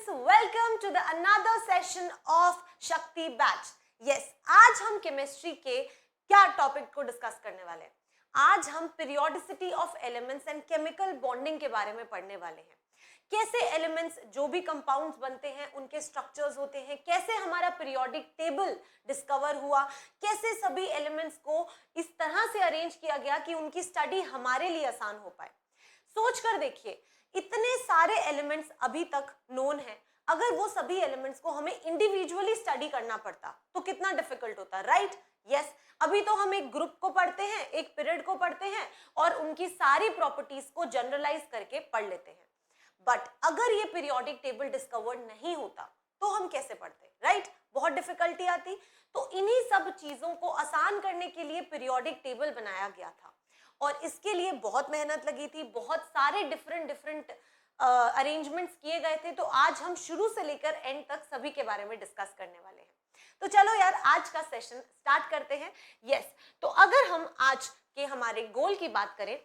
students, welcome to the another session of शक्ति batch. Yes, आज हम केमिस्ट्री के क्या टॉपिक को डिस्कस करने वाले हैं. आज हम periodicity of elements and chemical bonding के बारे में पढ़ने वाले हैं. कैसे एलिमेंट्स जो भी कंपाउंड्स बनते हैं उनके स्ट्रक्चर्स होते हैं, कैसे हमारा पीरियोडिक टेबल डिस्कवर हुआ, कैसे सभी एलिमेंट्स को इस तरह से अरेंज किया गया कि उनकी स्टडी हमारे लिए आसान हो पाए. सोच कर देखिए, इतने सारे एलिमेंट्स अभी तक नोन हैं. अगर वो सभी एलिमेंट्स को हमें इंडिविजुअली स्टडी करना पड़ता तो कितना डिफिकल्ट होता, राइट? यस, अभी तो हम एक ग्रुप को पढ़ते हैं, एक पीरियड को पढ़ते हैं और उनकी सारी प्रॉपर्टीज को जनरलाइज करके पढ़ लेते हैं. बट अगर ये पीरियोडिक टेबल डिस्कवर्ड नहीं होता तो हम कैसे पढ़ते, राइट? बहुत डिफिकल्टी आती. तो इन्हीं सब चीजों को आसान करने के लिए पीरियोडिक टेबल बनाया गया था और इसके लिए बहुत मेहनत लगी थी, बहुत सारे डिफरेंट अरेंजमेंट्स किए गए थे. तो आज हम शुरू से लेकर एंड तक सभी के बारे में डिस्कस करने वाले हैं. तो चलो यार, आज का सेशन स्टार्ट करते हैं. यस, तो अगर हम आज के हमारे गोल की बात करें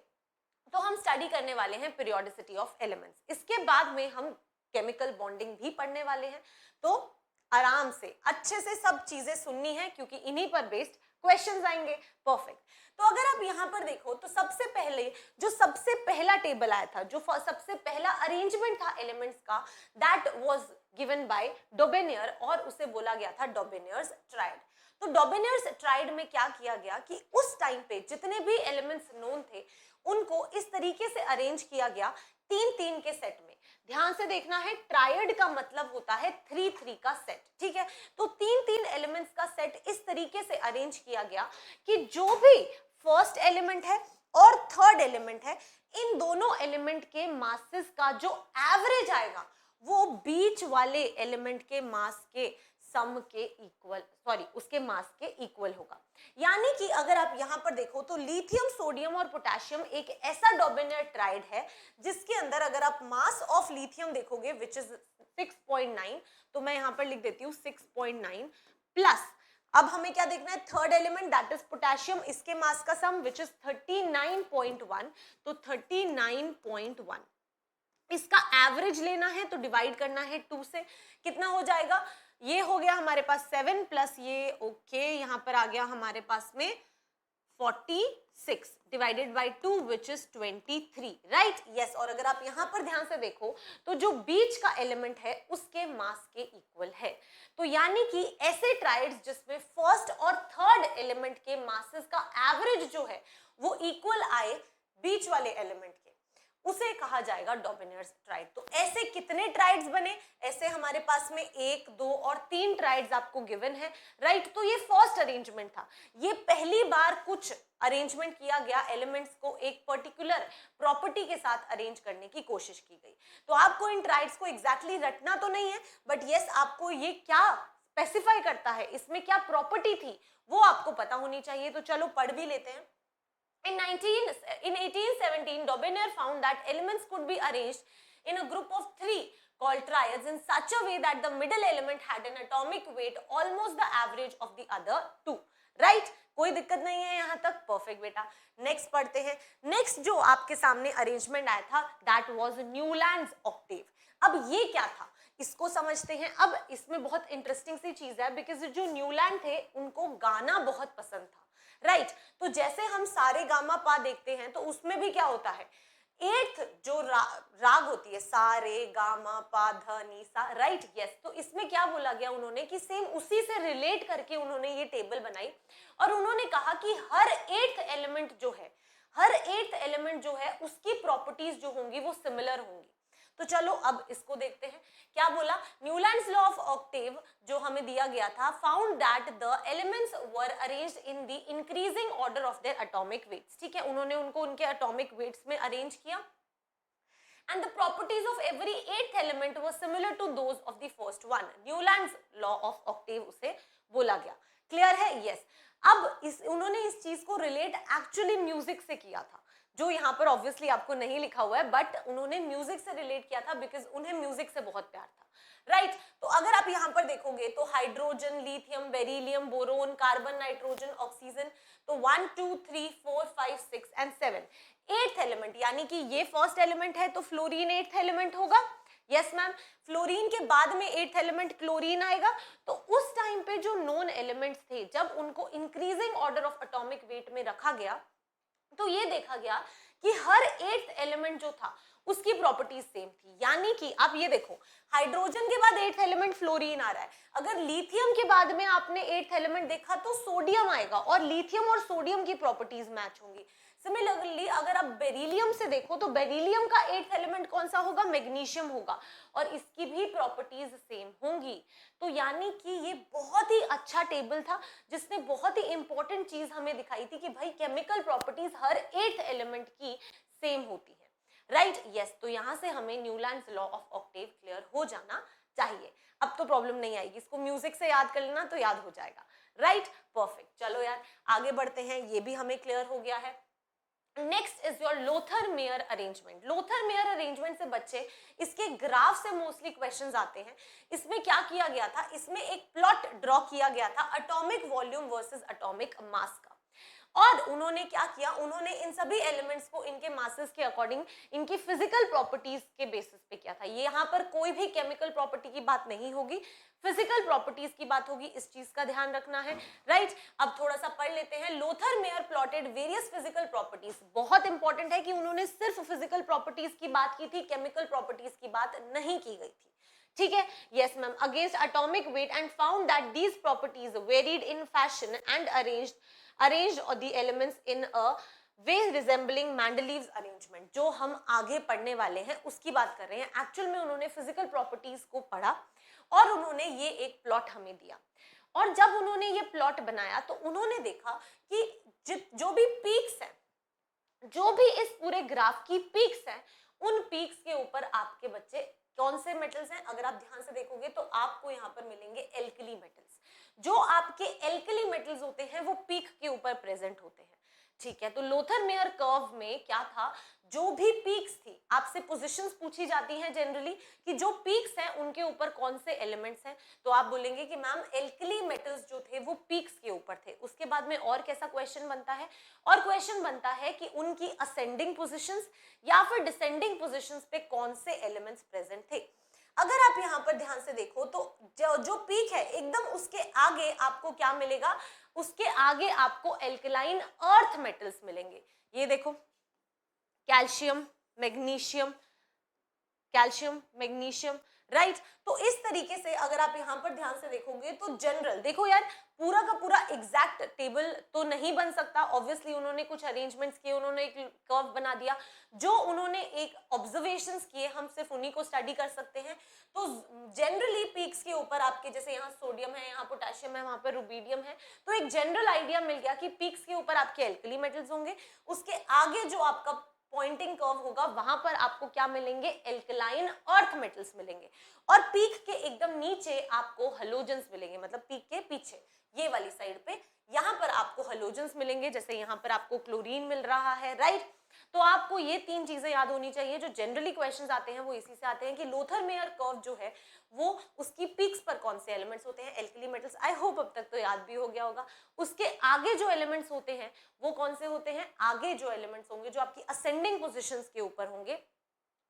तो हम स्टडी करने वाले हैं पीरियोडिसिटी ऑफ एलिमेंट्स. इसके बाद में हम केमिकल बॉन्डिंग भी पढ़ने वाले हैं. तो आराम से अच्छे से सब चीजें सुननी है क्योंकि इन्हीं पर बेस्ड क्वेश्चंस आएंगे. परफेक्ट. तो अगर आप यहाँ पर देखो तो सबसे पहला टेबल आया था, जो सबसे पहला अरेंजमेंट था एलिमेंट्स का, दैट वाज गिवन बाय डोबेनियर और उसे बोला गया था डोबेनियर्स ट्रायड. तो डोबेनियर्स ट्रायड में क्या किया गया कि उस टाइम पे जितने भी एलिमेंट्स नोन थे उनको इस तरीके से अरेंज किया गया, 3-3 के सेट में. ध्यान से देखना है, ट्रायड का मतलब होता है 3-3 का सेट, ठीक है? तो 3-3 एलिमेंट्स का सेट इस तरीके से अरेंज किया गया कि जो भी फर्स्ट एलिमेंट है और थर्ड एलिमेंट है, इन दोनों एलिमेंट के मासेस का जो एवरेज आएगा वो बीच वाले एलिमेंट के मास के सम के इक्वल, उसके मास के इक्वल होगा. यानी कि अगर आप यहां पर देखो तो लिथियम, सोडियम और पोटेशियम एक ऐसा डोबेनियर ट्राइड है जिसके अंदर अगर आप मास ऑफ लिथियम देखोगे विच इज 6.9, तो मैं यहां पर लिख देती हूं 6.9 प्लस, अब हमें क्या देखना है, third element that is potassium, इसके मास का सम विच इज 39.1, तो 39.1 इसका एवरेज लेना है तो डिवाइड करना है 2 से. कितना हो जाएगा, ये हो गया हमारे पास 7 प्लस ये, ओके, यहाँ पर आ गया हमारे पास में 46 divided by 2 which is 23, right? Yes. और अगर आप यहाँ पर ध्यान से देखो तो जो बीच का एलिमेंट है उसके मास के इक्वल है. तो यानी कि ऐसे ट्राइड्स जिसमें फर्स्ट और थर्ड एलिमेंट के मासेस का एवरेज जो है वो इक्वल आए बीच वाले एलिमेंट के, उसे कहा जाएगा डोबेनियर्स ट्राइड. तो ऐसे कितने ट्राइड्स बने? ऐसे हमारे पास में 1, 2 और 3 ट्राइड्स आपको गिवन है, राइट? तो ये फर्स्ट अरेंजमेंट था. ये पहली बार कुछ अरेंजमेंट किया गया, एलिमेंट्स को एक पर्टिकुलर प्रॉपर्टी के साथ अरेंज करने की कोशिश की गई. तो आपको इन ट्राइड्स को एग्जैक्टली रटना तो नहीं है, बट यस, आपको ये क्या स्पेसिफाई करता है, इसमें क्या प्रॉपर्टी थी, वो आपको पता होनी चाहिए. तो चलो पढ़ भी लेते हैं. In 1817, Dobenier found that elements could be arranged in a group of 3 called triads in such a way that the middle element had an atomic weight almost the average of the other 2. Right? कोई दिक्कत नहीं है यहाँ तक? Perfect बेटा. Next पढ़ते हैं. Next जो आपके सामने अरेंजमेंट आया था that was न्यूलैंड्स ऑक्टेव. अब ये क्या था इसको समझते हैं. अब इसमें बहुत इंटरेस्टिंग सी चीज है बिकॉज जो न्यूलैंड थे उनको गाना बहुत पसंद था, राइट? तो जैसे हम सारे गामा पा देखते हैं तो उसमें भी क्या होता है, 8th जो राग होती है, सारे गामा पा ध नी सा, राइट? यस. तो इसमें क्या बोला गया उन्होंने कि सेम उसी से रिलेट करके उन्होंने ये टेबल बनाई और उन्होंने कहा कि हर 8th एलिमेंट जो है उसकी प्रॉपर्टीज जो होंगी वो सिमिलर होंगी. तो चलो अब इसको देखते हैं. क्या बोला, न्यूलैंड्स लॉ ऑफ ऑक्टेव जो हमें दिया गया था, found that the elements were arranged in the increasing order of their atomic weights. ठीक है, उन्होंने उनको उनके एटॉमिक वेट्स में अरेंज किया. And the properties of every 8th element were similar to those of the first one. Newlands law of Octave उसे बोला गया. क्लियर है? यस. अब उन्होंने इस चीज को रिलेट एक्चुअली म्यूजिक से किया था, जो यहाँ पर ऑब्वियसली आपको नहीं लिखा हुआ है, बट उन्होंने म्यूजिक से रिलेट किया था बिकॉज उन्हें म्यूजिक से बहुत प्यार था, राइट? तो अगर आप यहाँ पर देखोगे तो hydrogen, lithium, beryllium, boron, carbon, nitrogen, oxygen, तो 1, 2, 3, 4, 5, 6 एंड 7 8th एलिमेंट, यानी कि ये फर्स्ट एलिमेंट है तो फ्लोरीन 8th एलिमेंट होगा. यस मैम, फ्लोरीन के बाद में 8th एलिमेंट क्लोरीन आएगा। तो उस टाइम पे जो नोन एलिमेंट्स थे, जब उनको increasing order of atomic weight में रखा गया तो ये देखा गया कि हर 8th एलिमेंट जो था उसकी प्रॉपर्टीज सेम थी। यानी कि आप ये देखो, हाइड्रोजन के बाद 8th एलिमेंट फ्लोरीन आ रहा है, अगर लिथियम के बाद में आपने 8th एलिमेंट देखा तो सोडियम आएगा और लिथियम और सोडियम की प्रॉपर्टीज मैच होंगी। सिमिलरली अगर आप बेरिलियम से देखो तो बेरिलियम का 8th एलिमेंट कौन सा होगा, मैग्नीशियम होगा, और इसकी भी प्रॉपर्टीज सेम होंगी। तो यानी कि ये बहुत ही अच्छा टेबल था जिसने बहुत ही इंपॉर्टेंट चीज हमें दिखाई थी कि भाई केमिकल प्रॉपर्टीज हर 8th एलिमेंट की सेम होती है, राइट। यस, तो यहां से हमें Newlands law of Octave clear हो जाना चाहिए। अब तो प्रॉब्लम नहीं आएगी, इसको म्यूजिक से याद कर लेना तो याद हो जाएगा, राइट। परफेक्ट, चलो यार आगे बढ़ते हैं, ये भी हमें क्लियर हो गया है। Next is your Lothar Meyer arrangement. Lothar Meyer arrangement से बच्चे इसके ग्राफ से मोस्टली क्वेश्चंस आते हैं। इसमें क्या किया गया था, इसमें एक प्लॉट ड्रॉ किया गया था atomic volume versus atomic mass का, और उन्होंने क्या किया, उन्होंने इन सभी एलिमेंट्स को इनके मासेस के अकॉर्डिंग इनकी फिजिकल प्रॉपर्टीज के बेसिस पे किया था। ये यहाँ पर कोई भी केमिकल प्रॉपर्टी की बात नहीं होगी, फिजिकल प्रॉपर्टीज की बात होगी, इस चीज का ध्यान रखना है, राइट। अब थोड़ा सा पढ़ लेते हैं। Lothar Meyer plotted various physical properties. बहुत इंपॉर्टेंट है कि उन्होंने सिर्फ फिजिकल प्रॉपर्टीज की बात की थी, केमिकल प्रॉपर्टीज की बात नहीं की गई थी, ठीक है। Yes ma'am, against atomic weight and found that these properties varied in fashion and arranged the elements in a way resembling Mendeleev's arrangement। जो हम आगे पढ़ने वाले हैं उसकी बात कर रहे हैं। एक्चुअल में उन्होंने फिजिकल प्रॉपर्टीज को पढ़ा और उन्होंने ये एक प्लॉट हमें दिया, और जब उन्होंने ये प्लॉट बनाया तो उन्होंने देखा कि जो भी पीक्स हैं, जो भी इस पूरे ग्राफ की पीक्स हैं, उन पीक्स के ऊपर आपके बच्चे कौन से मेटल्स हैं, अगर आप ध्यान से देखोगे तो आपको यहाँ पर मिलेंगे एल्कली मेटल्स। जो आपके एल्कली मेटल्स होते हैं वो पीक के ऊपर प्रेजेंट होते हैं, ठीक है। तो लोथर-मेयर कर्व में क्या था, जो भी पीक्स थी, आपसे पोजीशंस पूछी जाती हैं जनरली कि जो पीक्स हैं उनके ऊपर कौन से एलिमेंट्स हैं, तो आप बोलेंगे कि मैम एल्कली मेटल्स जो थे वो पीक्स के ऊपर थे। उसके बाद में और कैसा क्वेश्चन बनता है, और क्वेश्चन बनता है कि उनकी असेंडिंग पोजीशंस या फिर डिसेंडिंग पोजीशंस पे कौन से एलिमेंट्स प्रेजेंट थे। अगर आप यहाँ पर ध्यान से देखो तो जो पीक है एकदम उसके आगे आपको क्या मिलेगा, उसके आगे आपको एल्कलाइन अर्थ मेटल्स मिलेंगे। ये देखो, calcium, magnesium, calcium, magnesium, right. तो इस तरीके से अगर आप यहाँ पर ध्यान से देखोगे तो जनरल, देखो यार पूरा का पूरा एग्जैक्ट टेबल तो नहीं बन सकता, ऑब्वियसली उन्होंने कुछ अरेंजमेंट्स किए, उन्होंने एक कर्व बना दिया, जो उन्होंने एक ऑब्जर्वेशंस किए, हम सिर्फ उन्हीं को स्टडी कर सकते हैं। तो जनरली पीक्स के ऊपर आपके जैसे यहाँ सोडियम है, यहाँ पोटेशियम है, वहां पर रुबीडियम है, तो एक जनरल आइडिया मिल गया कि पीक्स के ऊपर आपके एल्कली मेटल्स होंगे, उसके आगे जो आपका पॉइंटिंग कर्व होगा वहां पर आपको क्या मिलेंगे, एल्कलाइन अर्थ मेटल्स मिलेंगे, और पीक के एकदम नीचे आपको हेलोजेंस मिलेंगे, मतलब पीक के पीछे ये वाली साइड पे यहाँ पर आपको हेलोजेंस मिलेंगे, जैसे यहाँ पर आपको क्लोरीन मिल रहा है, राइट। तो आपको ये तीन चीजें याद होनी चाहिए। जो जनरली क्वेश्चंस आते हैं वो इसी से आते हैं कि लोथर-मेयर कर्व जो है वो उसकी पीक्स पर कौन से एलिमेंट्स होते हैं, एल्कली मेटल्स। आई होप अब तक तो याद भी हो गया होगा। उसके आगे जो एलिमेंट्स होते हैं वो कौन से होते हैं, आगे जो एलिमेंट्स होंगे जो आपकी असेंडिंग पोजिशंस के ऊपर होंगे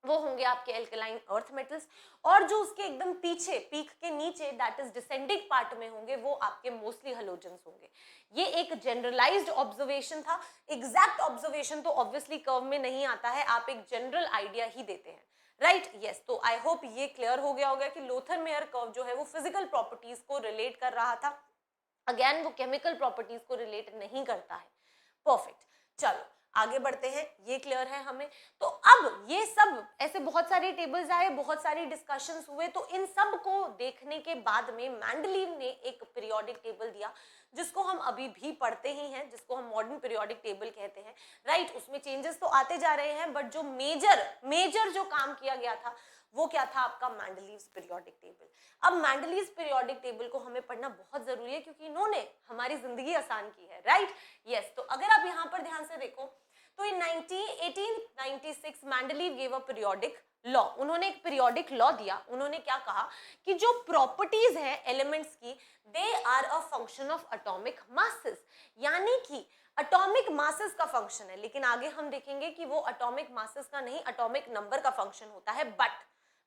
वो होंगे आपके एल्कलाइन अर्थ मेटल्स, और जो उसके एकदम पीछे पीक के नीचे दैट इज डिसेंडिंग पार्ट में होंगे वो आपके मोस्टली हेलोजेंस होंगे। ये एक जनरलाइज्ड ऑब्जर्वेशन था, एग्जैक्ट ऑब्जर्वेशन तो ऑब्वियसली कर्व में नहीं आता है, आप एक जनरल आइडिया ही देते हैं, राइट। यस, तो आई होप ये क्लियर हो गया होगा कि लोथर-मेयर कर्व जो है वो फिजिकल प्रॉपर्टीज को रिलेट कर रहा था, अगेन वो केमिकल प्रॉपर्टीज को रिलेट नहीं करता है। परफेक्ट, चलो आगे बढ़ते हैं, ये क्लियर है हमें। तो अब ये सब ऐसे बहुत सारे टेबल्स आए, बहुत सारी डिस्कशंस हुए, तो इन सब को देखने के बाद में मेंडलीव ने एक पीरियोडिक टेबल दिया जिसको हम अभी भी पढ़ते ही हैं, जिसको हम मॉडर्न पीरियोडिक टेबल कहते हैं, राइट। उसमें चेंजेस तो आते जा रहे हैं, बट जो मेजर जो काम किया गया था वो क्या था, आपका मेंडलीव्स पीरियोडिक टेबल। अब मेंडलीव्स पीरियोडिक टेबल को हमें पढ़ना बहुत जरूरी है क्योंकि इन्होंने हमारी जिंदगी आसान की है, राइट। यस, तो अगर आप यहाँ पर ध्यान से देखो तो इन 1896 Mendeleev gave a periodic law, उन्होंने एक पीरियोडिक लॉ दिया। उन्होंने क्या कहा कि जो प्रॉपर्टीज है एलिमेंट्स की, they are a function of atomic masses, यानी कि एटॉमिक मासेस का फंक्शन है, लेकिन आगे हम देखेंगे कि वो एटॉमिक मासेस का नहीं, एटॉमिक नंबर का फंक्शन होता है। बट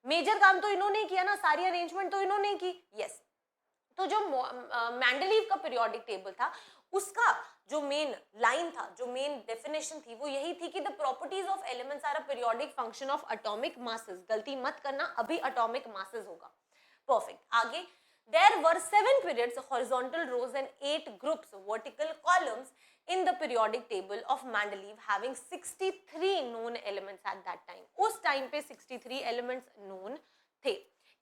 मेजर काम तो इन्होंने ही किया ना, सारी अरेंजमेंट तो इन्होंने की। यस, तो जो मेंडलीव का पीरियोडिक टेबल था उसका जो मेन लाइन था, जो मेन डेफिनेशन थी वो यही थी कि the properties of elements are a periodic function of atomic masses. गलती मत करना, अभी एटॉमिक मासेस होगा। परफेक्ट, आगे there were 7 periods, horizontal rows and 8 groups, vertical columns in the periodic table of Mendeleev having 63 known elements at that time। उस time पे 63 elements known थे।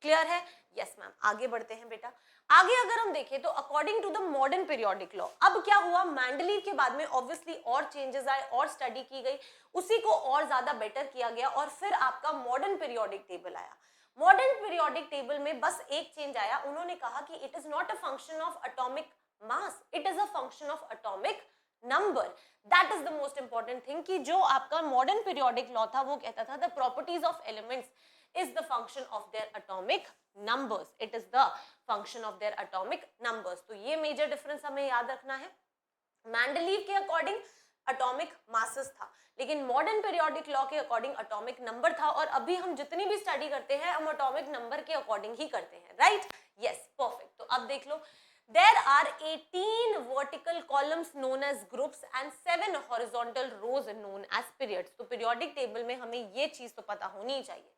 Clear है? यस मैम, आगे बढ़ते हैं बेटा। आगे अगर हम देखें तो according to the modern periodic law, अब क्या हुआ, मेंडलीव के बाद में ऑब्वियसली और चेंजेस आए और स्टडी की गई, उसी को और ज्यादा बेटर किया गया और फिर आपका मॉडर्न पीरियोडिक टेबल आया। मॉडर्न पीरियोडिक टेबल में बस एक चेंज आया, उन्होंने कहा कि it is not a function of atomic mass, it is a function of atomic number. That is the most important thing कि जो आपका मॉडर्न पीरियोडिक लॉ था वो कहता था the properties of elements is the function of their atomic numbers, it is the function of their atomic numbers। तो ये major difference हमें याद रखना है। मेंडलीव के अकॉर्डिंग एटॉमिक मासेस था, लेकिन मॉडर्न पीरियोडिक लॉ के अकॉर्डिंग एटॉमिक नंबर था, और अभी हम जितनी भी स्टडी करते हैं हम एटॉमिक नंबर के अकॉर्डिंग ही करते हैं, राइट? Yes, perfect. तो अब देख लो, there are 18 vertical columns known as groups and 7 horizontal rows known as periods। तो पीरियोडिक टेबल में हमें ये चीज तो पता होनी चाहिए।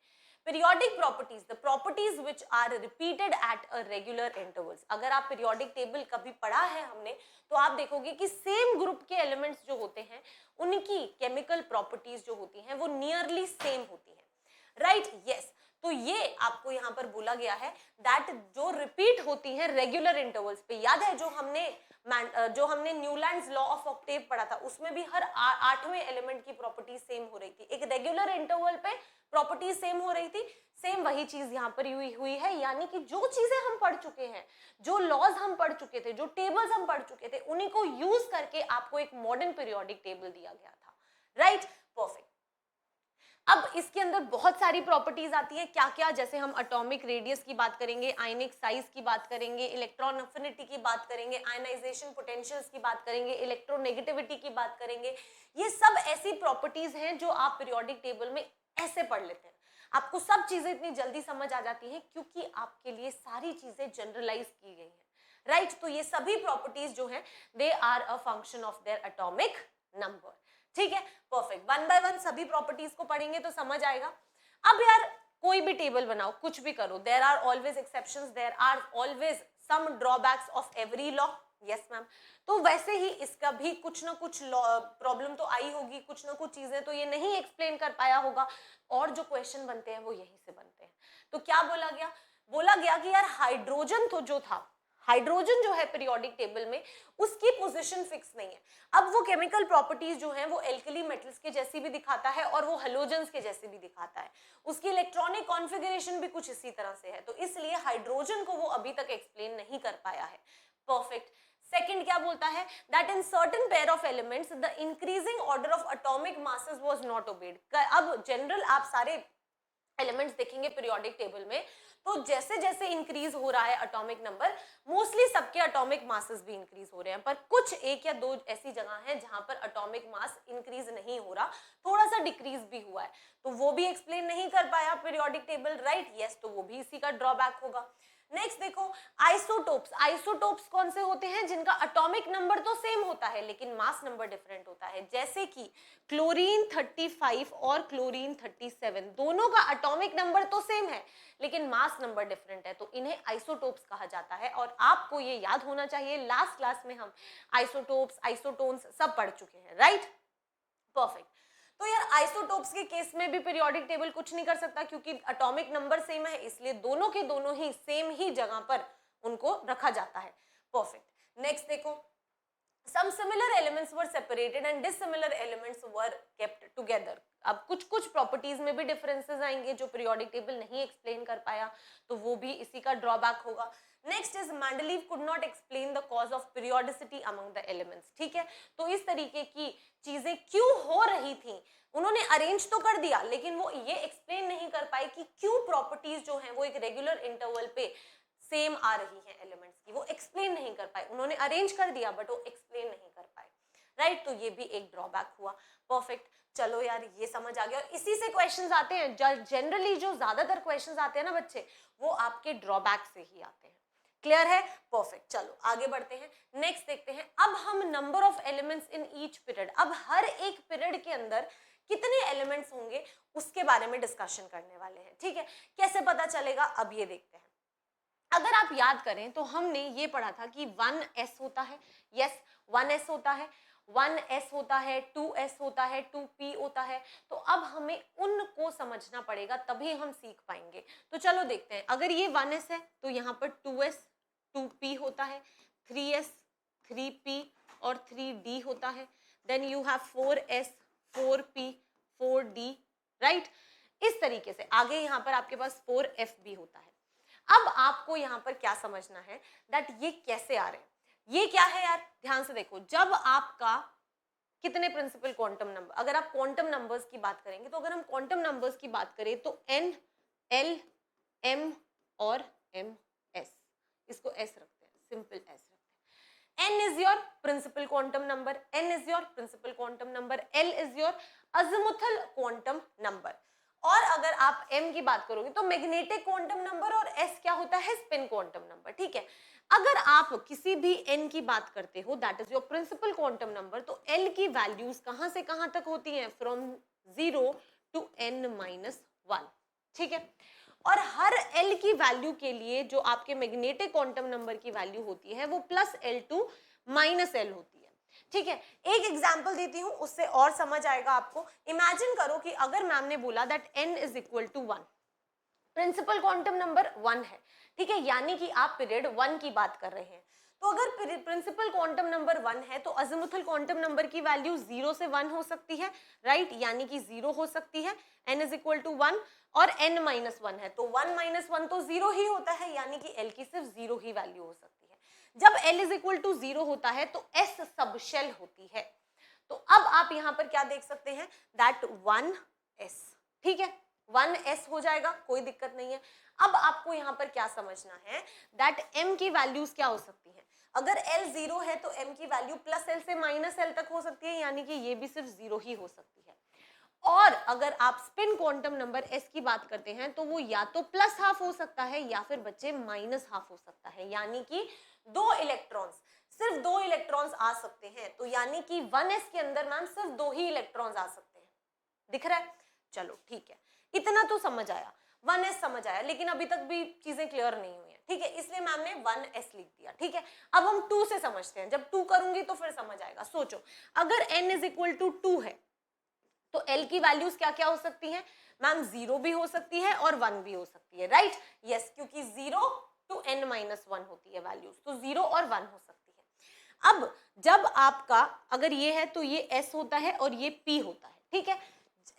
periodic properties, the properties which are repeated at a regular intervals। अगर आप periodic table कभी पढ़ा है हमने, तो आप देखोगे कि सेम ग्रुप के एलिमेंट्स जो होते हैं उनकी केमिकल प्रॉपर्टीज जो होती हैं वो नियरली सेम होती हैं, राइट? यस, तो ये आपको यहाँ पर बोला गया है दैट जो रिपीट होती है रेगुलर इंटरवल्स पे। याद है जो हमने न्यूलैंड्स लॉ ऑफ ऑक्टेव पढ़ा था, उसमें भी हर 8वें एलिमेंट की प्रॉपर्टी सेम हो रही थी, एक रेगुलर इंटरवल पे प्रॉपर्टी सेम हो रही थी। सेम वही चीज यहाँ पर हुई है, यानी कि जो चीजें हम पढ़ चुके हैं, जो लॉज हम पढ़ चुके थे, जो टेबल्स हम पढ़ चुके थे, उन्हीं को यूज करके आपको एक मॉडर्न पीरियोडिक टेबल दिया गया था, राइट? परफेक्ट। अब इसके अंदर बहुत सारी प्रॉपर्टीज आती है, क्या क्या, जैसे हम एटॉमिक रेडियस की बात करेंगे, आयनिक साइज की बात करेंगे, इलेक्ट्रॉन अफिनिटी की बात करेंगे, आयनाइजेशन पोटेंशियल्स की बात करेंगे, इलेक्ट्रोनेगेटिविटी की बात करेंगे। ये सब ऐसी प्रॉपर्टीज हैं जो आप पीरियोडिक टेबल में ऐसे पढ़ लेते हैं। आपको सब चीजें इतनी जल्दी समझ आ जाती हैं क्योंकि आपके लिए सारी चीजें जनरलाइज की गई हैं, राइट? तो ये सभी प्रॉपर्टीज जो हैं they are a function of their atomic number. ठीक है, परफेक्ट। वन बाय वन सभी प्रॉपर्टीज को पढ़ेंगे तो समझ आएगा। अब यार कोई भी टेबल बनाओ, कुछ भी करो, there are always exceptions, there are always some drawbacks of every law. Yes ma'am, तो वैसे ही इसका भी कुछ ना कुछ प्रॉब्लम तो आई होगी, कुछ ना कुछ चीजें तो ये नहीं एक्सप्लेन कर पाया होगा, और जो क्वेश्चन बनते हैं वो यहीं से बनते हैं। तो क्या बोला गया? बोला गया कि यार हाइड्रोजन तो जो था, हाइड्रोजन जो है पीरियोडिक टेबल में उसकी पोजीशन फिक्स नहीं है। अब वो केमिकल प्रॉपर्टीज जो हैं वो एल्कली मेटल्स के जैसी भी दिखाता है और वो हेलोजेंस के जैसी भी दिखाता है, उसकी इलेक्ट्रॉनिक कॉन्फ़िगरेशन भी कुछ इसी तरह से है, तो इसलिए हाइड्रोजन को वो अभी तक एक्सप्लेन नहीं कर पाया है। परफेक्ट। सेकंड क्या बोलता है? That in certain pair of elements the increasing order of atomic masses was not obeyed. अब जनरल आप सारे एलिमेंट्स देखेंगे पीरियोडिक टेबल में, तो जैसे जैसे इंक्रीज हो रहा है एटॉमिक नंबर, मोस्टली सबके एटॉमिक मासेस भी इंक्रीज हो रहे हैं, पर कुछ एक या दो ऐसी जगह हैं जहां पर एटॉमिक मास इंक्रीज नहीं हो रहा, थोड़ा सा डिक्रीज भी हुआ है, तो वो भी एक्सप्लेन नहीं कर पाया पीरियोडिक टेबल, राइट? यस, तो वो भी इसी का ड्रॉबैक होगा। नेक्स्ट देखो, आइसोटोप्स। आइसोटोप्स कौन से होते हैं? जिनका एटॉमिक नंबर तो सेम होता है लेकिन मास नंबर डिफरेंट होता है, जैसे कि क्लोरीन 35 और क्लोरीन 37, दोनों का एटॉमिक नंबर तो सेम है लेकिन मास नंबर डिफरेंट है, तो इन्हें आइसोटोप्स कहा जाता है। और आपको ये याद होना चाहिए, लास्ट क्लास में हम आइसोटोप्स, आइसोटोन्स सब पढ़ चुके हैं, राइट? परफेक्ट। तो यार आइसोटोप्स के केस में भी पीरियोडिक टेबल कुछ नहीं कर सकता क्योंकि एटॉमिक नंबर सेम है, इसलिए दोनों के दोनों ही सेम ही जगह पर उनको रखा जाता है। परफेक्ट। नेक्स्ट देखो, some similar elements were separated and dissimilar elements were kept together। अब कुछ कुछ प्रॉपर्टीज में भी डिफरेंसेस आएंगे जो पीरियोडिक टेबल नहीं एक्सप्लेन कर पाया, तो वो भी इसी का ड्रॉबैक होगा। Next is Mendeleev could not explain the cause of periodicity among the elements. ठीक है, तो इस तरीके की चीजें क्यों हो रही थी, उन्होंने अरेंज तो कर दिया लेकिन वो ये एक्सप्लेन नहीं कर पाए कि क्यों प्रॉपर्टीज जो हैं वो एक रेगुलर इंटरवल पे सेम आ रही है एलिमेंट्स की, वो एक्सप्लेन नहीं कर पाए। उन्होंने अरेंज कर दिया बट वो एक्सप्लेन नहीं कर पाए, राइट? तो ये भी एक ड्रॉबैक हुआ। परफेक्ट। चलो यार ये समझ आ गया। और इसी से क्वेश्चंस आते हैं जनरली, जो ज्यादातर क्वेश्चंस आते हैं ना बच्चे, वो आपके ड्रॉबैक से ही आते हैं। क्लियर है? परफेक्ट। चलो आगे बढ़ते हैं, नेक्स्ट देखते हैं। अब हम number of elements in each period, अब हर एक पीरियड के अंदर कितने एलिमेंट्स होंगे उसके बारे में डिस्कशन करने वाले हैं। ठीक है, कैसे पता चलेगा अब ये देखते हैं। अगर आप याद करें तो हमने ये पढ़ा था कि 1s होता है, यस 1s होता है, 1s होता है, 2s होता है, 2p होता है। तो अब हमें उनको समझना पड़ेगा, तभी हम सीख पाएंगे। तो चलो देखते हैं। अगर ये 1s है तो यहाँ पर 2s 2p होता है, 3s 3p और 3d होता है, then you have 4s 4p 4d, right. इस तरीके से आगे यहाँ पर आपके पास 4f भी होता है। अब आपको यहाँ पर क्या समझना है, दैट ये कैसे आ रहे हैं। ये क्या है यार, ध्यान से देखो। जब आपका कितने प्रिंसिपल क्वांटम नंबर, अगर आप क्वांटम नंबर्स की बात करेंगे, तो अगर हम क्वांटम नंबर्स की बात करें तो n, l, m और m, s, इसको s रखते हैं, सिंपल s रखते हैं। n is your principal quantum number, n is your principal quantum number, l is your azimuthal quantum number. और अगर आप m की बात करोगे तो मैग्नेटिक क्वांटम नंबर, और s क्या होता है, स्पिन क्वांटम नंबर। ठीक है, अगर आप किसी भी n की बात करते हो, that is your principal quantum number, तो l की वैल्यूज कहां से कहां तक होती हैं, फ्रॉम 0 टू n-1। ठीक है, और हर l की वैल्यू के लिए जो आपके मैग्नेटिक क्वांटम नंबर की वैल्यू होती है वो +L टू -L होती है। ठीक है, एक एग्जांपल देती हूं, उससे और समझ आएगा आपको। इमेजिन करो कि अगर मैम ने बोला that n is equal to 1, principal quantum number 1 है। ठीक है, यानी कि आप पीरियड 1 की बात कर रहे हैं। तो अगर प्रिंसिपल क्वांटम नंबर 1 है तो अज़ीमुथल क्वांटम नंबर की वैल्यू 0 से 1 हो सकती है, राइट, यानी कि 0 हो सकती है, n इज इक्वल टू 1, और n-1 है तो 1 - 1 तो 0 ही होता है, यानी कि l की सिर्फ 0 ही वैल्यू हो सकती है। जब l इज इक्वल टू 0 होता है तो s सब शेल होती है। तो अब आप यहाँ पर क्या देख सकते हैं, दैट 1s, ठीक है, 1s हो जाएगा, कोई दिक्कत नहीं है। अब आपको यहाँ पर क्या समझना है, दैट m की वैल्यूज क्या हो सकती हैं। अगर l 0 है तो m की वैल्यू +L से -L तक हो सकती है, यानी कि ये भी सिर्फ 0 ही हो सकती है। और अगर आप स्पिन क्वांटम नंबर s की बात करते हैं तो वो या तो +½ हो सकता है या फिर बच्चे -½ हो सकता है, यानी कि 2 इलेक्ट्रॉन्स, सिर्फ 2 इलेक्ट्रॉन्स आ सकते हैं। तो यानी कि 1s के अंदर मैम सिर्फ 2 ही इलेक्ट्रॉन्स आ सकते हैं। दिख रहा है? चलो ठीक है, इतना तो समझ आया, 1s समझ आया, लेकिन अभी तक भी चीजें क्लियर नहीं हुई है। ठीक है, इसलिए मैम ने 1s लिख दिया। ठीक है, अब हम 2 से समझते हैं। जब 2 करूंगी तो फिर समझ आएगा। सोचो, अगर n इज इक्वल टू 2 है तो l की वैल्यूज क्या क्या हो सकती हैं मैम, 0 भी हो सकती है और 1 भी हो सकती है, राइट, यस, क्योंकि 0 टू n-1 होती है वैल्यूज, तो 0 और 1 हो सकती है। अब जब आपका अगर ये है तो ये s होता है और ये p होता है। ठीक है,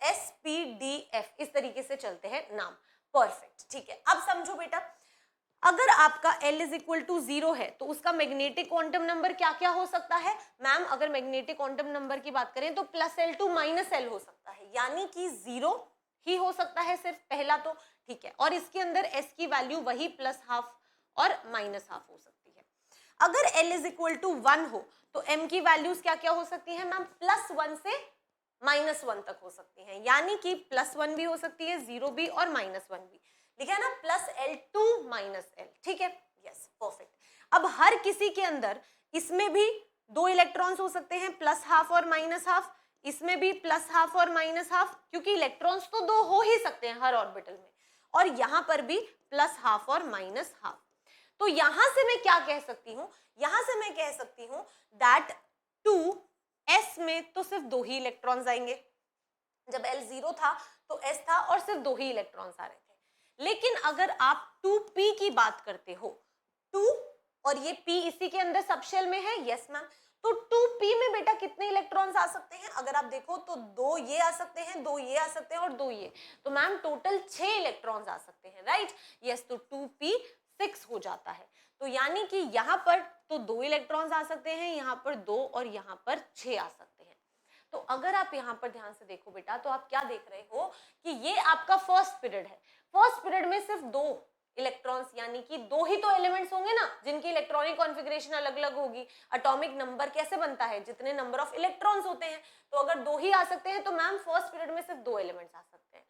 s p d f, इस तरीके से चलते हैं नाम। परफेक्ट, ठीक है। अब समझो बेटा, अगर आपका L इज इक्वल टू 0 है तो उसका मैग्नेटिक क्वांटम नंबर क्या क्या हो सकता है मैम, अगर मैग्नेटिक क्वांटम नंबर की बात करें तो +L टू -L हो सकता है, यानी कि 0 ही हो सकता है सिर्फ पहला तो। ठीक है, और इसके अंदर S की वैल्यू वही +½ और -½ हो सकती है। अगर L इज इक्वल टू 1 हो तो M की वैल्यूज क्या क्या हो सकती है मैम, +1 से -1 तक हो सकती हैं, यानी कि +1 भी हो सकती है, 0 भी और -1 भी। लिखा है ना, +L टू -L। ठीक है, यस, परफेक्ट। अब हर किसी के अंदर इसमें भी 2 इलेक्ट्रॉन्स हो सकते हैं, +½ और -½ इसमें भी +½ और -½ क्योंकि इलेक्ट्रॉन्स तो 2 हो ही सकते हैं हर ऑर्बिटल में, और यहां पर भी +½ और -½ तो यहां से मैं क्या कह सकती हूं, यहां से मैं कह सकती हूं दैट 2s में तो सिर्फ 2 ही इलेक्ट्रॉन्स आएंगे। जब L 0 था तो S था और सिर्फ 2 ही इलेक्ट्रॉन्स आ रहे थे। लेकिन अगर आप 2p की बात करते हो, 2 और ये p इसी के अंदर सबशेल में है, यस मैम, तो 2p में बेटा कितने इलेक्ट्रॉन्स आ सकते हैं, अगर आप देखो तो 2 ये आ सकते हैं, 2 ये आ सकते हैं और 2 ये, तो मैम टोटल 6 इलेक्ट्रॉन्स आ सकते हैं, राइट, यस, तो 2p 6 हो जाता है। तो यानी कि यहाँ पर तो 2 इलेक्ट्रॉन्स आ सकते हैं, यहाँ पर 2 और यहाँ पर 6 आ सकते हैं। तो अगर आप यहाँ पर ध्यान से देखो बेटा, तो आप क्या देख रहे हो कि ये आपका फर्स्ट पीरियड है। फर्स्ट पीरियड में सिर्फ 2 इलेक्ट्रॉन्स, यानी कि दो ही तो एलिमेंट्स होंगे ना जिनकी इलेक्ट्रॉनिक कॉन्फ़िगरेशन अलग अलग होगी। एटॉमिक नंबर कैसे बनता है, जितने नंबर ऑफ इलेक्ट्रॉन्स होते हैं, तो अगर दो ही आ सकते हैं तो मैम फर्स्ट पीरियड में सिर्फ दो एलिमेंट्स आ सकते हैं।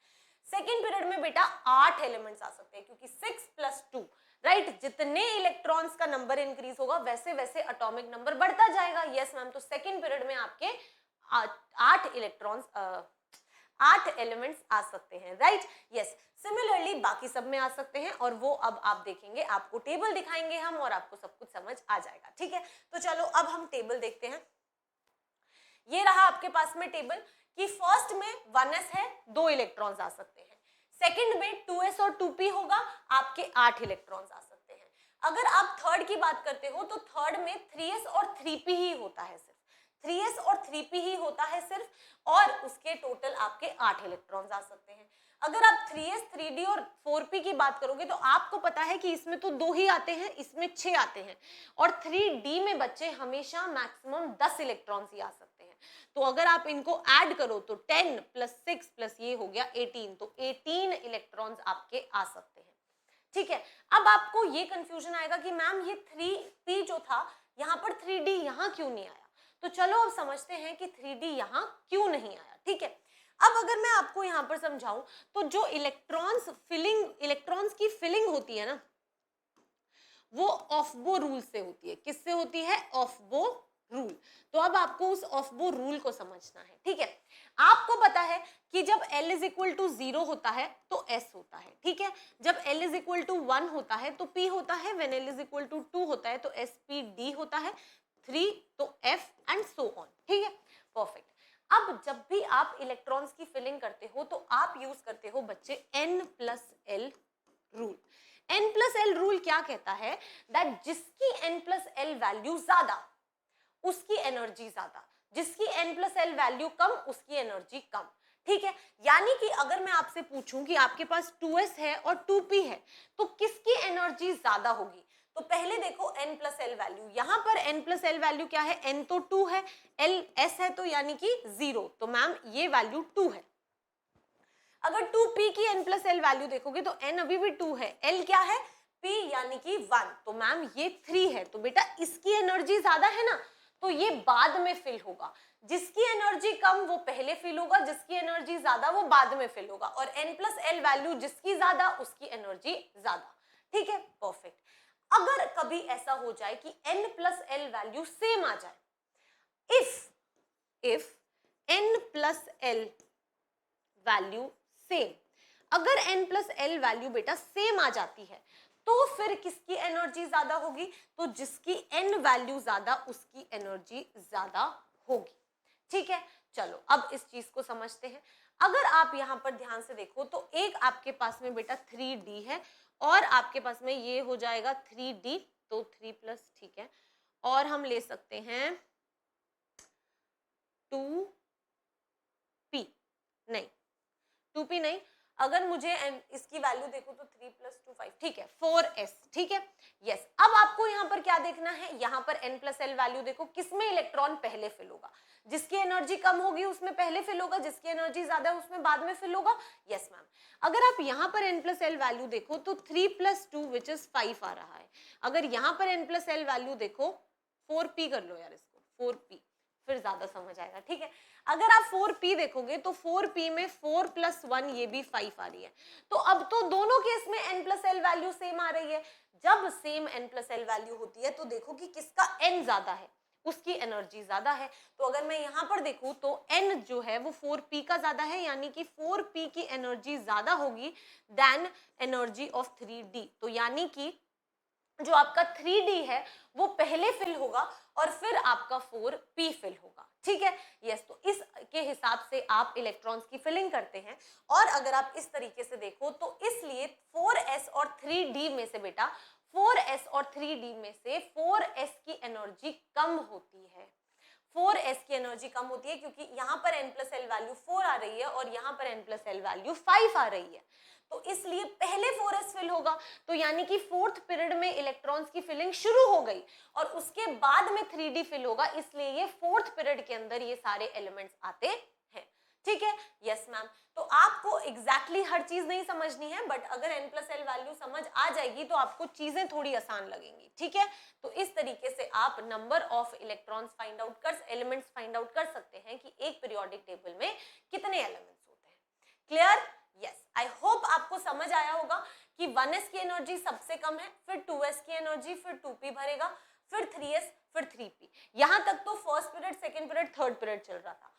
सेकेंड पीरियड में बेटा 8 एलिमेंट्स आ सकते हैं, क्योंकि 6 + 2 राइट, जितने इलेक्ट्रॉन्स का नंबर इंक्रीज होगा वैसे वैसे एटॉमिक नंबर बढ़ता जाएगा। यस मैम, तो सेकेंड पीरियड में आपके 8 एलिमेंट्स आ सकते हैं, राइट। यस, सिमिलरली बाकी सब में आ सकते हैं, और वो अब आप देखेंगे, आपको टेबल दिखाएंगे हम और आपको सब कुछ समझ आ जाएगा, ठीक है। तो चलो अब हम टेबल देखते हैं। ये रहा आपके पास में टेबल कि फर्स्ट में 1s है, 2 इलेक्ट्रॉन्स आ सकते हैं। सेकंड में 2s और 2p होगा, आपके 8 इलेक्ट्रॉन्स आ सकते हैं। अगर आप थर्ड की बात करते हो तो थर्ड में 3s और 3p ही होता है, सिर्फ 3s और 3p ही होता है सिर्फ, और उसके टोटल आपके 8 इलेक्ट्रॉन्स आ सकते हैं। अगर आप 3s 3d और 4p की बात करोगे तो आपको पता है कि इसमें तो 2 ही आते हैं, इसमें 6 आते हैं, और 3d में बच्चे हमेशा मैक्सिमम 10 इलेक्ट्रॉन्स ही आ सकते हैं। तो अगर आप इनको ऐड करो तो 10 + 6 + ये हो गया 18, तो 18 इलेक्ट्रॉन्स आपके आ सकते हैं, ठीक है। अब आपको ये कंफ्यूजन आएगा कि मैम ये 3p जो था यहाँ पर 3d यहाँ क्यों नहीं आया, तो चलो अब समझते हैं कि 3d यहाँ क्यों नहीं आया, ठीक है। अब अगर मैं आपको यहाँ पर समझाऊं तो जो इलेक्ट्रॉन्स की फिलिंग होती है ना, वो ऑफ-बो रूल से होती है। किससे होती है? ऑफ-बो रूल। तो अब आपको उस ऑफ-बो रूल को समझना है, ठीक है। आपको पता है कि जब L = 0 होता है तो S होता है, ठीक है। जब L = 1 होता है तो P होता है, when L = 2 होता है तो SPD होता है, 3 तो F एंड सो ऑन, ठीक है। परफेक्ट। अब जब भी आप इलेक्ट्रॉन्स की फिलिंग करते हो तो आप यूज करते हो बच्चे N + L rule. N + L rule क्या कहता है? दैट जिसकी N + L वैल्यू ज्यादा उसकी एनर्जी ज्यादा, जिसकी N + L वैल्यू कम उसकी एनर्जी कम, ठीक है। यानी कि अगर मैं आपसे पूछूं कि आपके पास 2s है और 2p है तो किसकी एनर्जी ज्यादा होगी, तो पहले देखो N + L वैल्यू। यहां पर N + L वैल्यू क्या है? N तो 2 है, L S है तो यानी कि 0, तो मैम ये वैल्यू 2 है। अगर 2p की N + L वैल्यू देखोगे तो N अभी भी 2 है, L क्या है? P यानी कि 1, तो मैम ये 3 है, तो बेटा इसकी एनर्जी ज्यादा है ना, तो ये बाद में फिल होगा। जिसकी एनर्जी कम वो पहले फिल होगा, जिसकी एनर्जी ज्यादा वो बाद में फिल होगा, और N + L वैल्यू जिसकी ज्यादा उसकी एनर्जी ज्यादा, ठीक है। परफेक्ट। अगर कभी ऐसा हो जाए कि N + L वैल्यू सेम आ जाए, if N + L value same, अगर N + L वैल्यू बेटा सेम आ जाती है तो फिर किसकी एनर्जी ज्यादा होगी? तो जिसकी N वैल्यू ज्यादा उसकी एनर्जी ज्यादा होगी, ठीक है। चलो अब इस चीज को समझते हैं। अगर आप यहां पर ध्यान से देखो तो एक आपके पास में बेटा 3d है और आपके पास में ये हो जाएगा 3d, तो 3+, ठीक है। और हम ले सकते हैं 2p, नहीं 2p नहीं, अगर मुझे इसकी वैल्यू देखो तो 3 + 2 5, ठीक है, 4s, ठीक है। यस, अब आपको यहाँ पर क्या देखना है? यहाँ पर N + L वैल्यू देखो, किसमें इलेक्ट्रॉन पहले फिल होगा? जिसकी एनर्जी कम होगी उसमें पहले फिल होगा, जिसकी एनर्जी ज्यादा है उसमें बाद में फिल होगा। Yes ma'am. अगर आप यहाँ पर N + L वैल्यू देखो तो 3 + 2 विच इज 5 आ रहा है। अगर यहाँ पर N + L वैल्यू देखो, 4p कर लो यार इसको, 4p, फिर ज्यादा समझ आएगा, ठीक है। अगर आप 4p देखोगे तो 4p में 4 + 1 ये भी 5 आ रही है, तो अब तो दोनों केस में N + L वैल्यू सेम आ रही है। जब सेम N + L वैल्यू होती है तो देखो कि किसका N ज्यादा है, उसकी एनर्जी ज्यादा है। तो अगर मैं यहाँ पर देखूं तो N जो है वो 4p का ज्यादा है, यानी कि 4p की एनर्जी ज्यादा होगी देन एनर्जी ऑफ 3d, तो यानी कि जो आपका 3d है वो पहले फिल होगा और फिर आपका 4p फिल होगा, ठीक है। यस, तो इसके हिसाब से आप इलेक्ट्रॉन्स की फिलिंग करते हैं। और अगर आप इस तरीके से देखो तो इसलिए 4s और 3d में से बेटा 4s और 3d में से 4s की एनर्जी कम होती है। 4s की एनर्जी कम होती है क्योंकि यहाँ पर N + L वैल्यू 4 आ रही है और यहाँ पर N + L वैल्यू 5 आ रही है, तो इसलिए पहले 4s फिल होगा, तो यानी कि फोर्थ पीरियड में इलेक्ट्रॉन्स की फिलिंग शुरू हो गई और उसके बाद में 3d फिल होगा, इसलिए ये फोर्थ पीरियड के अंदर ये सारे एलिमेंट्स आते हैं, ठीक है, यस मैम। तो आपको एग्जैक्टली हर चीज नहीं समझनी है, बट अगर n+l वैल्यू समझ आ जाएगी तो आपको चीजें थोड़ी आसान लगेंगी, ठीक है। तो इस तरीके से आप number of electrons find out कर, एलिमेंट्स फाइंड आउट कर सकते हैं कि एक पीरियोडिक टेबल में कितने एलिमेंट्स होते हैं। क्लियर? यस, आई होप आपको समझ आया होगा कि 1s की एनर्जी सबसे कम है, फिर 2s की एनर्जी, फिर 2p भरेगा, फिर 3s, फिर 3p। यहां तक तो first period, second period, third period चल रहा था।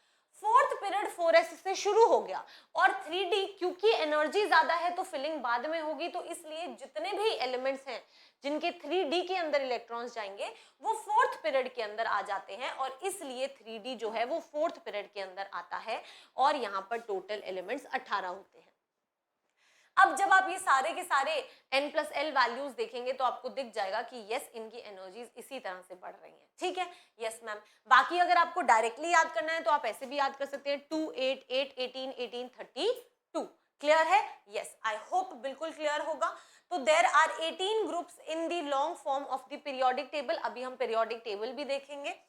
फोर्थ पीरियड 4s से शुरू हो गया, और 3d क्योंकि एनर्जी ज्यादा है तो फिलिंग बाद में होगी, तो इसलिए जितने भी एलिमेंट्स हैं जिनके 3d के अंदर इलेक्ट्रॉन्स जाएंगे वो फोर्थ पीरियड के अंदर आ जाते हैं, और इसलिए 3d जो है वो फोर्थ पीरियड के अंदर आता है, और यहाँ पर टोटल एलिमेंट्स 18 होते हैं। अब जब आप ये सारे के सारे n+l वैल्यूज देखेंगे तो आपको दिख जाएगा कि यस, इनकी एनर्जीज इसी तरह से बढ़ रही हैं, ठीक है। Yes ma'am. बाकी अगर आपको डायरेक्टली याद करना है तो आप ऐसे भी याद कर सकते हैं, 2, 8, 8, 18, 18, 32। क्लियर है? यस, आई होप बिल्कुल क्लियर होगा। तो there are 18 groups in the long form of the periodic table. अभी हम पीरियोडिक टेबल भी देखेंगे।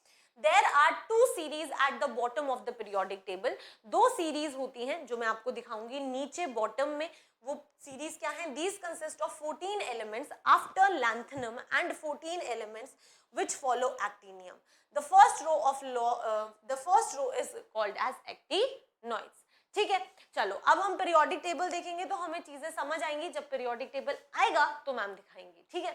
There are 2 series at the bottom of the periodic table. 2 series होती हैं जो मैं आपको दिखाऊंगी नीचे बॉटम में। वो सीरीज क्या है? These consist of 14 elements after lanthanum and 14 elements which follow actinium. The first row is called as actinoids. ठीक है, चलो अब हम पीरियोडिक टेबल देखेंगे तो हमें चीजें समझ आएंगी। जब पीरियोडिक टेबल आएगा तो मैम दिखाएंगी, ठीक है।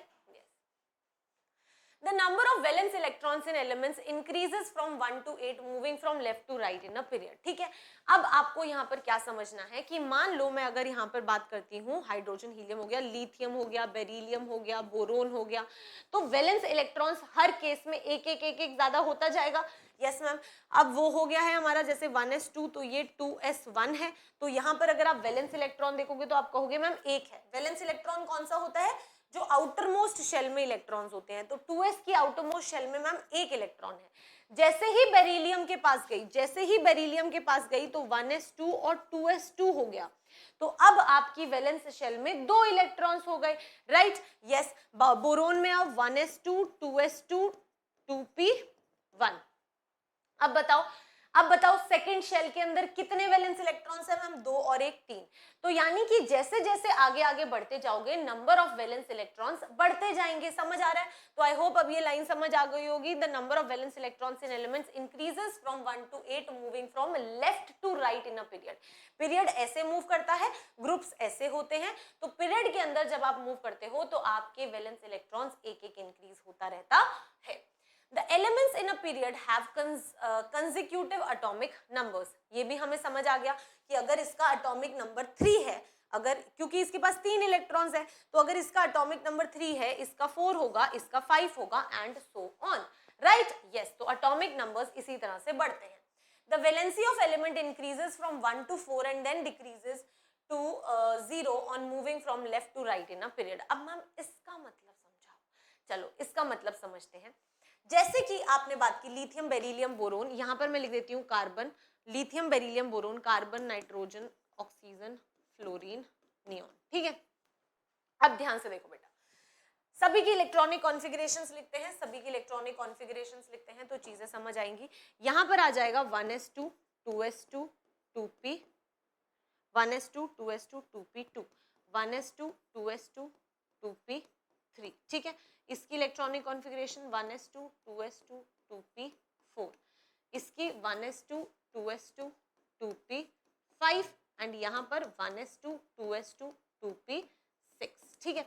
The number of valence electrons in elements increases from 1 to 8 moving from left to right in a period. ठीक है, अब आपको यहाँ पर क्या समझना है कि मान लो मैं अगर यहाँ पर बात करती हूँ, हाइड्रोजन हीलियम हो गया, लिथियम हो गया, बेरिलियम हो गया, बोरोन हो गया, तो वैलेंस इलेक्ट्रॉन्स हर केस में एक एक एक एक ज्यादा होता जाएगा। Yes ma'am. अब वो हो गया है हमारा जैसे 1s2, तो ये 2s1 है, तो यहाँ पर अगर आप वैलेंस इलेक्ट्रॉन देखोगे तो आप कहोगे मैम एक है। वैलेंस इलेक्ट्रॉन कौन सा होता है? जो आउटर मोस्ट शेल में इलेक्ट्रॉन्स होते हैं। तो 2s की आउटर मोस्ट शेल में मैम एक इलेक्ट्रॉन है। जैसे ही बेरिलियम के पास गई, तो 1s2 और 2s2 हो गया, तो अब आपकी वैलेंस शेल में 2 इलेक्ट्रॉन्स हो गए, राइट। यस, बोरोन में अब 1s2, 2s2, 2p1। अब बताओ सेकंड शेल के अंदर कितने वैलेंस इलेक्ट्रॉन्स है मैम? 2 और 1, 3। तो यानी कि जैसे जैसे आगे आगे बढ़ते जाओगे नंबर ऑफ वैलेंस इलेक्ट्रॉन्स बढ़ते जाएंगे। समझ आ रहा है? तो आई होप अब ये लाइन समझ आ गई होगी। The number of valence electrons in elements increases from 1 to 8 moving from left to right in a period. Period ऐसे मूव करता है, ग्रुप्स ऐसे होते हैं, तो पीरियड के अंदर जब आप मूव करते हो तो आपके वैलेंस इलेक्ट्रॉन्स एक एक इंक्रीज होता रहता है। The elements in a period have consecutive atomic numbers. ये भी हमें समझ आ गया कि अगर इसका एटॉमिक नंबर 3 है, अगर क्योंकि इसके पास 3 इलेक्ट्रॉन्स है, तो अगर इसका एटॉमिक नंबर 3 है, इसका 4 होगा, इसका 5 होगा, and so on, right. Yes, तो एटॉमिक नंबर्स इसी तरह से बढ़ते हैं। The valency of element increases from 1 to 4 and then decreases to 0 on moving from left to right in a period. अब मैम इसका मतलब समझाओ। चलो इसका मतलब समझते हैं। जैसे कि आपने बात की लिथियम, बेरिलियम, बोरोन, यहां पर मैं लिख देती हूँ carbon, lithium, beryllium, boron, carbon, nitrogen, oxygen, fluorine, neon. ठीक है, अब ध्यान से देखो बेटा, सभी की इलेक्ट्रॉनिक कॉन्फ़िगरेशंस लिखते हैं, तो चीजें समझ आएंगी। यहां पर आ जाएगा 1s2, 2s2, 2p, 1s2, 2s2, 2p2, 1s2, 2s2, 2p3। ठीक है, इसकी electronic configuration 1s2, 2s2, 2p4, इसकी 1s2, 2s2, 2p5, एंड यहां पर 1s2, 2s2, 2p6। ठीक है,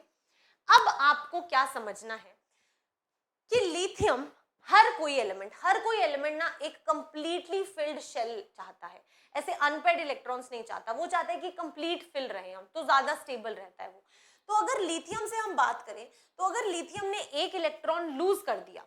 अब आपको क्या समझना है कि लिथियम हर कोई एलिमेंट ना एक कंप्लीटली फिल्ड शेल चाहता है, ऐसे अनपेड इलेक्ट्रॉन्स नहीं चाहता, वो चाहता है कि कंप्लीट फिल रहे हम, तो ज्यादा स्टेबल रहता है वो। तो अगर लिथियम से हम बात करें, तो अगर लिथियम ने एक इलेक्ट्रॉन लूज कर दिया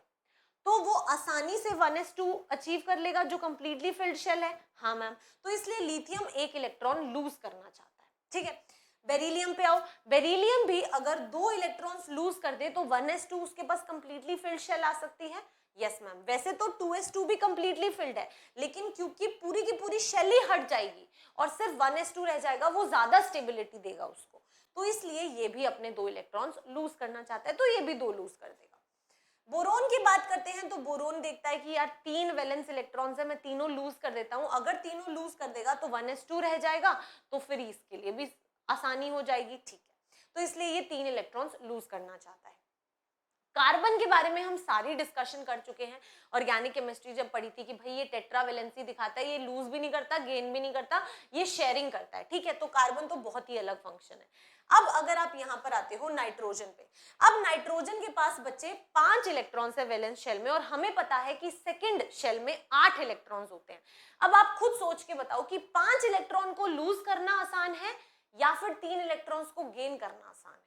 तो वो आसानी से 1s2 अचीव कर लेगा जो कंप्लीटली फिल्ड शेल है। हाँ मैम, तो इसलिए लिथियम एक इलेक्ट्रॉन लूज करना चाहता है। ठीक है, बेरिलियम पे आओ, बेरिलियम भी अगर 2 इलेक्ट्रॉन्स लूज कर दे तो 1s2 उसके पास कंप्लीटली फिल्ड शेल आ सकती है। यस मैम, वैसे तो 2s2 भी कंप्लीटली फिल्ड है, लेकिन क्योंकि पूरी की पूरी शेल ही हट जाएगी और सिर्फ 1s2 रह जाएगा, वो ज्यादा स्टेबिलिटी देगा उसको, तो इसलिए ये भी अपने 2 इलेक्ट्रॉन्स लूज करना चाहता है, तो ये भी 2 लूज कर देगा। बोरोन की बात करते हैं तो बोरोन देखता है कि यार 3 वैलेंस इलेक्ट्रॉन्स है, मैं तीनों लूज कर देता हूं। अगर तीनों लूज कर देगा तो 1s2 रह जाएगा, तो फिर इसके लिए भी आसानी हो जाएगी, ठीक है। तो इसलिए ये 3 इलेक्ट्रॉन्स लूज करना चाहता है। कार्बन के बारे में हम सारी डिस्कशन कर चुके हैं। ऑर्गेनिक केमिस्ट्री जब पढ़ी थी कि भाई ये टेट्रावेलेंसी दिखाता है, ये लूज भी नहीं करता, गेन भी नहीं करता, ये शेयरिंग करता है, ठीक है। तो कार्बन तो बहुत ही अलग फंक्शन है। अब अगर आप यहाँ पर आते हो नाइट्रोजन पे, अब नाइट्रोजन के पास बच्चे 5 इलेक्ट्रॉन्स है वैलेंस शेल में, और हमें पता है कि सेकेंड शेल में 8 इलेक्ट्रॉन्स होते हैं। अब आप खुद सोच के बताओ कि 5 इलेक्ट्रॉन को लूज करना आसान है या फिर 3 इलेक्ट्रॉन्स को गेन करना आसान है?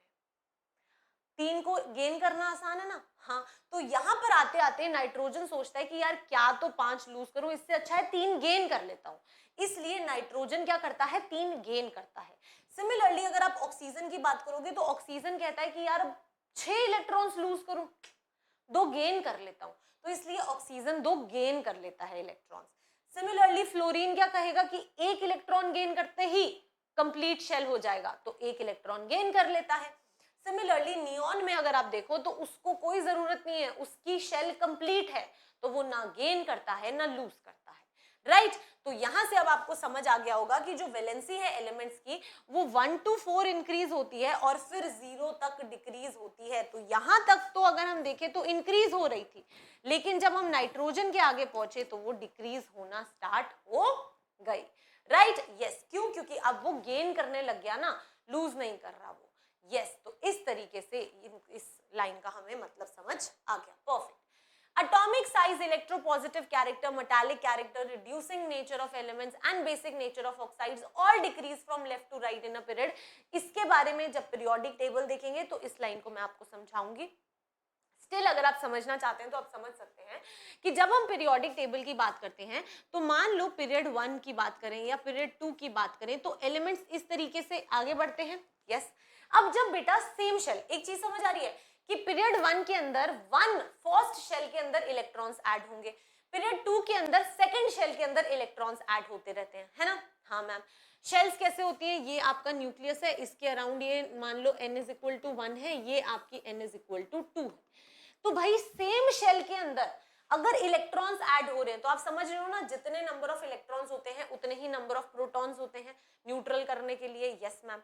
3 को गेन करना आसान है ना। हाँ, तो यहां पर आते आते नाइट्रोजन सोचता है कि यार क्या तो 5 लूज करूं, इससे अच्छा है 3 गेन कर लेता हूं। इसलिए नाइट्रोजन क्या करता है, 3 गेन करता है। सिमिलरली अगर आप ऑक्सीजन की बात करोगे तो ऑक्सीजन कहता है कि यार 6 इलेक्ट्रॉन्स लूज करूं, 2 गेन कर लेता हूं, तो इसलिए ऑक्सीजन 2 गेन कर लेता है इलेक्ट्रॉन्स। सिमिलरली फ्लोरीन क्या कहेगा कि 1 इलेक्ट्रॉन गेन करते ही कंप्लीट शेल हो जाएगा, तो 1 इलेक्ट्रॉन गेन कर लेता है। सिमिलरली नियॉन में अगर आप देखो तो उसको कोई जरूरत नहीं है, उसकी शेल कंप्लीट है, तो वो ना गेन करता है ना लूज करता है, राइट। तो यहां से अब आपको समझ आ गया होगा कि जो वैलेंसी है एलिमेंट्स की वो 1 to 4 इंक्रीज होती है और फिर 0 तक डिक्रीज होती है। तो यहां तक तो अगर हम देखें तो इंक्रीज हो रही थी, लेकिन जब हम नाइट्रोजन के आगे पहुंचे तो वो डिक्रीज होना स्टार्ट हो गई, राइट। यस, क्यों? क्योंकि अब वो गेन करने लग गया ना, लूज नहीं कर रहा वो। यस, तो इस तरीके से इस लाइन का हमें मतलब समझ आ गया, perfect. Atomic size, electropositive character, metallic character, reducing nature of elements and basic nature of oxides all decrease from left to right in a period. इसके बारे में जब periodic table देखेंगे तो इस लाइन को मैं आपको समझाऊंगी। स्टिल अगर आप समझना चाहते हैं तो आप समझ सकते हैं कि जब हम पीरियोडिक टेबल की बात करते हैं तो मान लो पीरियड 1 की बात करें या पीरियड 2 की बात करें तो एलिमेंट्स इस तरीके से आगे बढ़ते हैं। यस, अब जब बेटा सेम शेल, एक चीज समझ आ रही है कि पीरियड 1 के अंदर फर्स्ट शेल के अंदर इलेक्ट्रॉन्स ऐड होंगे, पीरियड 2 के अंदर सेकंड शेल के अंदर इलेक्ट्रॉन्स ऐड होते रहते हैं, है ना। हाँ मैम, शेल्स कैसे होती है, ये आपका न्यूक्लियस है, इसके अराउंड ये मान लो n इज इक्वल टू 1 है, ये आपकी n इज इक्वल टू 2 है। तो भाई सेम शेल के अंदर अगर इलेक्ट्रॉन्स ऐड हो रहे हैं तो आप समझ रहे हो ना, जितने नंबर ऑफ इलेक्ट्रॉन्स होते हैं उतने ही नंबर ऑफ प्रोटॉन्स होते हैं न्यूट्रल करने के लिए। यस मैम,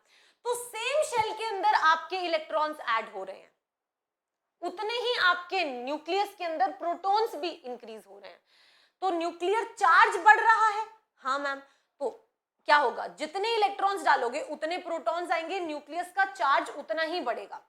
तो सेम शेल के अंदर आपके इलेक्ट्रॉन्स ऐड हो रहे हैं, उतने ही आपके न्यूक्लियस के अंदर प्रोटॉन्स भी इंक्रीज हो रहे हैं, तो न्यूक्लियर चार्ज बढ़ रहा है। हाँ मैम, तो क्या होगा, जितने इलेक्ट्रॉन्स डालोगे उतने प्रोटॉन्स आएंगे, न्यूक्लियस का चार्ज उतना ही बढ़ेगा,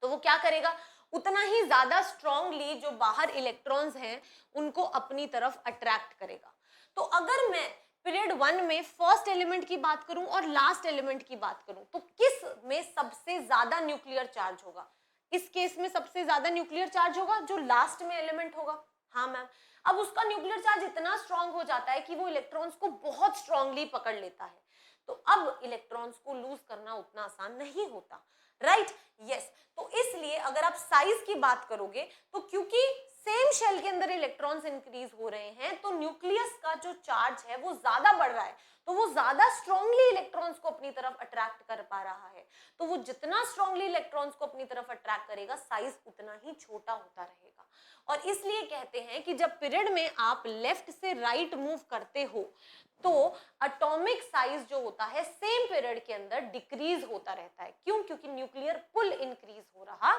तो वो क्या करेगा, उतना ही ज्यादा स्ट्रांगली जो बाहर इलेक्ट्रॉन्स हैं उनको अपनी तरफ अट्रैक्ट करेगा। तो अगर मैं पीरियड 1 में फर्स्ट एलिमेंट की बात करूं और लास्ट एलिमेंट की बात करूं तो किस में सबसे ज्यादा न्यूक्लियर चार्ज होगा? इस केस में सबसे ज्यादा न्यूक्लियर चार्ज होगा जो लास्ट में एलिमेंट होगा। हाँ मैम, अब उसका न्यूक्लियर चार्ज इतना स्ट्रांग हो जाता है कि वो इलेक्ट्रॉन्स को बहुत स्ट्रांगली पकड़ लेता है, तो अब इलेक्ट्रॉन्स को लूज करना उतना आसान नहीं होता, राइट। यस, तो इसलिए अगर आप साइज की बात करोगे तो क्योंकि सेम शेल के अंदर इलेक्ट्रॉन्स इंक्रीज हो रहे हैं तो न्यूक्लियस का जो चार्ज है वो ज्यादा बढ़ रहा है, तो वो ज्यादा स्ट्रांगली इलेक्ट्रॉन्स को अपनी तरफ अट्रैक्ट कर पा रहा है। तो वो जितना स्ट्रांगली इलेक्ट्रॉन्स को अपनी तरफ अट्रैक्ट करेगा साइज उतना ही छोटा होता रहेगा। और इसलिए कहते हैं कि जब पीरियड में आप लेफ्ट से राइट मूव करते हो तो एटॉमिक साइज जो होता है सेम पीरियड के अंदर डिक्रीज होता रहता है। क्यों? क्योंकि न्यूक्लियर पुल इंक्रीज हो रहा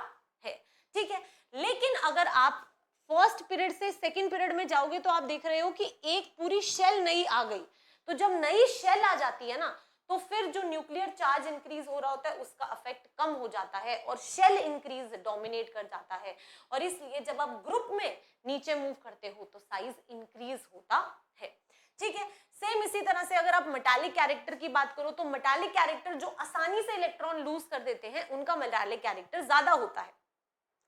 है, ठीक है। लेकिन अगर आप फर्स्ट पीरियड से सेकंड पीरियड में जाओगे तो आप देख रहे हो कि एक पूरी शेल नई आ गई, तो जब नई शेल आ जाती है ना तो फिर जो न्यूक्लियर चार्ज इंक्रीज हो रहा होता है उसका इफेक्ट कम हो जाता है और शेल इंक्रीज डोमिनेट कर जाता है, और इसलिए जब आप ग्रुप में नीचे मूव करते हो तो साइज इंक्रीज होता है, ठीक है। सेम इसी तरह से अगर आप मेटालिक कैरेक्टर की बात करो तो मेटालिक कैरेक्टर जो आसानी से इलेक्ट्रॉन लूज कर देते हैं उनका मेटालिक कैरेक्टर ज्यादा होता है।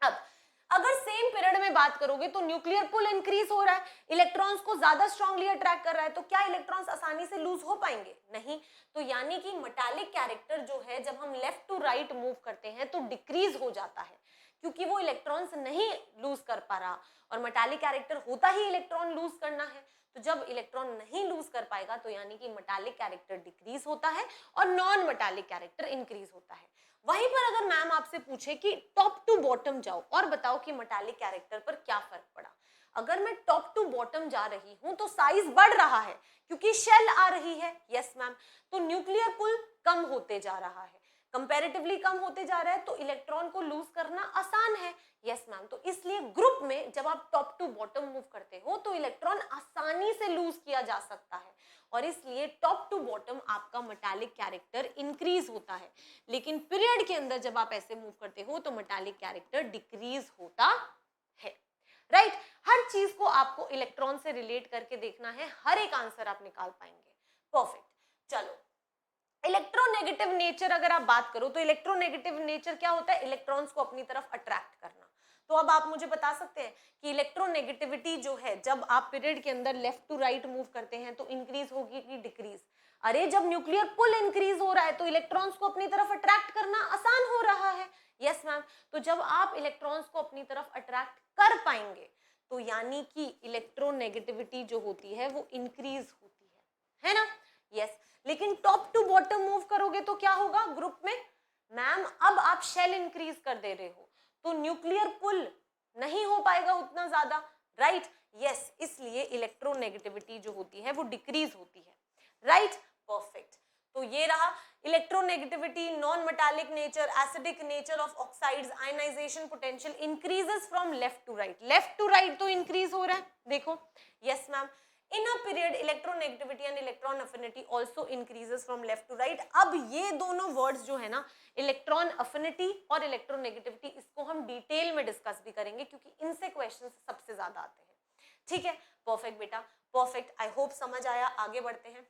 अब अगर सेम पीरियड में बात करोगे तो न्यूक्लियर पुल इंक्रीज हो रहा है, इलेक्ट्रॉन्स को ज्यादा स्ट्रांगली अट्रैक्ट कर रहा है, तो क्या इलेक्ट्रॉन्स आसानी से लूज हो पाएंगे? नहीं। तो यानी कि मेटालिक कैरेक्टर जो है जब हम लेफ्ट टू राइट मूव करते हैं तो डिक्रीज हो जाता है क्योंकि वो इलेक्ट्रॉन्स नहीं लूज कर पा रहा, और मेटालिक कैरेक्टर होता ही इलेक्ट्रॉन लूज करना है, तो जब इलेक्ट्रॉन नहीं लूज कर पाएगा तो यानी कि मेटालिक कैरेक्टर डिक्रीज होता है और नॉन मेटालिक कैरेक्टर इंक्रीज होता है। वहीं पर अगर मैम आपसे पूछे कि टॉप टू बॉटम जाओ और बताओ कि मेटालिक कैरेक्टर पर क्या फर्क पड़ा, अगर मैं टॉप टू बॉटम जा रही हूं तो साइज बढ़ रहा है क्योंकि शेल आ रही है, यस मैम, तो न्यूक्लियर पुल कम होते जा रहा है, कंपैरेटिवली कम होते जा रहा है, तो इलेक्ट्रॉन को लूज करना आसान है, यस मैम, तो इसलिए ग्रुप में जब आप टॉप टू बॉटम मूव करते हो तो इलेक्ट्रॉन आसानी से लूज किया जा सकता है और इसलिए टॉप टू बॉटम आपका मेटालिक कैरेक्टर इंक्रीज होता है, लेकिन पीरियड के अंदर जब आप ऐसे मूव करते हो तो मेटालिक कैरेक्टर डिक्रीज होता है, राइट हर चीज को आपको इलेक्ट्रॉन से रिलेट करके देखना है, हर एक आंसर आप निकाल पाएंगे, परफेक्ट। चलो इलेक्ट्रोनेगेटिव नेचर अगर आप बात करो तो इलेक्ट्रोनेगेटिव नेचर क्या होता है, इलेक्ट्रॉन्स को अपनी तरफ अट्रैक्ट करना, तो अब आप मुझे बता सकते हैं कि इलेक्ट्रोनेगेटिविटी जो है जब आप पीरियड के अंदर लेफ्ट टू राइट मूव करते हैं तो इंक्रीज होगी कि डिक्रीज, अरे जब न्यूक्लियर पुल इंक्रीज हो रहा है तो इलेक्ट्रॉन्स को अपनी तरफ अट्रैक्ट करना आसान हो रहा है, यस मैम, तो जब आप इलेक्ट्रॉन्स को अपनी तरफ अट्रैक्ट कर पाएंगे तो यानी कि इलेक्ट्रोनेगेटिविटी जो होती है वो इंक्रीज होती है ना, यस, लेकिन टॉप टू बॉटम मूव करोगे तो क्या होगा ग्रुप में, मैम अब आप शेल इंक्रीज कर दे रहे हो तो न्यूक्लियर पुल नहीं हो पाएगा उतना ज्यादा, राइट, यस, इसलिए इलेक्ट्रोनेगेटिविटी जो होती है वो डिक्रीज होती है, राइट, परफेक्ट, तो ये रहा electronegativity, non metallic nature, acidic nature of oxides, ionization potential increases from left to right तो इंक्रीज हो रहा है, देखो, yes ma'am, in a period electronegativity and electron affinity also increases from left to right। अब ये दोनों words जो है ना इलेक्ट्रॉन अफिनिटी और इलेक्ट्रोनेगेटिविटी इसको हम डिटेल में डिस्कस भी करेंगे क्योंकि इनसे क्वेश्चंस सबसे ज्यादा आते हैं, ठीक है, परफेक्ट बेटा, परफेक्ट, आई होप समझ आया, आगे बढ़ते हैं।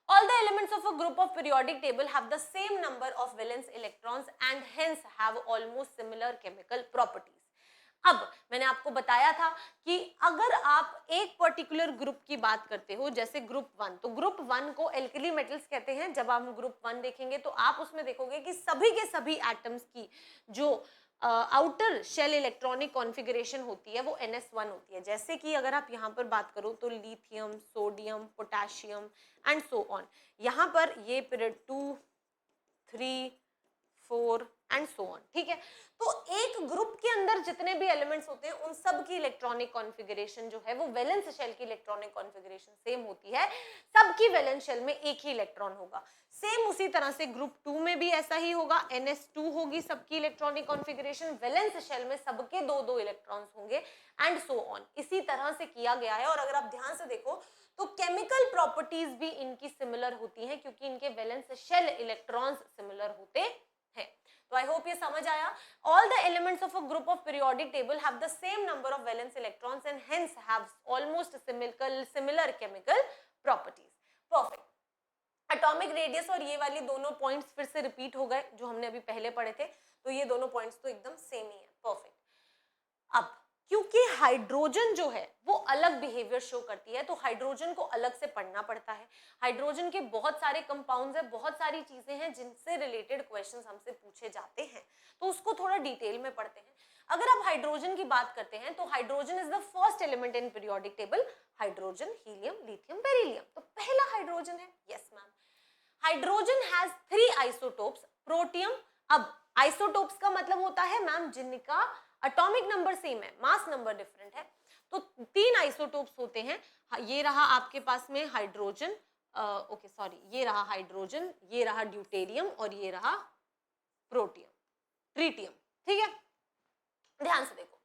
All the elements of a group of periodic table have the same number of valence electrons and hence have almost similar chemical properties। अब मैंने आपको बताया था कि अगर आप एक पर्टिकुलर ग्रुप की बात करते हो जैसे ग्रुप वन, तो ग्रुप वन को एल्कली मेटल्स कहते हैं। जब आप ग्रुप वन देखेंगे तो आप उसमें देखोगे कि सभी के सभी एटम्स की जो आउटर शेल इलेक्ट्रॉनिक कॉन्फ़िगरेशन होती है वो NS1 होती है। जैसे कि अगर आप यहाँ पर बात करो तो lithium, sodium, potassium and so on. यहाँ पर ये पीरियड 2, 3, 4 एंड सो ऑन, ठीक है। तो एक ग्रुप के अंदर जितने भी एलिमेंट्स होते हैं उन सब की इलेक्ट्रॉनिक कॉन्फ़िगरेशन जो है वो वैलेंस शेल की इलेक्ट्रॉनिक कॉन्फ़िगरेशन सेम होती है। सबकी वैलेंस शेल में एक ही इलेक्ट्रॉन होगा। सेम उसी तरह से ग्रुप 2 में भी ऐसा ही होगा, NS2 होगी सबकी इलेक्ट्रॉनिक कॉन्फ़िगरेशन, वैलेंस शेल में सबके 2-2 इलेक्ट्रॉन्स होंगे एंड सो ऑन। इसी तरह से किया गया है। और अगर आप ध्यान से देखो तो केमिकल प्रॉपर्टीज भी इनकी सिमिलर होती हैं क्योंकि इनके वैलेंस शेल इलेक्ट्रॉन्स सिमिलर होते हैं। तो आई होप ये समझ आया। All the elements of a group of periodic table have the same number of valence electrons and hence have almost similar chemical properties. Perfect. Atomic radius और ये वाली दोनों पॉइंट्स फिर से रिपीट हो गए जो हमने अभी पहले पढ़े थे, तो ये दोनों पॉइंट्स तो एकदम सेम ही है। परफेक्ट। अब क्योंकि हाइड्रोजन जो है वो अलग बिहेवियर शो करती है तो हाइड्रोजन को अलग से पढ़ना पड़ता है। हाइड्रोजन के बहुत सारे कंपाउंड्स हैं, बहुत सारी चीजें हैं जिनसे रिलेटेड क्वेश्चंस हमसे पूछे जाते हैं, तो उसको थोड़ा डिटेल में पढ़ते हैं। अगर आप हाइड्रोजन की बात करते हैं तो hydrogen is the first element in periodic table. Hydrogen, helium, lithium, beryllium, तो पहला हाइड्रोजन है। Yes ma'am. Hydrogen has 3 isotopes, protium. अब आइसोटोप्स का मतलब होता है मैम जिनका एटॉमिक नंबर सेम है, मास नंबर डिफरेंट है। तो 3 आइसोटोप्स होते हैं। ये रहा आपके पास में हाइड्रोजन, ओके सॉरी, ये रहा हाइड्रोजन, ये रहा ड्यूटेरियम और ये रहा प्रोटियम, ट्रीटियम, ठीक है। ध्यान से देखो,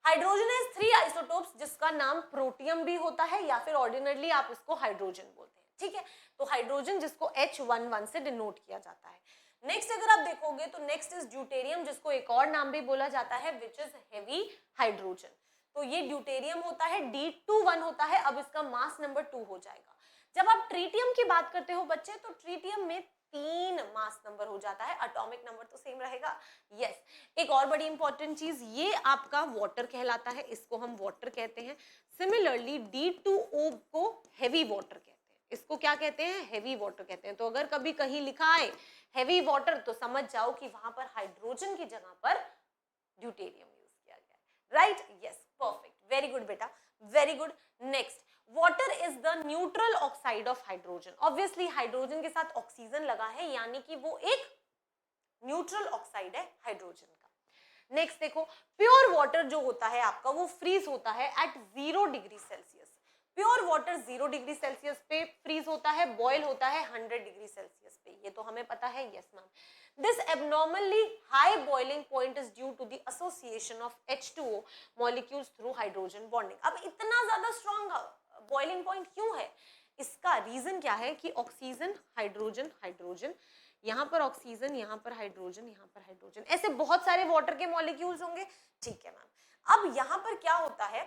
हाइड्रोजन है 3 आइसोटोप्स जिसका नाम प्रोटियम भी होता है या फिर ऑर्डिनरली आप इसको हाइड्रोजन बोलते हैं, ठीक है। तो हाइड्रोजन जिसको H11 से डिनोट किया जाता है। नेक्स्ट अगर आप देखोगे तो नेक्स्ट इज ड्यूटेरियम जिसको एक और नाम भी बोला जाता है विच इज हेवी हाइड्रोजन। तो ये ड्यूटेरियम होता है, D21 होता है। अब इसका मास नंबर 2 हो जाएगा। जब आप ट्रीटियम की बात करते हो बच्चे तो ट्रीटियम में 3 मास नंबर हो जाता है, एटॉमिक नंबर तो सेम रहेगा। यस, एक और बड़ी इंपॉर्टेंट चीज, ये आपका वाटर कहलाता है, इसको हम वाटर कहते हैं। सिमिलरली D2O को हेवी वाटर कहते हैं। इसको क्या कहते हैं? हेवी वाटर कहते हैं। तो अगर कभी कहीं लिखा है हेवी वाटर तो समझ जाओ कि वहां पर हाइड्रोजन की जगह पर ड्यूटेरियम यूज किया गया है। Right? Yes, perfect, very good बेटा, very good. Next, water is the neutral oxide of hydrogen. Obviously hydrogen के साथ ऑक्सीजन लगा है यानी कि वो एक न्यूट्रल ऑक्साइड है हाइड्रोजन का। नेक्स्ट देखो, प्योर वाटर जो होता है आपका वो फ्रीज होता है at 0 degree Celsius. Pure water 0 degree Celsius पे फ्रीज होता है, बॉयल होता है 100 डिग्री सेल्सियस पे, ये तो हमें पता है। Yes ma'am, this abnormally high boiling point is due to the association of H2O molecules through hydrogen bonding। अब इतना ज्यादा स्ट्रॉन्ग बॉइलिंग पॉइंट क्यों है? इसका रीजन क्या है कि ऑक्सीजन हाइड्रोजन हाइड्रोजन, यहाँ पर ऑक्सीजन, यहाँ पर हाइड्रोजन, यहाँ पर हाइड्रोजन, ऐसे बहुत सारे वाटर के मॉलिक्यूल्स होंगे। ठीक है मैम, अब यहाँ पर क्या होता है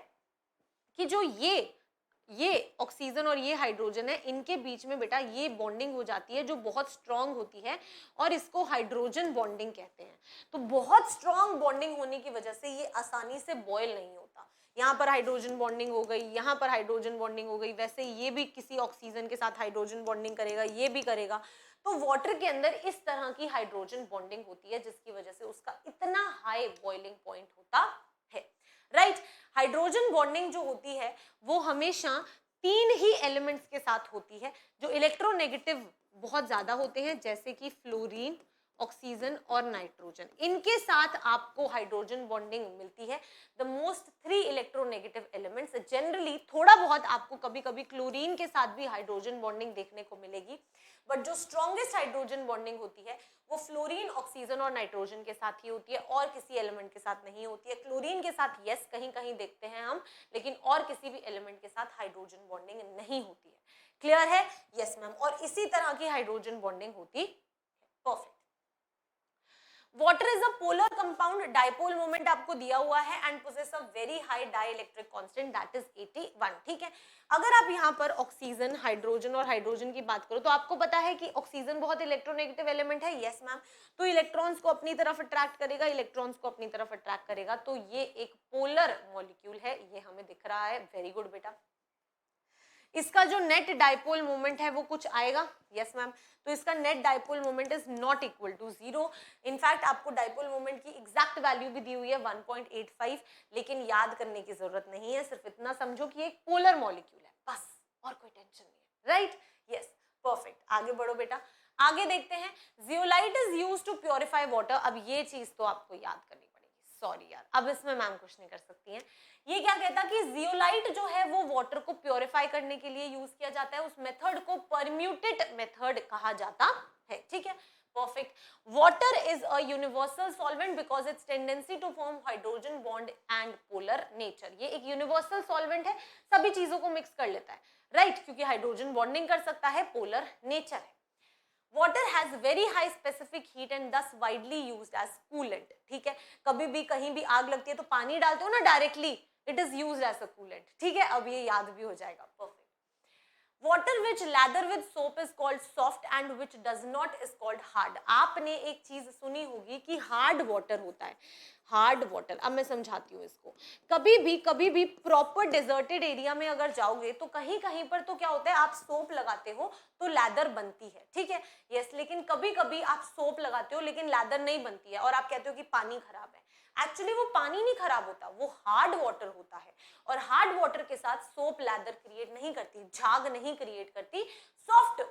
कि जो ये ऑक्सीजन और ये हाइड्रोजन है, इनके बीच में बेटा ये बॉन्डिंग हो जाती है जो बहुत स्ट्रांग होती है और इसको हाइड्रोजन बॉन्डिंग कहते हैं। तो बहुत स्ट्रांग बॉन्डिंग होने की वजह से ये आसानी से बॉयल नहीं होता। यहाँ पर हाइड्रोजन बॉन्डिंग हो गई, यहाँ पर हाइड्रोजन बॉन्डिंग हो गई, वैसे ये भी किसी ऑक्सीजन के साथ हाइड्रोजन बॉन्डिंग करेगा, ये भी करेगा। तो वाटर के अंदर इस तरह की हाइड्रोजन बॉन्डिंग होती है जिसकी वजह से उसका इतना हाई बॉइलिंग पॉइंट होता है। राइट, हाइड्रोजन बॉन्डिंग जो होती है वो हमेशा 3 ही एलिमेंट्स के साथ होती है जो इलेक्ट्रोनेगेटिव बहुत ज्यादा होते हैं, जैसे कि फ्लोरीन, ऑक्सीजन और नाइट्रोजन। इनके साथ आपको हाइड्रोजन बॉन्डिंग मिलती है। The most 3 electronegative elements, generally थोड़ा बहुत आपको कभी कभी क्लोरीन के साथ भी हाइड्रोजन बॉन्डिंग देखने को मिलेगी, बट जो स्ट्रॉन्गेस्ट हाइड्रोजन बॉन्डिंग होती है वो फ्लोरीन, ऑक्सीजन और नाइट्रोजन के साथ ही होती है और किसी एलिमेंट के साथ नहीं होती है। क्लोरीन के साथ यस कहीं कहीं देखते हैं हम, लेकिन और किसी भी एलिमेंट के साथ हाइड्रोजन बॉन्डिंग नहीं होती है। क्लियर है? यस मैम, और इसी तरह की हाइड्रोजन बॉन्डिंग होती है। Perfect. Water is a polar compound, dipole moment आपको दिया हुआ है and possesses a very high dielectric constant that is 81। ठीक है, अगर आप यहाँ पर ऑक्सीजन, हाइड्रोजन और हाइड्रोजन की बात करो तो आपको पता है कि ऑक्सीजन बहुत इलेक्ट्रोनेगेटिव एलिमेंट है। यस मैम, तो इलेक्ट्रॉन्स को अपनी तरफ अट्रैक्ट करेगा, इलेक्ट्रॉन्स को अपनी तरफ अट्रैक्ट करेगा, तो ये एक पोलर मॉलिक्यूल है, ये हमें दिख रहा है। वेरी गुड बेटा। इसका जो नेट डाइपोल मोमेंट है वो कुछ आएगा। यस मैम, तो इसका net dipole moment is not equal to 0। In fact आपको डाइपोल मोमेंट की एग्जैक्ट वैल्यू भी दी हुई है 1.85, लेकिन याद करने की जरूरत नहीं है, सिर्फ इतना समझो कि एक पोलर मॉलिक्यूल है, बस, और कोई टेंशन नहीं है। राइट? Yes, perfect. आगे बढ़ो बेटा, आगे देखते हैं। Zeolite is used to purify water. अब ये चीज तो आपको याद करनी पड़ेगी, सॉरी यार, अब इसमें मैम कुछ नहीं कर सकती हैं। ये क्या कहता कि जियोलाइट जो है वो वाटर को प्योरीफाई करने के लिए यूज किया जाता है, उस मेथड को परम्यूटेड मेथड कहा जाता है। ठीक है, perfect. Water is a universal solvent because its tendency to form hydrogen bond and polar nature. ये एक यूनिवर्सल सॉल्वेंट है, सभी चीजों को मिक्स कर लेता है। राइट, क्योंकि हाइड्रोजन बॉन्डिंग कर सकता है, पोलर नेचर है। Water has very high specific heat and thus widely used as coolant। ठीक है, कभी भी कहीं भी आग लगती है तो पानी डालते हो ना directly, it is used as a coolant. ठीक है, अब ये याद भी हो जाएगा। Perfect. Water which lather with soap is called soft and which does not is called hard। आपने एक चीज सुनी होगी कि हार्ड वाटर होता है, हार्ड वाटर। अब मैं समझाती हूँ इसको। कभी भी प्रॉपर डेजर्टेड एरिया में अगर जाओगे तो कहीं कहीं पर तो क्या होता है, आप सोप लगाते हो तो लैदर बनती है। ठीक है, यस, लेकिन कभी कभी आप सोप लगाते हो लेकिन लैदर नहीं बनती है और आप कहते हो कि पानी खराब है। एक्चुअली वो पानी नहीं खराब होता, वो हार्ड वाटर होता है, और हार्ड वाटर के साथ सोप लैदर क्रिएट नहीं करती, झाग नहीं क्रिएट करती। सॉफ्ट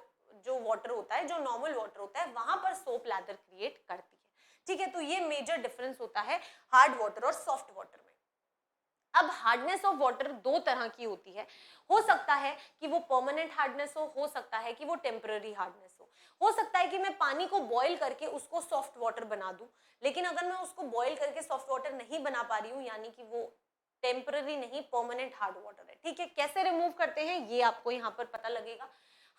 जो वाटर होता है, जो नॉर्मल वाटर होता है, वहां पर सोप लैदर क्रिएट करती है। ठीक है, तो ये मेजर डिफरेंस होता है हार्ड वाटर और सॉफ्ट वाटर में। अब हार्डनेस ऑफ वाटर 2 तरह की होती है। हो सकता है कि वो परमानेंट हार्डनेस हो सकता है कि वो टेम्पररी हार्डनेस हो सकता है कि मैं पानी को बॉईल करके उसको सॉफ्ट वाटर बना दूं, लेकिन अगर मैं उसको बॉईल करके सॉफ्ट वाटर नहीं बना पा रही हूँ, यानी कि वो टेम्पररी नहीं, परमानेंट हार्ड वाटर है। ठीक है, कैसे रिमूव करते हैं ये आपको यहाँ पर पता लगेगा।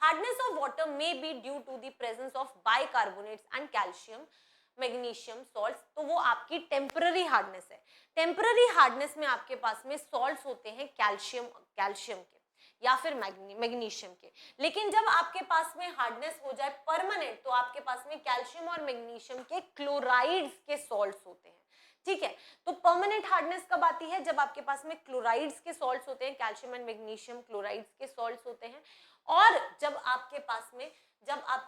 Hardness of water may be due to the presence of bicarbonates and calcium, magnesium salts, तो वो आपकी टेम्पररी हार्डनेस है। टेम्पररी हार्डनेस में आपके पास में सॉल्ट्स होते हैं कैल्शियम के या फिर मैग्नीशियम के, लेकिन जब आपके पास में हार्डनेस हो जाए परमानेंट तो आपके पास में कैल्शियम और मैग्नीशियम के क्लोराइड्स के सॉल्ट्स होते हैं। ठीक है, तो परमानेंट हार्डनेस कब आती है, जब आपके पास में क्लोराइड्स के सॉल्ट्स होते हैं, कैल्शियम एंड मैग्नीशियम क्लोराइड्स के सॉल्ट्स होते हैं, और जब आपके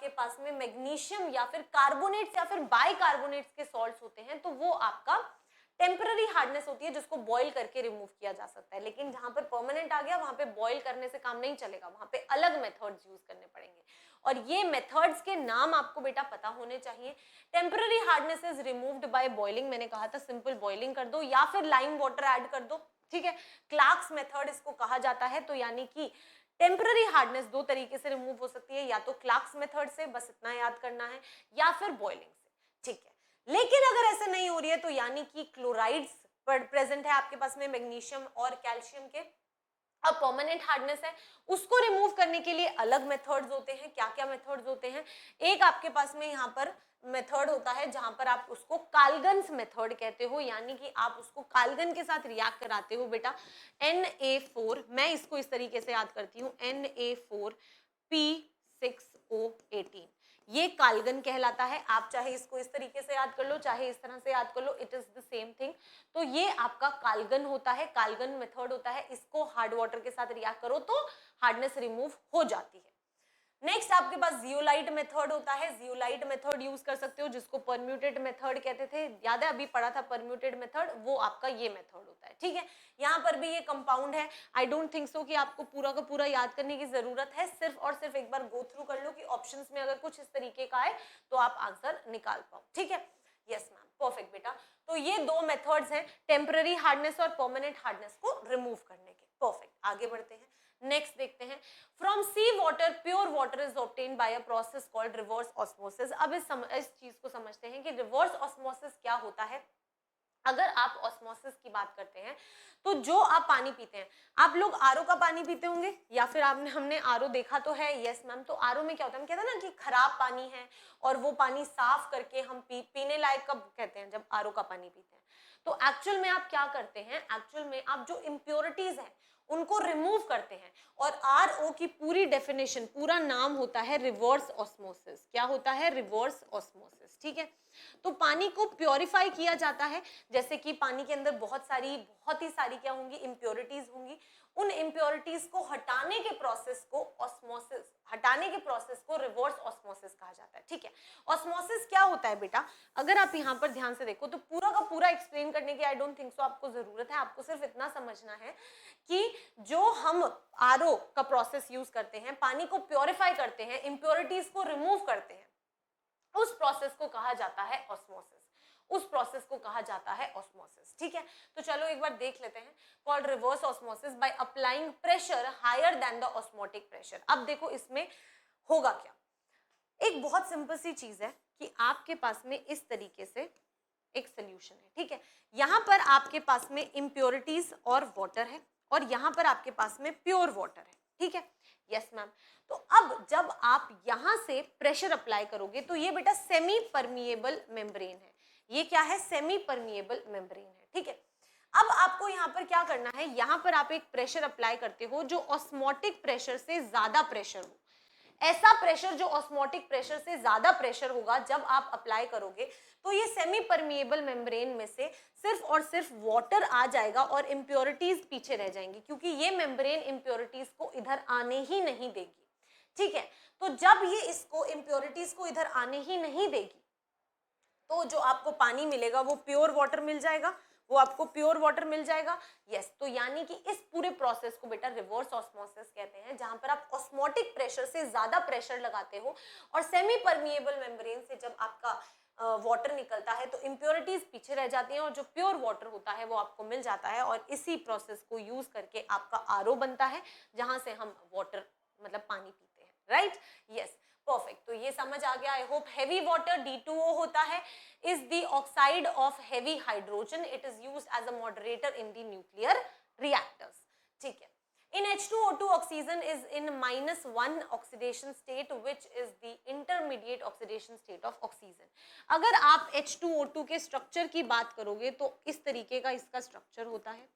पास में मैग्नीशियम या फिर कार्बोनेट्स या फिर बाइकार्बोनेट्स के सॉल्ट्स होते हैं, तो वो आपका टेम्पररी हार्डनेस होती है जिसको बॉईल करके रिमूव किया जा सकता है। लेकिन जहां पर परमानेंट आ गया वहां पे बॉईल करने से काम नहीं चलेगा, वहां पे अलग मेथड्स यूज करने पड़ेंगे। और ये मेथड्स के नाम आपको बेटा पता होने चाहिए। Temporary hardness is removed by boiling, मैंने कहा था सिंपल बॉइलिंग कर दो या फिर लाइम वाटर ऐड कर दो, ठीक है। क्लार्क्स मेथड इसको कहा जाता है। तो यानी कि टेम्पररी हार्डनेस दो तरीके से रिमूव हो सकती है, या तो क्लार्क्स मेथड से, बस इतना याद करना है, या फिर बॉइलिंग से, ठीक है। लेकिन अगर ऐसे नहीं हो रही है तो यानी कि क्लोराइड्स प्रेजेंट है आपके पास में, मैग्नीशियम और कैल्शियम के, अब परमानेंट हार्डनेस है, उसको रिमूव करने के लिए अलग मेथड्स होते हैं। क्या क्या मेथड्स होते हैं? एक आपके पास में यहाँ पर मेथड होता है जहां पर आप उसको काल्गन्स मेथड कहते हो, यानी कि आप उसको काल्गन के साथ रिएक्ट कराते हो बेटा। Na4, मैं इसको इस तरीके से याद करती हूँ, Na4P6O18, ये काल्गन कहलाता है। आप चाहे इसको इस तरीके से याद कर लो, चाहे इस तरह से याद कर लो, it is the same thing. तो ये आपका काल्गन होता है, काल्गन मेथड होता है। इसको हार्ड वाटर के साथ रिएक्ट करो तो हार्डनेस रिमूव हो जाती है। नेक्स्ट आपके पास जियोलाइट मेथड होता है। जियोलाइट मेथड यूज कर सकते हो, जिसको परम्यूटेड मेथड कहते थे, याद है अभी पढ़ा था परम्यूटेड मेथड, वो आपका ये मेथड होता है, ठीक है। यहाँ पर भी ये कंपाउंड है। आई डोंट थिंक सो कि आपको पूरा का पूरा याद करने की जरूरत है, सिर्फ और सिर्फ एक बार गो थ्रू कर लो कि ऑप्शंस में अगर कुछ इस तरीके का है तो आप आंसर निकाल पाओ, ठीक है। यस मैम, परफेक्ट बेटा। तो ये दो मेथड्स हैं टेम्पररी हार्डनेस और परमानेंट हार्डनेस को रिमूव करने के। परफेक्ट, आगे बढ़ते हैं। नेक्स्ट देखते हैं, from sea water pure water is obtained by a process called reverse osmosis. अब इस चीज को समझते हैं कि रिवर्स ऑस्मोसिस क्या होता है। अगर आप ऑस्मोसिस की बात करते हैं तो जो आप पानी पीते हैं, आप लोग आरओ का पानी पीते होंगे या फिर हमने आरओ देखा तो है। यस मैम, तो आरओ में क्या होता है, हम कहते हैं ना कि खराब पानी है और वो पानी साफ करके हम पीने लायक कब कहते हैं, जब आरओ का पानी पीते हैं। तो एक्चुअल में आप क्या करते हैं, एक्चुअल में आप जो इम्प्योरिटीज हैं उनको रिमूव करते हैं। और आरओ की पूरी डेफिनेशन, पूरा नाम होता है रिवर्स ऑस्मोसिस। क्या होता है? रिवर्स ऑस्मोसिस, ठीक है। तो पानी को प्योरीफाई किया जाता है, जैसे कि पानी के अंदर बहुत ही सारी क्या होंगी, इम्प्योरिटीज होंगी। उन इम्प्योरिटीज को हटाने के प्रोसेस को ऑस्मोसिस, हटाने के प्रोसेस को रिवर्स ऑस्मोसिस कहा जाता है, ठीक है। ऑस्मोसिस क्या होता है बेटा, अगर आप यहाँ पर ध्यान से देखो तो पूरा का पूरा एक्सप्लेन करने की आई डोंट थिंक सो आपको जरूरत है। आपको सिर्फ इतना समझना है कि जो हम आरओ का प्रोसेस यूज करते हैं, पानी को प्योरीफाई करते हैं, इम्प्योरिटीज को रिमूव करते हैं, उस प्रोसेस को कहा जाता है ऑस्मोसिस। उस प्रोसेस को कहा जाता है ऑस्मोसिस, ठीक है। तो चलो एक बार देख लेते हैं, called reverse osmosis by applying pressure higher than the osmotic pressure. अब देखो इसमें होगा क्या, एक बहुत सिंपल सी चीज है कि आपके पास में इस तरीके से एक सोल्यूशन है, ठीक है। यहां पर आपके पास में इम्प्योरिटीज और वाटर है और यहां पर आपके पास में प्योर वाटर है, ठीक है। Yes ma'am. तो अब जब आप यहां से प्रेशर अप्लाई करोगे तो ये बेटा सेमी परमिएबल मेम्ब्रेन है। ये क्या है? सेमी परमिएबल मेम्ब्रेन है, ठीक है। अब आपको यहाँ पर क्या करना है, यहाँ पर आप एक प्रेशर अप्लाई करते हो जो ऑस्मोटिक प्रेशर से ज्यादा प्रेशर हो। ऐसा प्रेशर जो ऑस्मोटिक प्रेशर से ज्यादा प्रेशर होगा जब आप अप्लाई करोगे, तो ये सेमी परमिएबल मेम्ब्रेन में से सिर्फ और सिर्फ वाटर आ जाएगा और इम्प्योरिटीज पीछे रह जाएंगी, क्योंकि ये मेम्ब्रेन इम्प्योरिटीज को इधर आने ही नहीं देगी, ठीक है। तो जब ये इसको इम्प्योरिटीज को इधर आने ही नहीं देगी तो जो आपको पानी मिलेगा वो प्योर वाटर मिल जाएगा, वो आपको प्योर वाटर मिल जाएगा। यस, तो यानी कि इस पूरे प्रोसेस को बेटा रिवर्स ऑस्मोसिस कहते हैं, जहां पर आप ऑस्मोटिक प्रेशर से ज्यादा प्रेशर लगाते हो और सेमी परमिएबल मेम्ब्रेन से जब आपका वाटर निकलता है तो इम्प्योरिटीज पीछे रह जाती हैं और जो प्योर वाटर होता है वो आपको मिल जाता है। और इसी प्रोसेस को यूज करके आपका आरओ बनता है, जहां से हम वाटर मतलब पानी पीते हैं, राइट। Yes, perfect. तो ये समझ आ गया, I hope. Heavy water D2O होता है, is the oxide of heavy hydrogen, it is used as a moderator in the nuclear reactors, ठीक है। In H2O2, oxygen is in -1 oxidation state, which is the intermediate oxidation state of oxygen. अगर आप H2O2 के structure की बात करोगे तो इस तरीके का इसका स्ट्रक्चर होता है,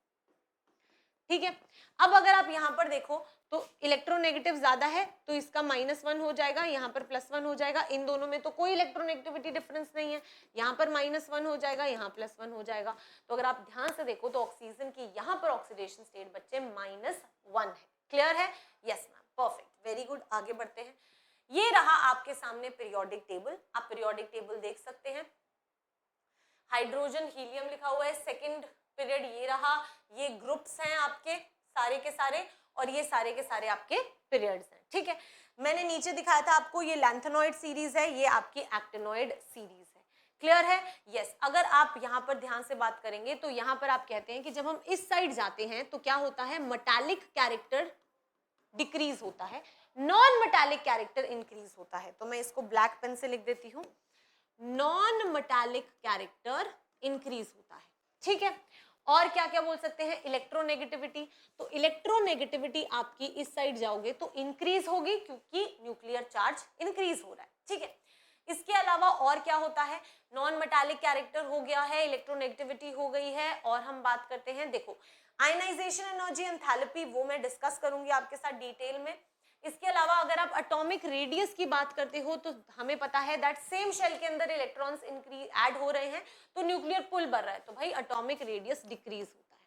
ठीक है। अब अगर आप यहाँ पर देखो तो इलेक्ट्रोनेगेटिव ज्यादा है तो इसका -1 हो जाएगा, यहाँ पर +1 हो जाएगा। इन दोनों में तो कोई इलेक्ट्रोनेगेटिविटी डिफरेंस नहीं है, यहाँ पर -1 हो जाएगा, यहाँ +1 हो जाएगा। तो अगर आप ध्यान से देखो तो ऑक्सीजन की यहाँ पर ऑक्सीडेशन स्टेट बच्चे -1 है। क्लियर है? Yes ma'am, perfect, very good. आगे बढ़ते हैं। ये रहा आपके सामने पीरियोडिक टेबल, आप पीरियोडिक टेबल देख सकते हैं। हाइड्रोजन हीलियम लिखा हुआ है, सेकंड पीरियड ये रहा, ये ग्रुप्स हैं आपके सारे के सारे और ये सारे के सारे आपके पीरियड्स हैं, ठीक है, मैंने नीचे दिखाया था आपको, ये लैंथेनॉइड सीरीज है, ये आपकी एक्टिनॉइड सीरीज है। क्लियर है? यस। अगर आप यहाँ पर ध्यान से बात करेंगे तो यहाँ पर आप कहते हैं कि जब हम इस साइड जाते हैं तो क्या होता है, मेटालिक कैरेक्टर डिक्रीज होता है, नॉन मेटालिक कैरेक्टर इंक्रीज होता है। तो मैं इसको ब्लैक पेन से लिख देती हूँ, नॉन मेटालिक कैरेक्टर इंक्रीज होता है। ठीक है, और क्या क्या बोल सकते हैं, इलेक्ट्रोनेगेटिविटी, तो इलेक्ट्रोनेगेटिविटी आपकी इस साइड जाओगे तो इंक्रीज होगी क्योंकि न्यूक्लियर चार्ज इंक्रीज हो रहा है। ठीक है, इसके अलावा और क्या होता है, नॉन मेटालिक कैरेक्टर हो गया है, इलेक्ट्रोनेगेटिविटी हो गई है, और हम बात करते हैं, देखो आयनाइजेशन एनर्जी, एंथैल्पी, वो मैं डिस्कस करूंगी आपके साथ डिटेल में। इसके अलावा अगर आप एटॉमिक रेडियस की बात करते हो तो हमें पता है दैट सेम शेल के अंदर इलेक्ट्रॉन्स इंक्रीज ऐड हो रहे हैं तो न्यूक्लियर पुल बढ़ रहा है, तो भाई एटॉमिक रेडियस डिक्रीज होता है।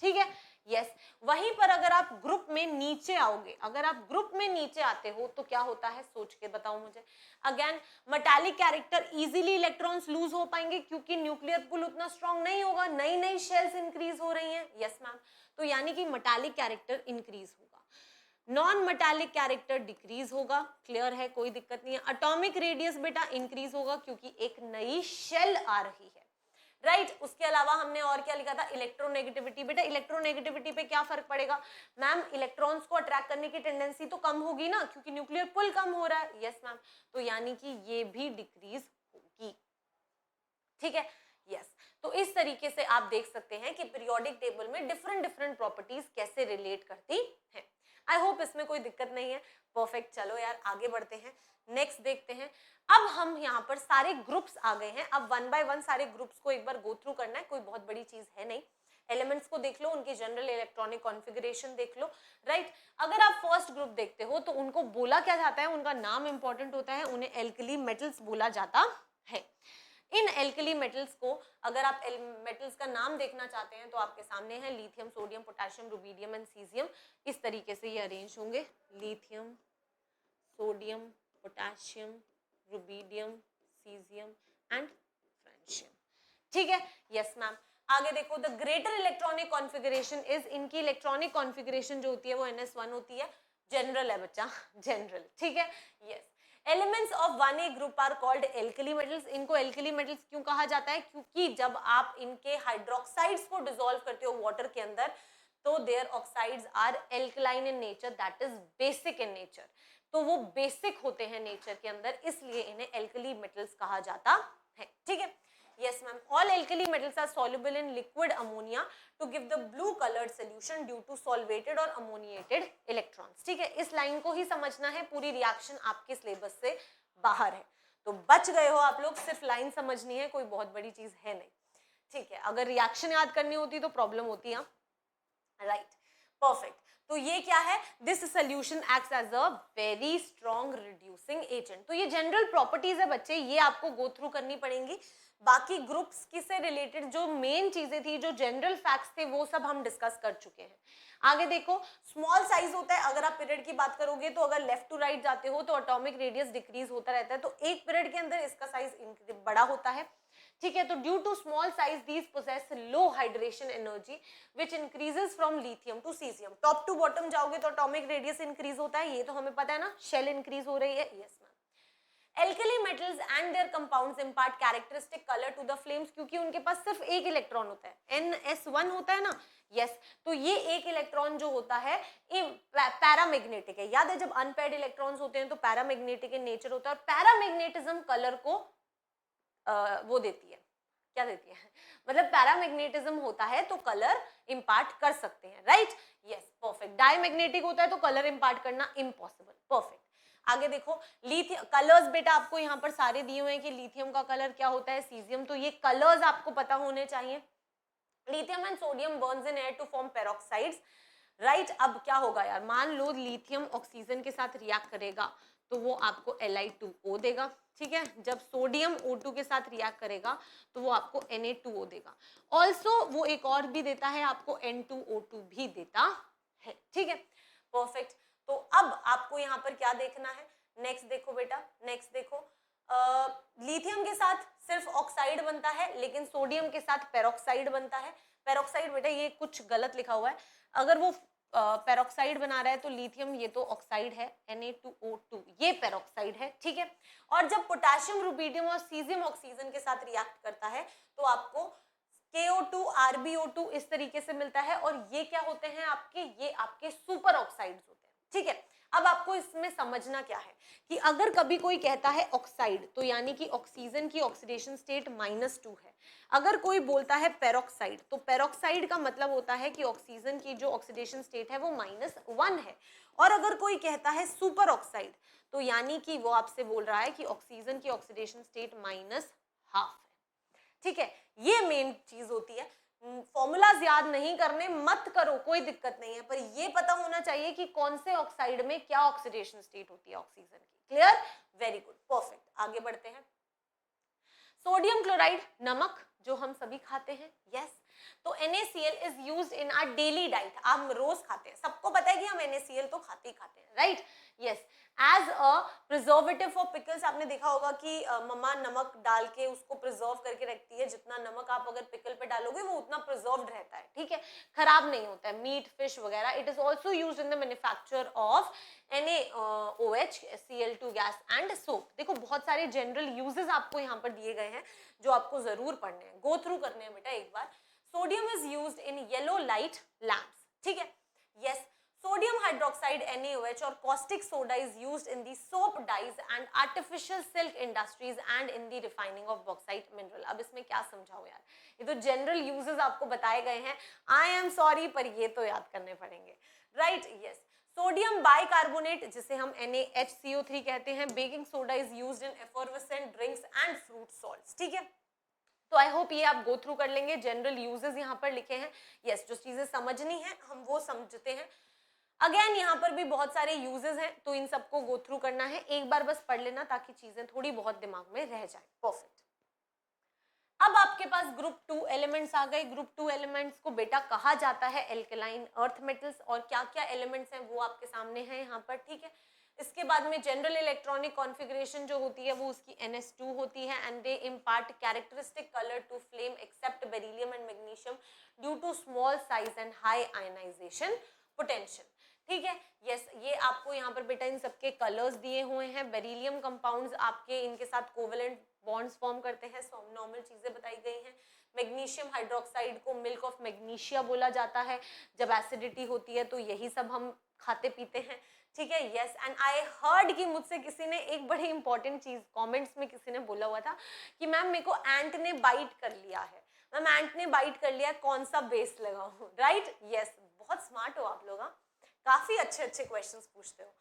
ठीक है, यस। वहीं पर अगर आप ग्रुप में नीचे आओगे, अगर आप ग्रुप में नीचे आते हो तो क्या होता है, सोच के बताओ मुझे। Again metallic character, easily electrons loose हो पाएंगे क्योंकि न्यूक्लियर पुल उतना स्ट्रांग नहीं होगा, नई नई शेल्स इंक्रीज हो रही हैं। यस मैम, तो यानी कि मेटालिक कैरेक्टर इंक्रीज होगा, नॉन मेटालिक कैरेक्टर डिक्रीज होगा। क्लियर है, कोई दिक्कत नहीं है। एटॉमिक रेडियस बेटा इंक्रीज होगा क्योंकि एक नई शेल आ रही है, राइट। उसके अलावा हमने और क्या लिखा था, इलेक्ट्रोनेगेटिविटी। बेटा इलेक्ट्रोनेगेटिविटी पे क्या फर्क पड़ेगा, मैम इलेक्ट्रॉन्स को अट्रैक्ट करने की टेंडेंसी तो कम होगी ना क्योंकि न्यूक्लियर पुल कम हो रहा है। यस मैम, तो यानी कि ये भी डिक्रीज होगी। ठीक है, यस। तो इस तरीके से आप देख सकते हैं कि पीरियोडिक टेबल में डिफरेंट डिफरेंट प्रॉपर्टीज कैसे रिलेट करती हैं। आई होप इसमें कोई दिक्कत नहीं है। परफेक्ट, चलो यार आगे बढ़ते हैं, नेक्स्ट देखते हैं। अब हम यहाँ पर सारे ग्रुप्स आ गए हैं, अब वन बाय वन सारे ग्रुप्स को एक बार गो थ्रू करना है, कोई बहुत बड़ी चीज है नहीं। एलिमेंट्स को देख लो, उनकी जनरल इलेक्ट्रॉनिक कॉन्फ़िगरेशन देख लो, राइट। अगर आप फर्स्ट ग्रुप देखते हो तो उनको बोला क्या जाता है, उनका नाम इंपॉर्टेंट होता है, उन्हें एल्कली मेटल्स बोला जाता है। इन एल्कली मेटल्स को अगर आप मेटल्स का नाम देखना चाहते हैं तो आपके सामने है lithium, sodium, potassium, rubidium and caesium. इस तरीके से ये अरेंज होंगे, lithium, sodium, potassium, rubidium, caesium and francium. ठीक है, यस मैम। आगे देखो, the greater electronic configuration is, इनकी इलेक्ट्रॉनिक कॉन्फ़िगरेशन जो होती है वो NS1 होती है, जनरल है बच्चा, जनरल। ठीक है, yes. Elements of 1A group are called alkali metals. इनको एल्कली मेटल्स क्यों कहा जाता है, क्योंकि जब आप इनके हाइड्रोक्साइड्स को डिसॉल्व करते हो वाटर के अंदर तो their oxides are alkaline in nature, that is basic in nature. तो वो बेसिक होते हैं नेचर के अंदर, इसलिए इन्हें एल्कली मेटल्स कहा जाता है। ठीक है, yes ma'am, all alkali metals are soluble in liquid ammonia to give the blue colored solution due to solvated और ammoniated electrons। ठीक है, इस लाइन को ही समझना है, पूरी रिएक्शन आपके सिलेबस से बाहर है, तो बच गए हो आप लोग, सिर्फ लाइन समझनी है, कोई बहुत बड़ी चीज है नहीं। ठीक है, अगर रिएक्शन याद करनी होती तो प्रॉब्लम होती है, राइट। परफेक्ट, तो ये क्या है, this solution acts as a very strong reducing agent. तो ये जनरल प्रॉपर्टीज है बच्चे, ये आपको गो थ्रू करनी पड़ेंगी। बाकी ग्रुप्स की से रिलेटेड जो मेन चीजें थी, जो जनरल फैक्ट्स थे, वो सब हम डिस्कस कर चुके हैं। आगे देखो, स्मॉल साइज होता है, अगर आप पीरियड की बात करोगे तो अगर लेफ्ट टू राइट जाते हो तो एटॉमिक रेडियस डिक्रीज होता रहता है, तो एक पीरियड के अंदर इसका साइज बड़ा होता है। ठीक है, तो due to small size these possess low hydration energy which increases from lithium to caesium. Top to bottom जाओगे तो एटॉमिक रेडियस इंक्रीज होता है, ये तो हमें पता है ना, शेल इंक्रीज हो रही है। Yes ma'am, alkali metals and their compounds impart characteristic colour to the flames, क्योंकि उनके पास सिर्फ एक इलेक्ट्रॉन होता है, NS1 होता है ना। यस, तो ये एक इलेक्ट्रॉन जो होता है पैरामैग्नेटिक है। याद है जब अनपेयर्ड इलेक्ट्रॉन्स होते हैं तो पैरामैग्नेटिक इन नेचर होता है, और पैरामैग्नेटिज्म कलर को वो देती है, क्या देती है, मतलब पैरामैग्नेटिज्म होता है तो कलर इंपार्ट कर सकते हैं, राइट। Yes, perfect. डायमैग्नेटिक होता है तो कलर इंपार्ट करना इम्पॉसिबल। परफेक्ट, आगे देखो, लिथियम कलर्स बेटा आपको यहाँ पर सारे दिए हुए हैं कि लिथियम का कलर क्या होता है, सीजियम, तो ये कलर्स आपको पता होने चाहिए। Lithium and sodium burns in air to form peroxides, right. अब क्या होगा यार, मान लो लिथियम ऑक्सीजन के साथ रिएक्ट करेगा तो वो आपको Li2O देगा। ठीक है, जब सोडियम O2 के साथ रिएक्ट करेगा तो वो आपको Na2O देगा। ऑल्सो वो एक और भी देता है आपको, N2O2 भी देता है। ठीक है, परफेक्ट। तो अब आपको यहाँ पर क्या देखना है, नेक्स्ट देखो बेटा, नेक्स्ट देखो, लिथियम के साथ सिर्फ ऑक्साइड बनता है लेकिन सोडियम के साथ पेरोक्साइड बनता है। पेरोक्साइड बेटा ये कुछ गलत लिखा हुआ है, अगर वो पेरोक्साइड बना रहा है तो लिथियम ये तो ऑक्साइड है Na2O2, ये पेरोक्साइड है, ठीक है। और जब पोटेशियम रुबिडियम और सीजियम ऑक्सीजन के साथ रिएक्ट करता है तो आपको KO2 RbO2 इस तरीके से मिलता है, और ये क्या होते हैं आपके, ये आपके सुपर ऑक्साइड्स होते हैं, ठीक है। अब आपको इसमें समझना क्या है कि अगर कभी कोई कहता है ऑक्साइड तो यानी कि ऑक्सीजन की ऑक्सीडेशन स्टेट -2 है। अगर कोई बोलता है पेरोक्साइड तो पेरोक्साइड का मतलब होता है कि ऑक्सीजन की जो ऑक्सीडेशन स्टेट है वो -1 है। और अगर कोई कहता है सुपर ऑक्साइड तो यानी कि वो आपसे बोल रहा है कि ऑक्सीजन की ऑक्सीडेशन स्टेट -1/2 है, ठीक है। ये मेन चीज होती है। फॉर्मूलाज याद नहीं करने मत करो, कोई दिक्कत नहीं है, पर ये पता होना चाहिए कि कौन से ऑक्साइड में क्या ऑक्सीडेशन स्टेट होती है ऑक्सीजन की। Clear, very good, perfect. आगे बढ़ते हैं। सोडियम क्लोराइड, नमक जो हम सभी खाते हैं, यस। तो NaCl is used in our daily diet, आप रोज खाते हैं, सबको पता है कि हम NaCl तो खाते ही खाते हैं, right, yes. As a preservative for pickles, आपने देखा होगा कि मम्मा नमक डाल के उसको प्रिजर्व करके रखती है, जितना नमक आप अगर पिकल पे डालोगे वो उतना प्रिजर्व्ड रहता है, ठीक है, खराब नहीं होता है, मीट फिश वगैरह। It is also used in the manufacture of NaOH, Cl2 gas and soap. देखो बहुत सारे जनरल यूजेस आपको यहाँ पर दिए गए हैं जो आपको जरूर पढ़ने हैं, गो थ्रू करने हैं बेटा एक बार। Sodium is used in yellow light lamps, ठीक है, यस। सोडियम हाइड्रोक्साइड NaOH और caustic soda is used in the soap dyes and artificial silk industries and in the refining of bauxite mineral। अब इसमें क्या समझाओ यार, ये तो जनरल यूजेस आपको बताए गए हैं, आई एम सॉरी पर ये तो याद करने पड़ेंगे, राइट, यस। सोडियम बाइकार्बोनेट जिसे हम NaHCO3 कहते हैं, baking soda is used in effervescent drinks and fruit salts, ठीक है। तो आई होप ये आप गो थ्रू कर लेंगे, जनरल यूजेस यहाँ पर लिखे हैं, यस। जो चीजें समझनी है हम वो समझते हैं। अगेन यहाँ पर भी बहुत सारे यूजेस हैं तो इन सबको गो थ्रू करना है, एक बार बस पढ़ लेना ताकि चीजें थोड़ी बहुत दिमाग में रह जाए, परफेक्ट। अब आपके पास ग्रुप 2 एलिमेंट्स आ गए। ग्रुप 2 एलिमेंट्स को बेटा कहा जाता है एल्कलाइन अर्थ मेटल्स, और क्या क्या एलिमेंट्स हैं वो आपके सामने है यहाँ पर, ठीक है। इसके बाद में जनरल इलेक्ट्रॉनिक कॉन्फ़िगरेशन जो होती है वो उसकी NS2 होती है, and they impart characteristic colour to flame except beryllium and magnesium due to small size and high ionization potential, ठीक है, यस। ये आपको यहाँ पर बेटा इन सबके कलर्स दिए हुए हैं। बेरिलियम कंपाउंड्स आपके इनके साथ कोवेलेंट बॉन्ड्स फॉर्म करते हैं, नॉर्मल चीजें बताई गई हैं। मैग्नीशियम हाइड्रोक्साइड को मिल्क ऑफ मैग्नीशिया बोला जाता है, जब एसिडिटी होती है तो यही सब हम खाते पीते हैं, ठीक है, यस। एंड आई हर्ड कि मुझसे किसी ने एक बड़ी इंपॉर्टेंट चीज कमेंट्स में किसी ने बोला हुआ था कि मैम मेरे को एंट ने बाइट कर लिया है, मैम एंट ने बाइट कर लिया, कौन सा बेस लगाऊं, राइट, यस। बहुत स्मार्ट हो आप लोग, काफी अच्छे अच्छे क्वेश्चंस पूछते हो।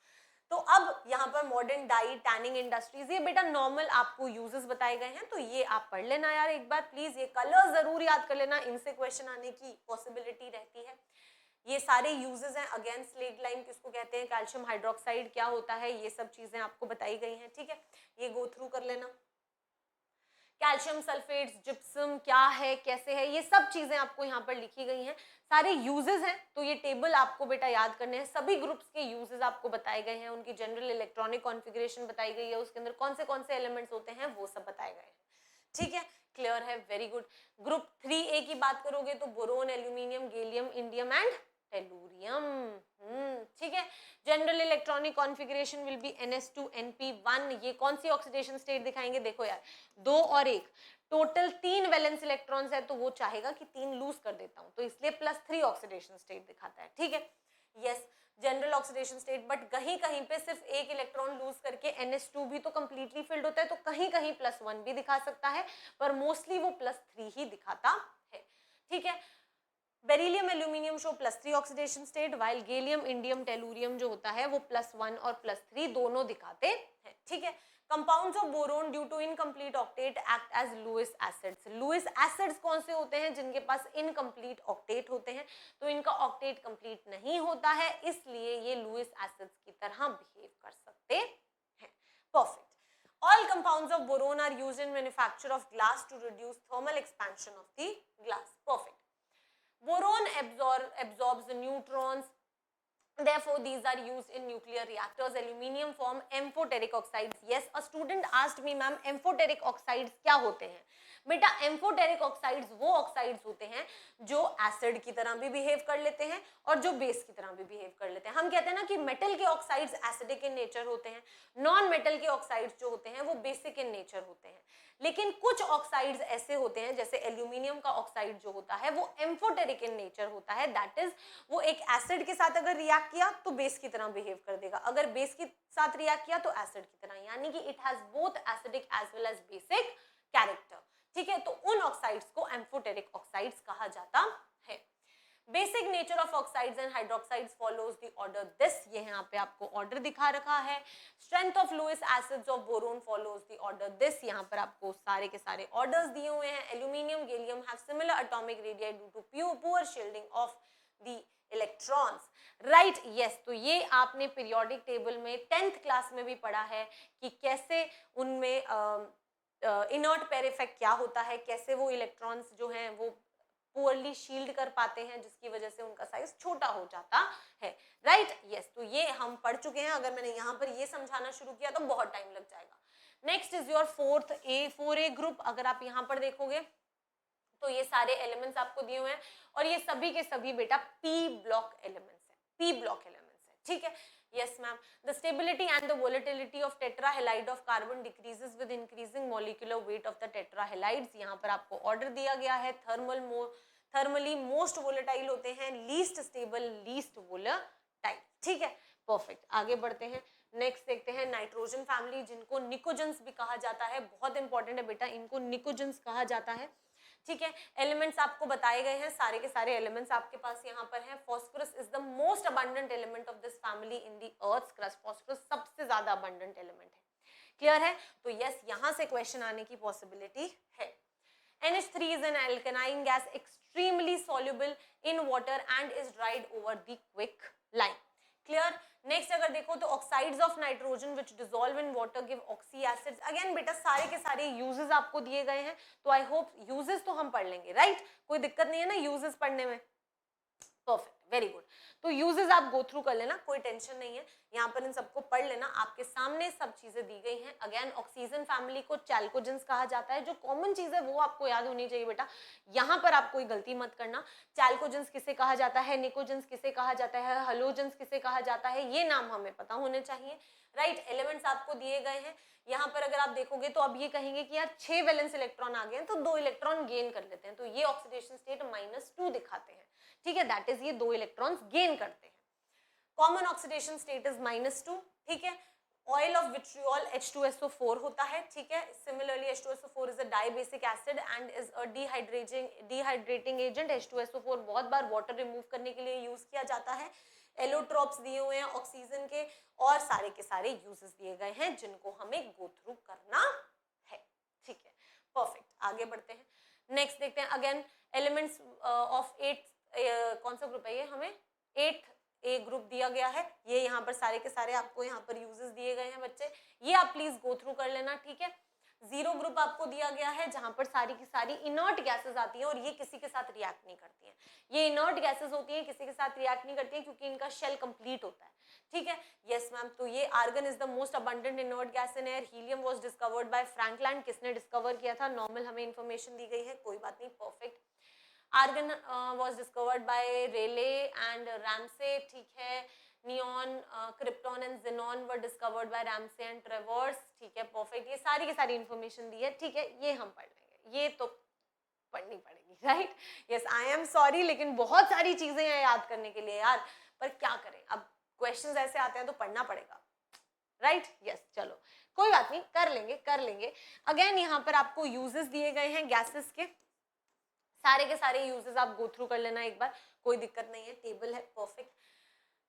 तो अब यहाँ पर मॉडर्न डाई, टैनिंग इंडस्ट्रीज, ये बेटा नॉर्मल आपको यूजेस बताए गए हैं, तो ये आप पढ़ लेना यार एक बार प्लीज, ये कलर जरूर याद कर लेना, इनसे क्वेश्चन आने की पॉसिबिलिटी रहती है। ये सारे यूजेस हैं। अगेन स्लेट लाइम किसको कहते हैं, कैल्शियम हाइड्रोक्साइड क्या होता है, ये सब चीजें आपको बताई गई हैं, ठीक है, ये गो थ्रू कर लेना। कैल्शियम सल्फेट्स, जिप्सम क्या है, कैसे है, ये सब चीजें आपको यहाँ पर लिखी गई हैं, सारे यूजेस हैं। तो ये टेबल आपको बेटा याद करने हैं, सभी ग्रुप्स के यूजेस आपको बताए गए हैं, उनकी जनरल इलेक्ट्रॉनिक कॉन्फ़िगरेशन बताई गई है, उसके अंदर कौन से एलिमेंट्स होते हैं वो सब बताए गए हैं, ठीक है, क्लियर है, वेरी गुड। ग्रुप 3A की बात करोगे तो boron, aluminium, gallium, indium and tellurium, ठीक है। General electronic configuration will be NS2 Np1। ये कौन सी ऑक्सीडेशन स्टेट दिखाएंगे, देखो यार 2 और 1, टोटल 3 वैलेंस इलेक्ट्रॉन्स है तो वो चाहेगा कि 3 लूज कर देता हूं, तो इसलिए +3 ऑक्सीडेशन स्टेट दिखाता है, ठीक है, yes. General oxidation state, but कहीं कहीं पे सिर्फ एक इलेक्ट्रॉन लूज करके NS2 भी तो कंप्लीटली फिल्ड होता है, तो कहीं कहीं +1 भी दिखा सकता है, पर मोस्टली वो +3 ही दिखाता है, ठीक है। Beryllium aluminium show +3 oxidation state, while gallium, indium, tellurium जो होता है वो +1 और +3 दोनों दिखाते हैं, ठीक है। Compounds of boron due to incomplete octet act as Lewis acids. Lewis acids कौन से होते हैं, जिनके पास इनकम्प्लीट ऑक्टेट होते हैं, तो इनका ऑक्टेट कंप्लीट नहीं होता है, इसलिए ये लुईस एसिड्स की तरह बिहेव कर सकते हैं, perfect. All compounds of boron are used in manufacture of glass to reduce thermal expansion of the glass, perfect. Boron absorbs the neutrons, therefore these are used in nuclear reactors. Aluminium form amphoteric oxides. Yes, a student asked me, ma'am amphoteric oxides क्या होते हैं, बेटा amphoteric oxides वो oxides होते हैं जो acid की तरह भी बिहेव कर लेते हैं और जो बेस की तरह भी बिहेव कर लेते हैं। हम कहते हैं ना कि मेटल के ऑक्साइड्स एसिडिक इन नेचर होते हैं, नॉन मेटल के ऑक्साइड्स जो होते हैं वो बेसिक इन नेचर होते हैं। लेकिन कुछ ऑक्साइड्स ऐसे होते हैं, जैसे एल्यूमिनियम का ऑक्साइड जो होता है वो एम्फोटेरिक इन नेचर होता है, दैट इज वो एक एसिड के साथ अगर रिएक्ट किया तो बेस की तरह बिहेव कर देगा, अगर बेस के साथ रिएक्ट किया तो एसिड की तरह, यानी कि it has both acidic as well as basic character. ठीक है, तो उन ऑक्साइड्स को एम्फोटेरिक ऑक्साइड्स कहा जाता है। Basic nature of oxides and hydroxides follows the order this, ये यहाँ पे आपको ऑर्डर दिखा रखा है। Strength of Lewis acids of boron follows the order this, यहाँ पर आपको सारे के सारे ऑर्डर्स दिए हुए हैं। Aluminium gallium have similar atomic radii due to poor shielding of the electrons, right, yes. तो ये आपने पीरियोडिक टेबल में 10th क्लास में भी पढ़ा है कि कैसे उनमें इनर्ट पेयर इफेक्ट क्या होता है, कैसे वो इलेक्ट्रॉन्स जो हैं वो पुअरली शील्ड कर पाते हैं, जिसकी वजह से उनका साइज छोटा हो जाता है, राइट, यस। तो ये हम पढ़ चुके हैं, अगर मैंने यहाँ पर ये समझाना शुरू किया तो बहुत टाइम लग जाएगा। Next is your 4A group. अगर आप यहाँ पर देखोगे तो ये सारे एलिमेंट्स आपको दिए हुए हैं और ये सभी के सभी बेटा पी ब्लॉक एलिमेंट्स है, पी ब्लॉक एलिमेंट्स है, ठीक है, yes ma'am. The stability and the volatility of tetrahalide of carbon decreases with increasing molecular weight of the tetrahalides. यहाँ पर आपको ऑर्डर दिया गया है, थर्मली मोस्ट वोलेटाइल होते हैं, लीस्ट स्टेबल लीस्ट वोलेटाइल, ठीक है, परफेक्ट। आगे बढ़ते हैं, नेक्स्ट देखते हैं नाइट्रोजन फैमिली, जिनको निकोजेंस भी कहा जाता है, बहुत इंपॉर्टेंट है बेटा, इनको निकोजेंस कहा जाता है, ठीक है। एलिमेंट्स आपको बताए गए हैं, सारे के सारे एलिमेंट्स आपके पास यहाँ पर हैं। Phosphorus is the most abundant element of this family in the earth's crust, phosphorus सबसे ज्यादा अबंडेंट एलिमेंट है, क्लियर है, तो यस यहाँ से क्वेश्चन आने की पॉसिबिलिटी है। NH3 is an alkaline gas extremely soluble in water and is dried over the quick line, clear। Next अगर देखो तो oxides of nitrogen which dissolve in water give oxy acids, again बेटा सारे के सारे यूजेस आपको दिए गए हैं, तो आई होप यूजेस तो हम पढ़ लेंगे, राइट, कोई दिक्कत नहीं है ना यूजेस पढ़ने में, परफेक्ट, वेरी गुड। तो यूजेस आप गो थ्रू कर लेना, कोई टेंशन नहीं है, यहाँ पर इन सबको पढ़ लेना, आपके सामने सब चीजें दी गई हैं। अगेन ऑक्सीजन फैमिली को चैल्कोजेंस कहा जाता है, जो कॉमन चीज है वो आपको याद होनी चाहिए बेटा, यहाँ पर आप कोई गलती मत करना। चैल्कोजेंस किसे कहा जाता है, निकोजेंस किसे कहा जाता है, हेलोजेंस किसे कहा जाता है, ये नाम हमें पता होने चाहिए, राइट। एलिमेंट्स आपको दिए गए हैं, यहाँ पर अगर आप देखोगे तो अब ये कहेंगे कि यार 6 वैलेंस इलेक्ट्रॉन आ गए हैं तो 2 इलेक्ट्रॉन गेन कर लेते हैं, तो ये ऑक्सीडेशन स्टेट -2 दिखाते हैं, ठीक है, दैट इज ये 2 इलेक्ट्रॉन्स गेन करते हैं। कॉमन ऑक्सीडेशन स्टेट इज -2, ठीक है। ऑयल ऑफ विट्रियोल H2SO4 होता है, ठीक है। Similarly H2SO4 is a dibasic acid and is a dehydrating agent. H2SO4 बहुत बार वाटर रिमूव करने के लिए यूज किया जाता है। एलोट्रॉप्स दिए हुए हैं ऑक्सीजन के और सारे के सारे यूजेस दिए गए हैं जिनको हमें गो थ्रू करना है, ठीक है, परफेक्ट। आगे बढ़ते हैं, नेक्स्ट देखते हैं। अगेन एलिमेंट्स ऑफ 8 कौन सा ग्रुप है ये, हमें 8A ग्रुप दिया गया है, ये यहाँ पर सारे के सारे आपको यहाँ पर यूजेस दिए गए हैं बच्चे, ये आप प्लीज गो थ्रू कर लेना, ठीक है। 0 ग्रुप आपको दिया गया है जहां पर सारी की सारी इनर्ट गैसेस आती हैं और ये किसी के साथ रिएक्ट नहीं करती हैं, ये इनर्ट गैसेस होती हैं, किसी के साथ रिएक्ट नहीं करती हैं क्योंकि इनका शेल कंप्लीट होता है, ठीक है, यस मैम। तो ये argon is the most abundant inert gas in air. Helium was discovered by Frankland, किसने डिस्कवर किया था, नॉर्मल हमें इंफॉर्मेशन दी गई है, कोई बात नहीं, perfect. Argon was discovered by Rayleigh and Ramsay, ठीक है। Neon, krypton and xenon were discovered by Ramsay and Travers, ठीक है, परफेक्ट। ये सारी की सारी इंफॉर्मेशन दी है, ठीक है, ये हम पढ़ लेंगे, ये तो पढ़नी पड़ेगी, right, yes, I am sorry, लेकिन बहुत सारी चीजें हैं याद करने के लिए यार, पर क्या करें, अब क्वेश्चंस ऐसे आते हैं तो पढ़ना पड़ेगा, राइट, यस, चलो कोई बात नहीं, कर लेंगे कर लेंगे। अगेन यहाँ पर आपको यूजेस दिए गए हैं गैसेस के, सारे के सारे यूजेस आप गो थ्रू कर लेना एक बार, कोई दिक्कत नहीं है, टेबल है, परफेक्ट।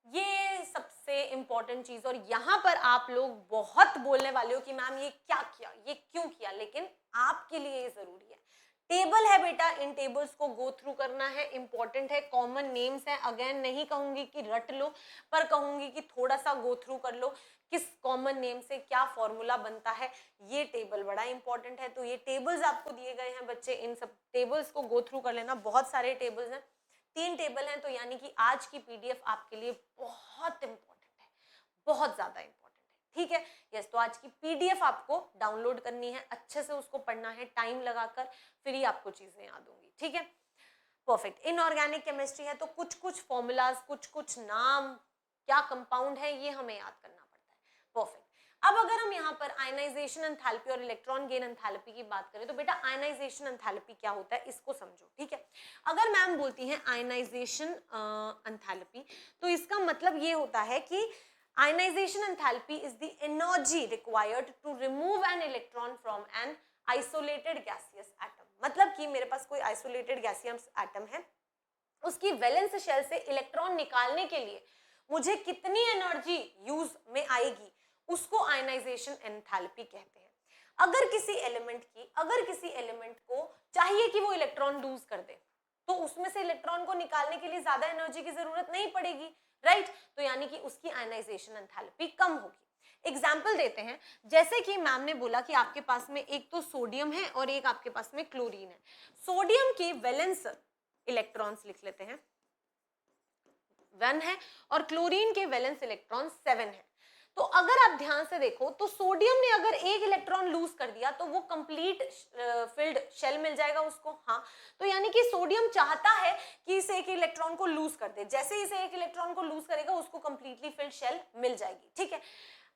ये सबसे इंपॉर्टेंट चीज, और यहाँ पर आप लोग बहुत बोलने वाले हो कि मैम ये क्या किया, ये क्यों किया, लेकिन आपके लिए ये जरूरी है। टेबल है बेटा, इन टेबल्स को गो थ्रू करना है, इंपॉर्टेंट है, कॉमन नेम्स है, अगेन नहीं कहूंगी कि रट लो, पर कहूंगी कि थोड़ा सा गो थ्रू कर लो, किस कॉमन नेम से क्या फॉर्मूला बनता है, ये टेबल बड़ा इंपॉर्टेंट है। तो ये टेबल्स आपको दिए गए हैं बच्चे, इन सब टेबल्स को गो थ्रू कर लेना, बहुत सारे टेबल्स हैं, 3 टेबल हैं, तो यानी कि आज की PDF आपके लिए बहुत इंपॉर्टेंट है, बहुत ज्यादा इंपॉर्टेंट है, ठीक है। यस, तो आज की पीडीएफ आपको डाउनलोड करनी है, अच्छे से उसको पढ़ना है टाइम लगाकर, फिर ही आपको चीजें याद होंगी, ठीक है। परफेक्ट। इनऑर्गेनिक केमिस्ट्री है तो कुछ कुछ फॉर्मूलाज, कुछ कुछ नाम, क्या कंपाउंड है, ये हमें याद करना पड़ता है। परफेक्ट। अब अगर हम यहाँ पर आयनाइजेशन एंथैल्पी और इलेक्ट्रॉन गेन एंथैल्पी की बात करें तो बेटा आयनाइजेशन एंथैल्पी क्या होता है इसको समझो, ठीक है। अगर मैम बोलती हैं आयनाइजेशन एंथैल्पी तो इसका मतलब ये होता है कि ionization enthalpy is the energy required to remove an electron from an isolated gaseous atom। मतलब कि मेरे पास कोई isolated gaseous atom है, उसकी वैलेंस शेल से इलेक्ट्रॉन निकालने के लिए मुझे कितनी एनर्जी यूज में आएगी, उसको आयनाइजेशन एंथैल्पी कहते हैं। अगर किसी एलिमेंट को चाहिए कि वो इलेक्ट्रॉन लूज कर दे तो उसमें से इलेक्ट्रॉन को निकालने के लिए ज्यादा एनर्जी की जरूरत नहीं पड़ेगी, राइट। तो यानी कि उसकी आयनाइजेशन एंथैल्पी कम होगी। एग्जाम्पल देते हैं, जैसे कि मैम ने बोला कि आपके पास में एक तो सोडियम है और एक आपके पास में क्लोरीन है। सोडियम की वैलेंस इलेक्ट्रॉन्स लिख लेते हैं 1 है और क्लोरीन के वैलेंस इलेक्ट्रॉन 7 है। तो अगर आप ध्यान से देखो तो सोडियम ने अगर एक इलेक्ट्रॉन लूज कर दिया तो वो कंप्लीट फिल्ड शेल मिल जाएगा उसको, हाँ। तो यानी कि सोडियम चाहता है कि इसे एक इलेक्ट्रॉन को लूज कर दे, जैसे इसे एक इलेक्ट्रॉन को लूज करेगा उसको कंप्लीटली फिल्ड शेल मिल जाएगी, ठीक है।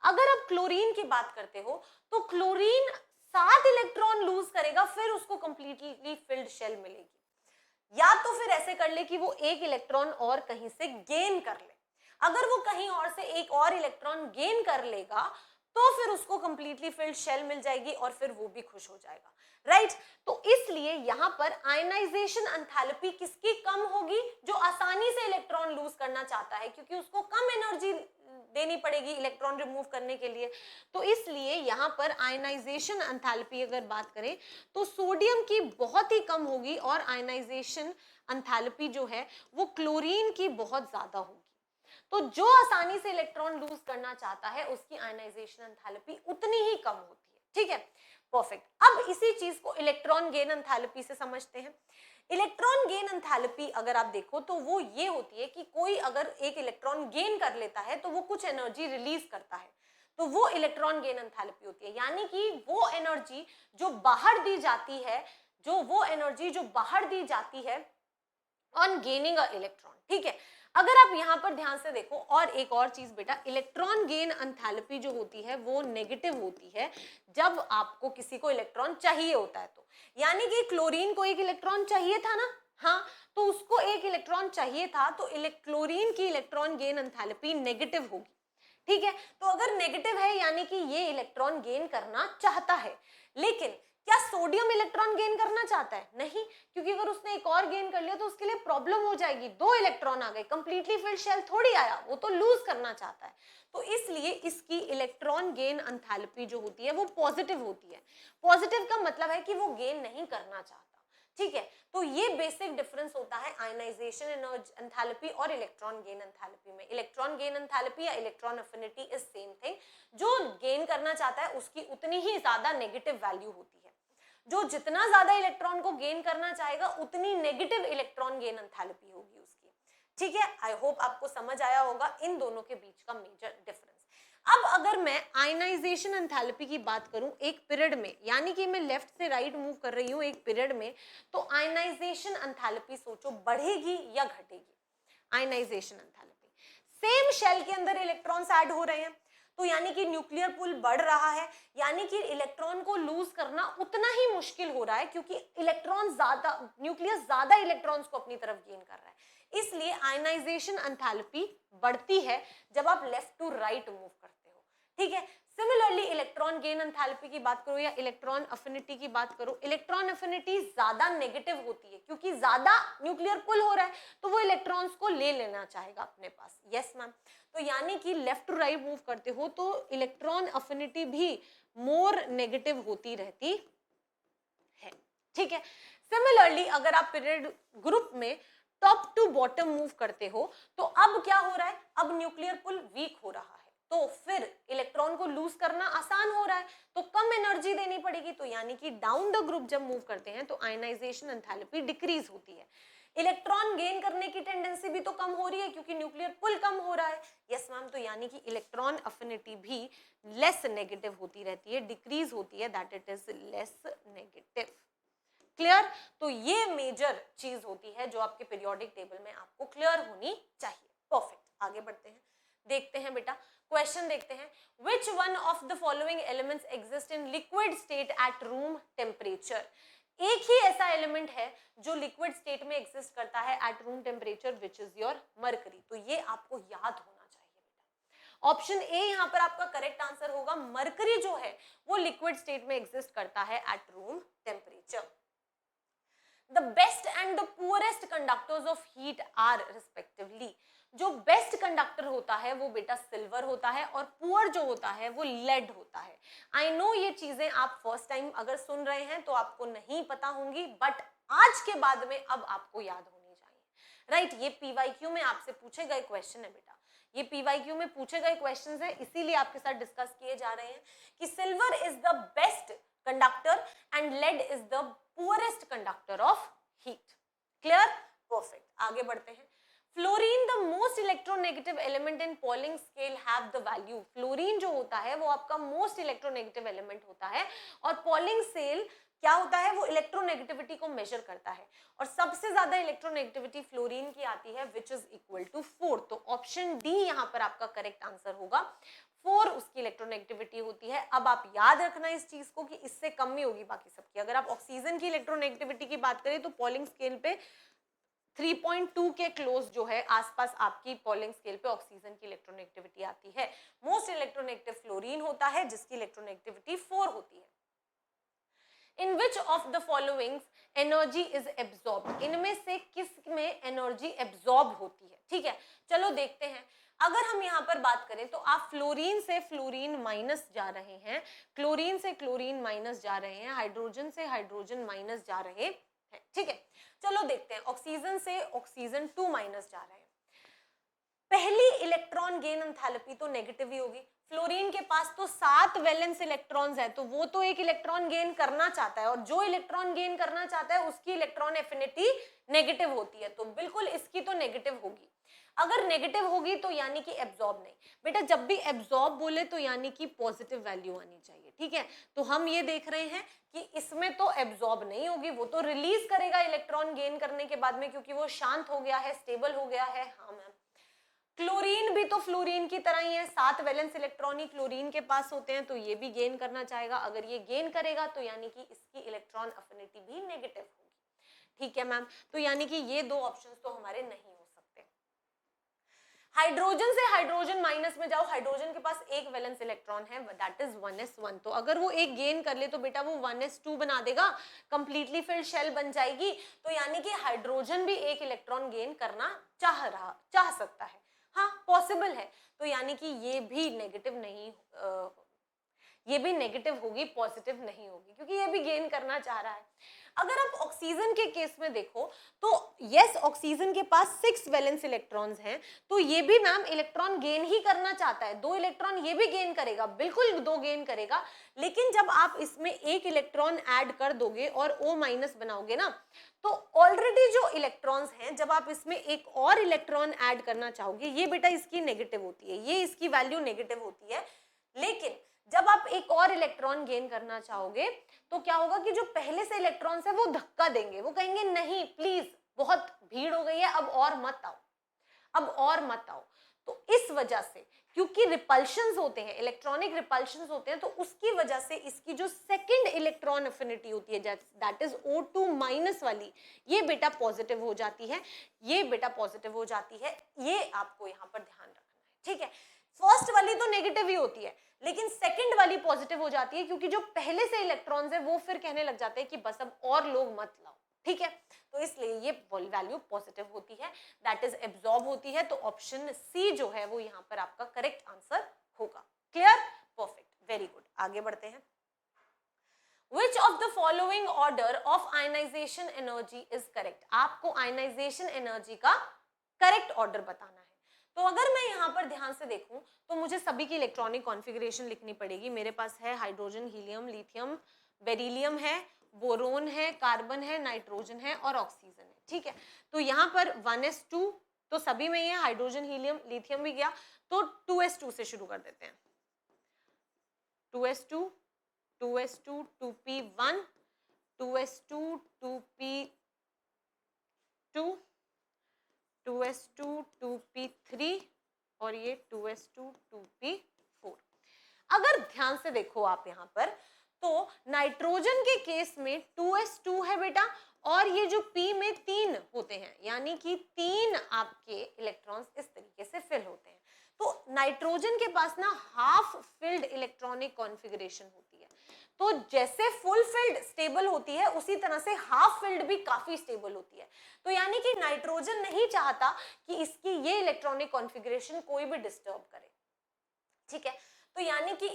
अगर आप क्लोरीन की बात करते हो तो क्लोरीन 7 इलेक्ट्रॉन लूज करेगा फिर उसको कंप्लीटली फिल्ड शेल मिलेगी। या तो फिर ऐसे कर ले कि वो एक इलेक्ट्रॉन और कहीं से गेन कर ले, अगर वो कहीं और से एक और इलेक्ट्रॉन गेन कर लेगा तो फिर उसको कंप्लीटली फिल्ड शेल मिल जाएगी और फिर वो भी खुश हो जाएगा, राइट। तो इसलिए यहां पर आयनाइजेशन एंथैल्पी किसकी कम होगी, जो आसानी से इलेक्ट्रॉन लूज करना चाहता है, क्योंकि उसको कम एनर्जी देनी पड़ेगी इलेक्ट्रॉन रिमूव करने के लिए। तो इसलिए यहां पर आयनाइजेशन एंथैल्पी अगर बात करें तो सोडियम की बहुत ही कम होगी और आयनाइजेशन एंथैल्पी जो है वो क्लोरीन की बहुत ज्यादा होगी। तो जो आसानी से इलेक्ट्रॉन लूज करना चाहता है उसकी आयनाइजेशन एंथैल्पी उतनी ही कम होती है, ठीक है। परफेक्ट। अब इसी चीज को इलेक्ट्रॉन गेन एंथैल्पी से समझते हैं। इलेक्ट्रॉन गेन एंथैल्पी अगर आप देखो तो वो ये होती है कि कोई अगर एक इलेक्ट्रॉन गेन कर लेता है तो वो कुछ एनर्जी रिलीज करता है, तो वो इलेक्ट्रॉन गेन एंथैल्पी होती है। यानी कि वो एनर्जी जो बाहर दी जाती है ऑन गेनिंग अ इलेक्ट्रॉन, ठीक है। अगर आप यहां पर ध्यान से देखो, और एक और चीज बेटा, इलेक्ट्रॉन गेन एंथैल्पी जो होती है वो नेगेटिव होती है जब आपको किसी को इलेक्ट्रॉन चाहिए होता है। तो यानी कि क्लोरीन को एक इलेक्ट्रॉन चाहिए था ना, हाँ, तो उसको एक इलेक्ट्रॉन चाहिए था, तो क्लोरीन की इलेक्ट्रॉन गेन एंथैल्पी नेगेटिव होगी, ठीक है। तो अगर नेगेटिव है यानी कि ये इलेक्ट्रॉन गेन करना चाहता है, लेकिन क्या सोडियम इलेक्ट्रॉन गेन करना चाहता है? नहीं, क्योंकि अगर उसने एक और गेन कर लिया तो उसके लिए प्रॉब्लम हो जाएगी, 2 इलेक्ट्रॉन आ गए, कंप्लीटली फिल्ड शेल थोड़ी आया, वो तो लूज करना चाहता है। तो इसलिए इसकी इलेक्ट्रॉन गेन एंथैल्पी जो होती है वो पॉजिटिव होती है। पॉजिटिव का मतलब है कि वो गेन नहीं करना चाहता, ठीक है। तो ये बेसिक डिफरेंस होता है आयनाइजेशन एंथैल्पी और इलेक्ट्रॉन गेन एंथैल्पी में। इलेक्ट्रॉन गेन एंथैल्पी या electron affinity is same thing, जो गेन करना चाहता है उसकी उतनी ही ज्यादा नेगेटिव वैल्यू होती है, जो जितना ज्यादा इलेक्ट्रॉन को गेन करना चाहेगा उतनी नेगेटिव इलेक्ट्रॉन गेन एंथैल्पी होगी उसकी, ठीक है। आई होप आपको समझ आया होगा इन दोनों के बीच का मेजर डिफरेंस। अब अगर मैं आयनाइजेशन एंथैल्पी की बात करूं एक पीरियड में, यानी कि मैं लेफ्ट से राइट मूव कर रही हूं एक पीरियड में, तो आयनाइजेशन एंथैल्पी सोचो बढ़ेगी या घटेगी? आयनाइजेशन एंथैल्पी, सेम शेल के अंदर इलेक्ट्रॉन्स ऐड हो रहे हैं, तो यानी कि न्यूक्लियर पूल बढ़ रहा है, यानी कि इलेक्ट्रॉन को लूज करना उतना ही मुश्किल हो रहा है, क्योंकि इलेक्ट्रॉन ज्यादा, न्यूक्लियस ज्यादा इलेक्ट्रॉन्स को अपनी तरफ गेन कर रहा है। इसलिए आयनाइजेशन एंथैल्पी बढ़ती है जब आप लेफ्ट टू राइट मूव करते हो, ठीक है। सिमिलरली इलेक्ट्रॉन गेन एंथैल्पी की बात करो या इलेक्ट्रॉन अफिनिटी की बात करो, इलेक्ट्रॉन अफिनिटी ज्यादा नेगेटिव होती है, क्योंकि ज्यादा न्यूक्लियर पुल हो रहा है तो वो इलेक्ट्रॉन्स को ले लेना चाहेगा अपने पास। Yes ma'am. तो यानी कि लेफ्ट टू राइट मूव करते हो तो इलेक्ट्रॉन अफिनिटी भी मोर नेगेटिव होती रहती है, ठीक है। सिमिलरली अगर आप पीरियड ग्रुप में टॉप टू बॉटम मूव करते हो तो अब क्या हो रहा है, अब न्यूक्लियर पुल वीक हो रहा है, तो फिर इलेक्ट्रॉन को लूज करना आसान हो रहा है, तो कम एनर्जी देनी पड़ेगी, तो यानी कि डाउन द ग्रुप जब मूव करते हैं तो आयनाइजेशन एंथैल्पी डिक्रीज होती है। इलेक्ट्रॉन गेन करने की टेंडेंसी भी तो कम हो रही है क्योंकि न्यूक्लियर पुल कम हो रहा है। यस मैम, तो यानी कि इलेक्ट्रॉन अफिनिटी भी लेस नेगेटिव होती रहती है, डिक्रीज होती है, that it is less negative. Clear? तो ये मेजर चीज होती है जो आपके पीरियोडिक टेबल में आपको क्लियर होनी चाहिए। परफेक्ट, आगे बढ़ते हैं, देखते हैं बेटा क्वेश्चन देखते हैं। Which one of the following elements exist in liquid state at room temperature? एक ही ऐसा एलिमेंट है जो लिक्विड स्टेट में एग्जिस्ट करता है at room temperature, which is your mercury. तो ये आपको याद होना चाहिए बेटा। ऑप्शन ए यहाँ पर आपका करेक्ट आंसर होगा। मरकरी जो है वो लिक्विड स्टेट में एग्जिस्ट करता है at room temperature. The best and the poorest conductors of heat are respectively. जो बेस्ट कंडक्टर होता है वो बेटा सिल्वर होता है और पुअर जो होता है वो लेड होता है। आई नो ये चीजें आप फर्स्ट टाइम अगर सुन रहे हैं तो आपको नहीं पता होंगी, बट आज के बाद में अब आपको याद होनी चाहिए, राइट? ये पीवाईक्यू में आपसे पूछे गए क्वेश्चन है बेटा, ये पीवाईक्यू में पूछे गए क्वेश्चन है, इसीलिए आपके साथ डिस्कस किए जा रहे हैं कि silver is the best conductor and lead is the poorest conductor of heat. Clear? Perfect, आगे बढ़ते हैं। Fluorine the most electronegative element in Pauling scale have the value. Fluorine जो होता है वो आपका मोस्ट इलेक्ट्रोनेगेटिव एलिमेंट होता है और पॉलिंग स्केल क्या होता है, वो इलेक्ट्रोनेगेटिविटी को मेजर करता है और सबसे ज्यादा इलेक्ट्रोनेगेटिविटी फ्लोरीन की आती है विच इज इक्वल टू 4। तो ऑप्शन डी यहाँ पर आपका करेक्ट आंसर होगा। 4 उसकी इलेक्ट्रोनेगेटिविटी होती है। अब आप याद रखना इस चीज को कि इससे कम ही होगी बाकी सबकी। अगर आप ऑक्सीजन की इलेक्ट्रोनेगेटिविटी की बात करें तो पॉलिंग स्केल पे 3.2 के क्लोज जो है आसपास आपकी पॉलिंग स्केल पे ऑक्सीजन की इलेक्ट्रोनेगेटिविटी आती है। मोस्ट इलेक्ट्रोनेगेटिव फ्लोरीन होता है जिसकी इलेक्ट्रोनेगेटिविटी 4 होती है। In which of the following energy is absorb? इनमें से किस में एनर्जी एब्जॉर्ब होती है? ठीक है, चलो देखते हैं। अगर हम यहाँ पर बात करें तो आप फ्लोरीन से फ्लोरीन माइनस जा रहे हैं, क्लोरीन से क्लोरीन माइनस जा रहे हैं, हाइड्रोजन से हाइड्रोजन माइनस जा रहे हैं। ठीक है, चलो देखते हैं। ऑक्सीजन से ऑक्सीजन 2 माइनस जा रहे हैं। पहली इलेक्ट्रॉन गेन एंथैल्पी तो नेगेटिव ही होगी। फ्लोरीन के पास तो 7 वैलेंस इलेक्ट्रॉन्स है तो वो तो एक इलेक्ट्रॉन गेन करना चाहता है और जो इलेक्ट्रॉन गेन करना चाहता है उसकी इलेक्ट्रॉन एफिनिटी नेगेटिव होती है, तो बिल्कुल इसकी तो नेगेटिव होगी। अगर नेगेटिव होगी तो यानी कि एब्जॉर्ब नहीं। बेटा जब भी एब्जॉर्ब बोले तो यानी कि पॉजिटिव वैल्यू आनी चाहिए। ठीक है, तो हम ये देख रहे हैं कि इसमें तो एब्जॉर्ब नहीं होगी, वो तो रिलीज करेगा इलेक्ट्रॉन गेन करने के बाद में क्योंकि वो शांत हो गया है, स्टेबल हो गया है। हाँ मैम, क्लोरीन भी तो फ्लोरीन की तरह ही है, 7 वैलेंस इलेक्ट्रॉन ही क्लोरीन के पास होते हैं तो ये भी गेन करना चाहेगा। अगर ये गेन करेगा तो यानी कि इसकी इलेक्ट्रॉन अफिनिटी भी नेगेटिव होगी। ठीक है मैम, तो यानी कि ये दो ऑप्शंस तो हमारे नहीं हो सकते। हाइड्रोजन से हाइड्रोजन माइनस में जाओ, हाइड्रोजन के पास एक वैलेंस इलेक्ट्रॉन है दैट इज 1s1, तो अगर वो एक गेन कर ले तो बेटा वो 1s2 बना देगा, कंप्लीटली फिल्ड शेल बन जाएगी। तो यानी कि हाइड्रोजन भी एक इलेक्ट्रॉन गेन करना चाह सकता है। हाँ पॉसिबल है, तो यानी कि ये भी नेगेटिव नहीं, ये भी नेगेटिव होगी, पॉजिटिव नहीं होगी क्योंकि ये भी गेन करना चाह रहा है। अगर आप ऑक्सीजन के केस में देखो तो यस ऑक्सीजन के पास 6 वैलेंस इलेक्ट्रॉन्स हैं तो ये भी मैम इलेक्ट्रॉन गेन ही करना चाहता है, 2 इलेक्ट्रॉन ये भी गेन करेगा, बिल्कुल 2 गेन करेगा। लेकिन जब आप इसमें एक इलेक्ट्रॉन ऐड कर दोगे और O माइनस बनाओगे ना तो ऑलरेडी जो इलेक्ट्रॉन्स हैं जब आप इसमें एक और इलेक्ट्रॉन ऐड करना चाहोगे ये बेटा इसकी नेगेटिव होती है, ये इसकी वैल्यू नेगेटिव होती है। लेकिन जब आप एक और इलेक्ट्रॉन गेन करना चाहोगे तो क्या होगा कि जो पहले से इलेक्ट्रॉन्स है वो धक्का देंगे, वो कहेंगे नहीं प्लीज बहुत भीड़ हो गई है, अब और मत आओ, अब और मत आओ। तो इस वजह से क्योंकि रिपल्शंस होते हैं, इलेक्ट्रॉनिक रिपल्शंस होते हैं, तो उसकी वजह से इसकी जो सेकंड इलेक्ट्रॉन एफिनिटी होती है दैट इज O2 माइनस वाली, ये बेटा पॉजिटिव हो जाती है, ये बेटा पॉजिटिव हो जाती है। ये आपको यहाँ पर ध्यान रखना है। ठीक है, फर्स्ट वाली तो नेगेटिव ही होती है लेकिन सेकंड वाली पॉजिटिव हो जाती है क्योंकि जो पहले से इलेक्ट्रॉन्स है वो फिर कहने लग जाते हैं कि बस अब और लोग मत लाओ। ठीक है, तो इसलिए ये वैल्यू पॉजिटिव होती है, दैट इज एब्जॉर्ब होती है। तो ऑप्शन सी जो है वो यहाँ पर आपका करेक्ट आंसर होगा। क्लियर? परफेक्ट, वेरी गुड, आगे बढ़ते हैं। Which of the following order of ionization energy is correct? आपको आयनाइजेशन एनर्जी का करेक्ट ऑर्डर बताना है। तो अगर मैं यहाँ पर ध्यान से देखूं तो मुझे सभी की इलेक्ट्रॉनिक कॉन्फ़िगरेशन लिखनी पड़ेगी। मेरे पास है हाइड्रोजन, हीलियम, लिथियम, बेरिलियम है बोरोन है, कार्बन है, नाइट्रोजन है और ऑक्सीजन है, ठीक है। तो यहाँ पर 1s2 तो सभी में ही है, हाइड्रोजन, हीलियम, लिथियम भी गया, तो 2s2 से शुरू कर देते हैं। 2s2, 2s2, 2p1, 2s2, 2p2, 2s2, 2p3 और ये 2s2, 2p4। अगर ध्यान से देखो आप यहाँ पर, तो नाइट्रोजन के केस में 2s2 है बेटा, और ये जो p में 3 होते हैं, यानी कि 3 आपके इलेक्ट्रॉन्स इस तरीके से फिल होते हैं। तो नाइट्रोजन के पास ना हाफ फिल्ड इलेक्ट्रॉनिक कॉन्फ़िगरेशन होती है। तो जैसे फुल फिल्ड स्टेबल होती है, उसी तरह से हाफ फिल्ड भी काफी स्टेबल होती है। तो यानी कि नाइट्रोजन नहीं चाहता कि इसकी ये इलेक्ट्रॉनिक कॉन्फ़िगरेशन कोई भी डिस्टर्ब करे, ठीक है। तो यानी कि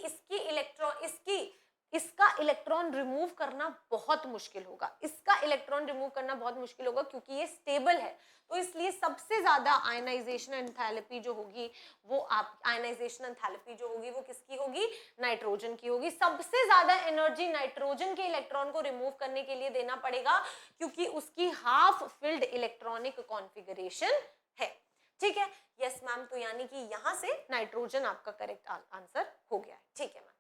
इसका इलेक्ट्रॉन रिमूव करना बहुत मुश्किल होगा, इसका इलेक्ट्रॉन रिमूव करना बहुत मुश्किल होगा, क्योंकि ये स्टेबल है। तो इसलिए सबसे ज्यादा आयनाइजेशन एंथैल्पी जो होगी वो किसकी होगी? नाइट्रोजन की होगी। सबसे ज्यादा एनर्जी नाइट्रोजन के इलेक्ट्रॉन को रिमूव करने के लिए देना पड़ेगा, क्योंकि उसकी हाफ फिल्ड इलेक्ट्रॉनिक कॉन्फ़िगरेशन है, ठीक है। यस मैम, तो यानी कि यहां से नाइट्रोजन आपका करेक्ट आंसर हो गया है, ठीक है मैम।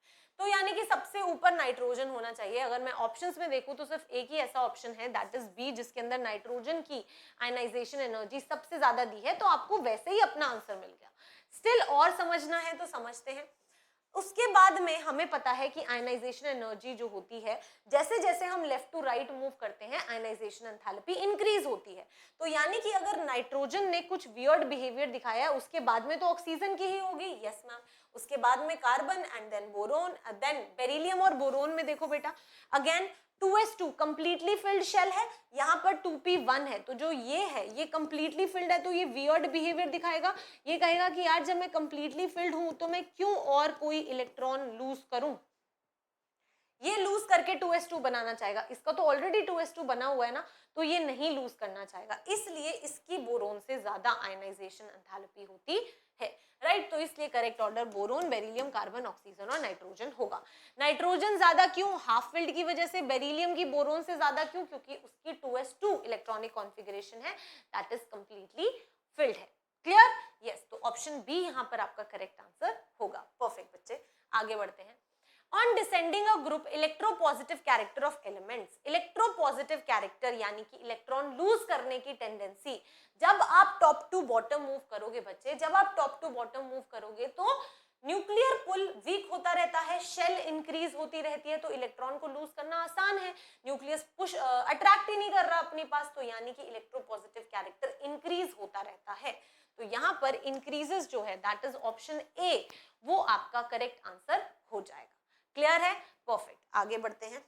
तो यानी कि सबसे ऊपर नाइट्रोजन होना चाहिए। अगर मैं ऑप्शंस में देखूं तो सिर्फ एक ही ऐसा ऑप्शन है, दैट इज बी, जिसके अंदर नाइट्रोजन की आयनाइजेशन एनर्जी सबसे ज्यादा दी है, तो आपको वैसे ही अपना आंसर मिल गया। स्टिल और समझना है तो समझते हैं। उसके बाद में हमें पता है कि आयनाइजेशन एनर्जी जो होती है, जैसे जैसे हम लेफ्ट टू राइट मूव करते हैं, आयनाइजेशन एंथैल्पी इंक्रीज होती है। तो यानी कि अगर नाइट्रोजन ने कुछ वियर्ड बिहेवियर दिखाया, उसके बाद में तो ऑक्सीजन की ही होगी। Yes ma'am. उसके बाद में carbon and then boron, then beryllium. और बोरोन में देखो बेटा, again 2s2 completely filled shell है, यहाँ पर 2p1 है, तो जो ये है ये कंप्लीटली फिल्ड है, तो ये वियर्ड बिहेवियर दिखाएगा। ये कहेगा कि यार जब मैं कंप्लीटली फिल्ड हूं तो मैं क्यों और कोई इलेक्ट्रॉन लूज करूं, ये लूज करके 2s2 बनाना चाहेगा। इसका तो ऑलरेडी 2s2 बना हुआ है ना, तो ये नहीं लूज करना चाहेगा, इसलिए इसकी बोरोन से ज्यादा आयनाइजेशन एंथैल्पी होती है, राइट। तो इसलिए correct order boron, beryllium, carbon, oxygen और नाइट्रोजन होगा। नाइट्रोजन ज्यादा क्यों? हाफ फिल्ड की वजह से। बेरिलियम की बोरोन से ज्यादा क्यों? क्योंकि उसकी 2s2 इलेक्ट्रॉनिक कॉन्फ़िगरेशन है, दैट इज कंप्लीटली फिल्ड है। क्लियर? यस। तो ऑप्शन बी यहाँ पर आपका करेक्ट आंसर होगा। परफेक्ट बच्चे, आगे बढ़ते हैं। On descending a group, electropositive character of elements, electropositive character यानी कि इलेक्ट्रॉन लूज करने की टेंडेंसी, जब आप टॉप टू बॉटम मूव करोगे बच्चे, जब आप टॉप टू बॉटम मूव करोगे तो न्यूक्लियर पुल वीक होता रहता है, शेल इंक्रीज होती रहती है, तो इलेक्ट्रॉन को लूज करना आसान है। न्यूक्लियस पुश अट्रैक्ट ही नहीं कर रहा अपने पास, तो यानी कि इलेक्ट्रोपॉजिटिव कैरेक्टर इंक्रीज होता रहता है। तो यहाँ पर इंक्रीजेस जो है, दैट इज ऑप्शन ए, वो आपका करेक्ट आंसर हो जाएगा। क्लियर है? परफेक्ट, आगे बढ़ते हैं।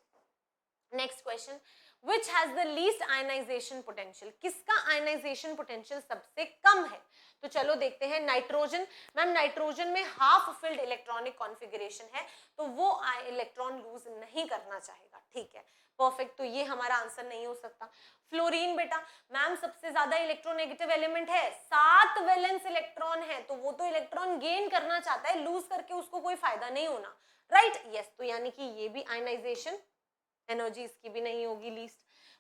Next question, which has the least ionization potential, किसका आयनाइजेशन पोटेंशियल सबसे कम है? तो चलो देखते हैं। नाइट्रोजन। मैम नाइट्रोजन में हाफ फिल्ड इलेक्ट्रॉनिक कॉन्फ़िगरेशन है, तो वो इलेक्ट्रॉन लूज नहीं करना चाहेगा, ठीक है। परफेक्ट, तो ये हमारा आंसर नहीं हो सकता। फ्लोरीन बेटा, मैम सबसे ज्यादा इलेक्ट्रोनेगेटिव एलिमेंट है, 7 वैलेंस इलेक्ट्रॉन है, तो वो तो इलेक्ट्रॉन गेन करना चाहता है, लूज करके उसको कोई फायदा नहीं होना, राइट। यस, तो यानी कि ये भी आयनाइजेशन एनर्जी इसकी भी नहीं होगी लीस्ट।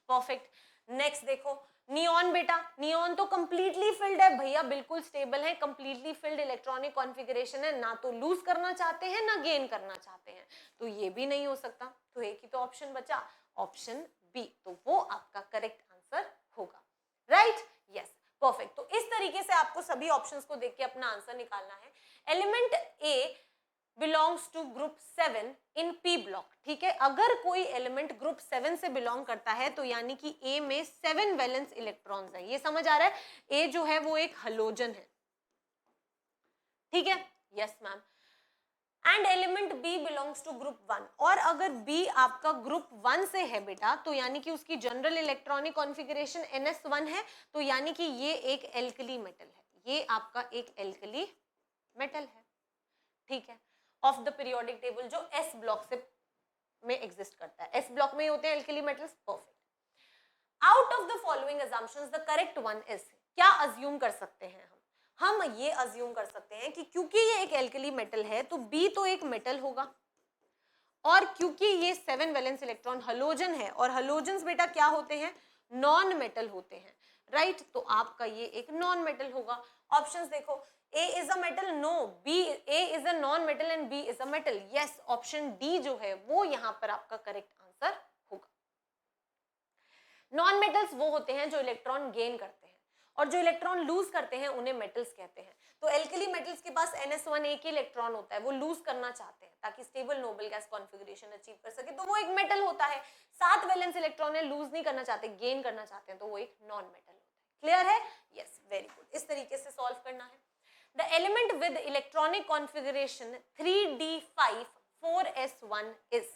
परफेक्ट। नेक्स्ट देखो, नियॉन बेटा, नियॉन तो कंप्लीटली फिल्ड है भैया, बिल्कुल स्टेबल है, कंप्लीटली फिल्ड इलेक्ट्रॉनिक कॉन्फ़िगरेशन है, ना तो लूज करना चाहते हैं ना गेन करना चाहते हैं, तो ये भी नहीं हो सकता। तो एक ही तो ऑप्शन बचा, ऑप्शन बी, तो वो आपका करेक्ट आंसर होगा, राइट। Yes, perfect. तो इस तरीके से आपको सभी ऑप्शंस को देख के अपना आंसर निकालना है। Element A belongs to group 7 in P block, ठीक है। अगर कोई एलिमेंट ग्रुप 7 से बिलोंग करता है, तो यानी कि A में 7 वैलेंस इलेक्ट्रॉन्स हैं, ये समझ आ रहा है। A जो है वो एक हैलोजन है, ठीक है। Yes ma'am. And element B belongs to group 1, और अगर B आपका ग्रुप 1 से है बेटा, तो यानी कि उसकी जनरल इलेक्ट्रॉनिक कॉन्फ़िगरेशन NS1 है, तो यानी कि ये एक एल्कली मेटल है, ये आपका एक एल्कली मेटल है, ठीक है, ऑफ द पीरियोडिक टेबल, जो एस ब्लॉक से में एग्जिस्ट करता है। एस ब्लॉक में ही होते हैं alkali metals. Perfect. Out of the following assumptions the correct one is, क्या अज्यूम कर सकते हैं हम ये अज्यूम कर सकते हैं कि क्योंकि ये एक एल्कली मेटल है, तो बी तो एक मेटल होगा, और क्योंकि ये 7 वैलेंस इलेक्ट्रॉन हलोजन है, और हलोजन्स बेटा क्या होते हैं, नॉन मेटल होते हैं, राइट, तो आपका ये एक नॉन मेटल होगा। ऑप्शंस देखो, A is a metal, no, A is a non metal and B is a metal, yes, option D जो है वो यहाँ पर आपका करेक्ट आंसर होगा। नॉन मेटल्स वो होते हैं जो इलेक्ट्रॉन गेन करते हैं, और जो इलेक्ट्रॉन लूज करते हैं उन्हें मेटल्स कहते हैं। तो एल्कली मेटल्स के पास NS1 एक ही इलेक्ट्रॉन होता है, वो लूज करना चाहते हैं ताकि stable noble gas configuration achieve कर सके, तो वो एक मेटल होता है। 7 वैलेंस इलेक्ट्रॉन है, लूज नहीं करना चाहते, गेन करना चाहते हैं, तो वो एक नॉन मेटल होता है। क्लियर है? Yes, very good. इस तरीके से सॉल्व करना है। The element with electronic configuration 3d5 4s1 is,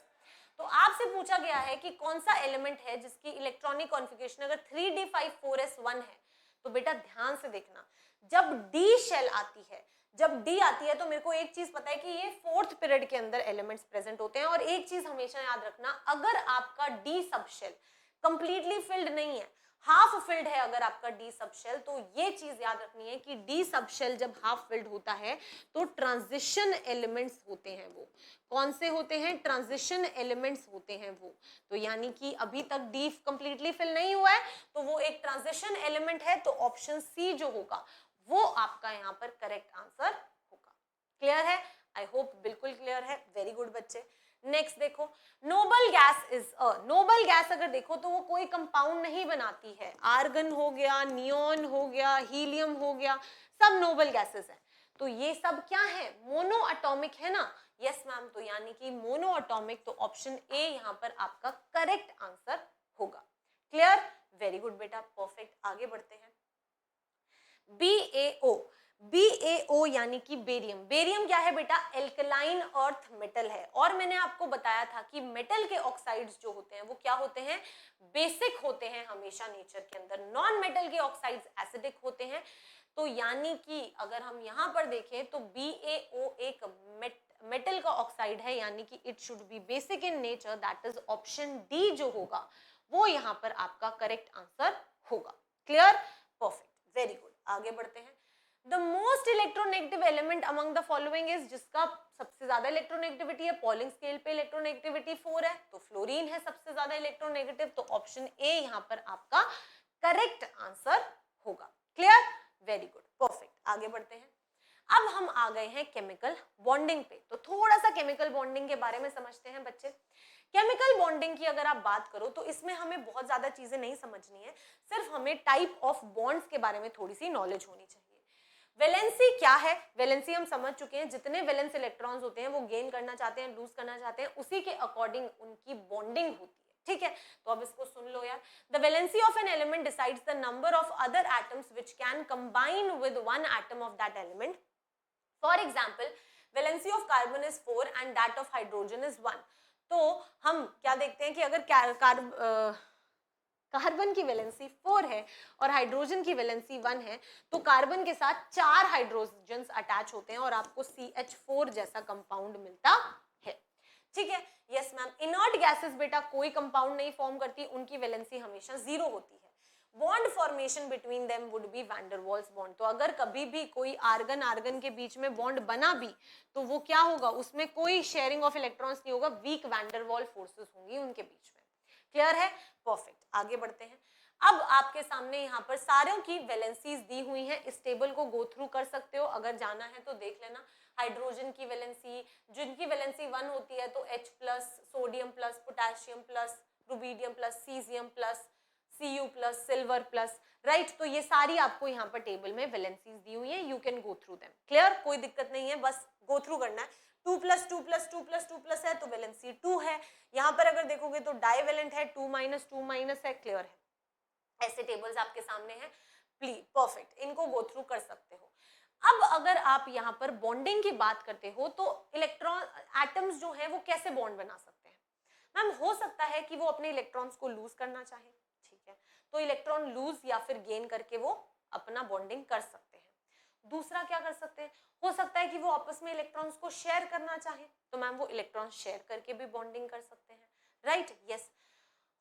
तो आपसे पूछा गया है कि कौन सा एलिमेंट है जिसकी इलेक्ट्रॉनिक कॉन्फ़िगरेशन अगर 3d5 4s1 है, तो बेटा ध्यान से देखना, जब D शेल आती है, जब D आती है तो मेरे को एक चीज पता है कि ये 4th पीरियड के अंदर एलिमेंट्स प्रेजेंट होते हैं, और एक चीज हमेशा याद रखना, अगर आपका D सब शेल कंप्लीटली फिल्ड नहीं है, हाफ फिल्ड है अगर आपका डी सब शेल, तो ये चीज याद रखनी है कि डी सब शेल जब हाफ फिल्ड होता है तो ट्रांजिशन एलिमेंट्स होते हैं। वो कौन से होते हैं? ट्रांजिशन एलिमेंट्स होते हैं वो। तो यानी कि अभी तक डी कंप्लीटली फिल नहीं हुआ है, तो वो एक ट्रांजिशन एलिमेंट है, तो ऑप्शन सी जो होगा वो आपका यहाँ पर करेक्ट आंसर होगा। क्लियर है? आई होप बिल्कुल क्लियर है। वेरी गुड बच्चे। नेक्स्ट देखो, noble gas is a, noble gas अगर देखो तो वो कोई कंपाउंड नहीं बनाती है। आर्गन हो गया, नियॉन हो गया, हीलियम हो गया, सब नोबल गैसेस हैं। तो ये सब क्या है? मोनो एटॉमिक है ना? यस मैम, तो यानी कि मोनो एटॉमिक, तो ऑप्शन ए यहाँ पर आपका करेक्ट आंसर होगा। क्लियर? वेरी गुड बेटा, परफेक्ट। आगे बढ़ते हैं। BaO, BaO यानी कि बेरियम। बेरियम क्या है बेटा? एल्कलाइन अर्थ मेटल है, और मैंने आपको बताया था कि मेटल के ऑक्साइड्स जो होते हैं वो क्या होते हैं? बेसिक होते हैं हमेशा नेचर के अंदर। नॉन मेटल के ऑक्साइड्स एसिडिक होते हैं। तो यानी कि अगर हम यहाँ पर देखें तो BaO एक मेटल का ऑक्साइड है, यानी कि it should be basic in nature, that is option D जो होगा वो यहाँ पर आपका करेक्ट आंसर होगा। क्लियर? Perfect, very good. आगे बढ़ते हैं। The most electronegative element among the following is, जिसका सबसे ज्यादा इलेक्ट्रोनेगेटिविटी है, पॉलिंग स्केल पे इलेक्ट्रोनेगेटिविटी 4 है, तो फ्लोरीन है सबसे ज्यादा इलेक्ट्रोनेगेटिव, तो ऑप्शन ए यहाँ पर आपका करेक्ट आंसर होगा। क्लियर? Very good, perfect. आगे बढ़ते हैं। अब हम आ गए हैं केमिकल बॉन्डिंग पे, तो थोड़ा सा केमिकल बॉन्डिंग के बारे में समझते हैं बच्चे। केमिकल बॉन्डिंग की अगर आप बात करो तो इसमें हमें बहुत ज्यादा चीजें नहीं समझनी है, सिर्फ हमें टाइप ऑफ बॉन्ड्स के बारे में थोड़ी सी नॉलेज होनी चाहिए। वैलेंसी क्या है? वैलेंसी हम समझ चुके हैं, जितने वैलेंस इलेक्ट्रॉन्स होते हैं वो गेन करना चाहते हैं, लूज करना चाहते हैं, उसी के अकॉर्डिंग उनकी बॉन्डिंग होती है। ठीक है, तो अब इसको सुन लो यार। The valency of an element decides the number of other atoms which can combine with one atom of that element. For example, valency of carbon is 4 and that of hydrogen is 1. तो हम क्या देखते हैं कि अगर carbon की valency 4 है और हाइड्रोजन की वैलेंसी 1 है, तो कार्बन के साथ 4 हाइड्रोजन अटैच होते हैं और आपको CH4 जैसा कंपाउंड मिलता है। ठीक है, यस मैम। इनर्ट गैसेस बेटा कोई कंपाउंड नहीं फॉर्म करती, उनकी वैलेंसी हमेशा 0 होती है। Bond formation between them would be van der Waals bond, तो अगर कभी भी कोई आर्गन आर्गन के बीच में बॉन्ड बना भी तो वो क्या होगा? उसमें कोई शेयरिंग ऑफ इलेक्ट्रॉन्स नहीं होगा, वीक वैन डर वाल फोर्सेस होंगी उनके बीच में। क्लियर है? परफेक्ट। आगे बढ़ते हैं। अब आपके सामने यहाँ पर सारों की वैलेंसीज दी हुई हैं, इस टेबल को गो थ्रू कर सकते हो, अगर जाना है तो देख लेना। हाइड्रोजन की वैलेंसी, जिनकी वैलेंसी 1 होती है तो H+, sodium plus, potassium plus, rubidium plus, caesium plus, Cu plus, silver plus, right. तो ये सारी आपको यहाँ पर टेबल में वैलेंसीज दी हुई है, you can go through them. Clear? कोई दिक्कत नहीं है, बस गो थ्रू करना है। 2 + 2 + 2 + 2 प्लस है तो वैलेंसी 2 है। यहाँ पर अगर देखोगे तो डाइवेलेंट है, 2 - 2 - है। क्लियर है? ऐसे टेबल्स आपके सामने हैं, प्लीज परफेक्ट, इनको गो थ्रू कर सकते हो। अब अगर आप यहाँ पर बॉन्डिंग की बात करते हो तो इलेक्ट्रॉन एटम्स जो है वो कैसे बॉन्ड बना सकते हैं? मैम हो सकता है कि वो अपने इलेक्ट्रॉन्स को लूज करना चाहे, ठीक है, तो इलेक्ट्रॉन लूज या फिर गेन करके वो अपना बॉन्डिंग कर सकते हैं। दूसरा क्या कर सकते हैं? हो सकता है कि वो आपस में इलेक्ट्रॉन्स को शेयर करना चाहे, तो मैम वो इलेक्ट्रॉन शेयर करके भी बॉन्डिंग कर सकते हैं, राइट। यस।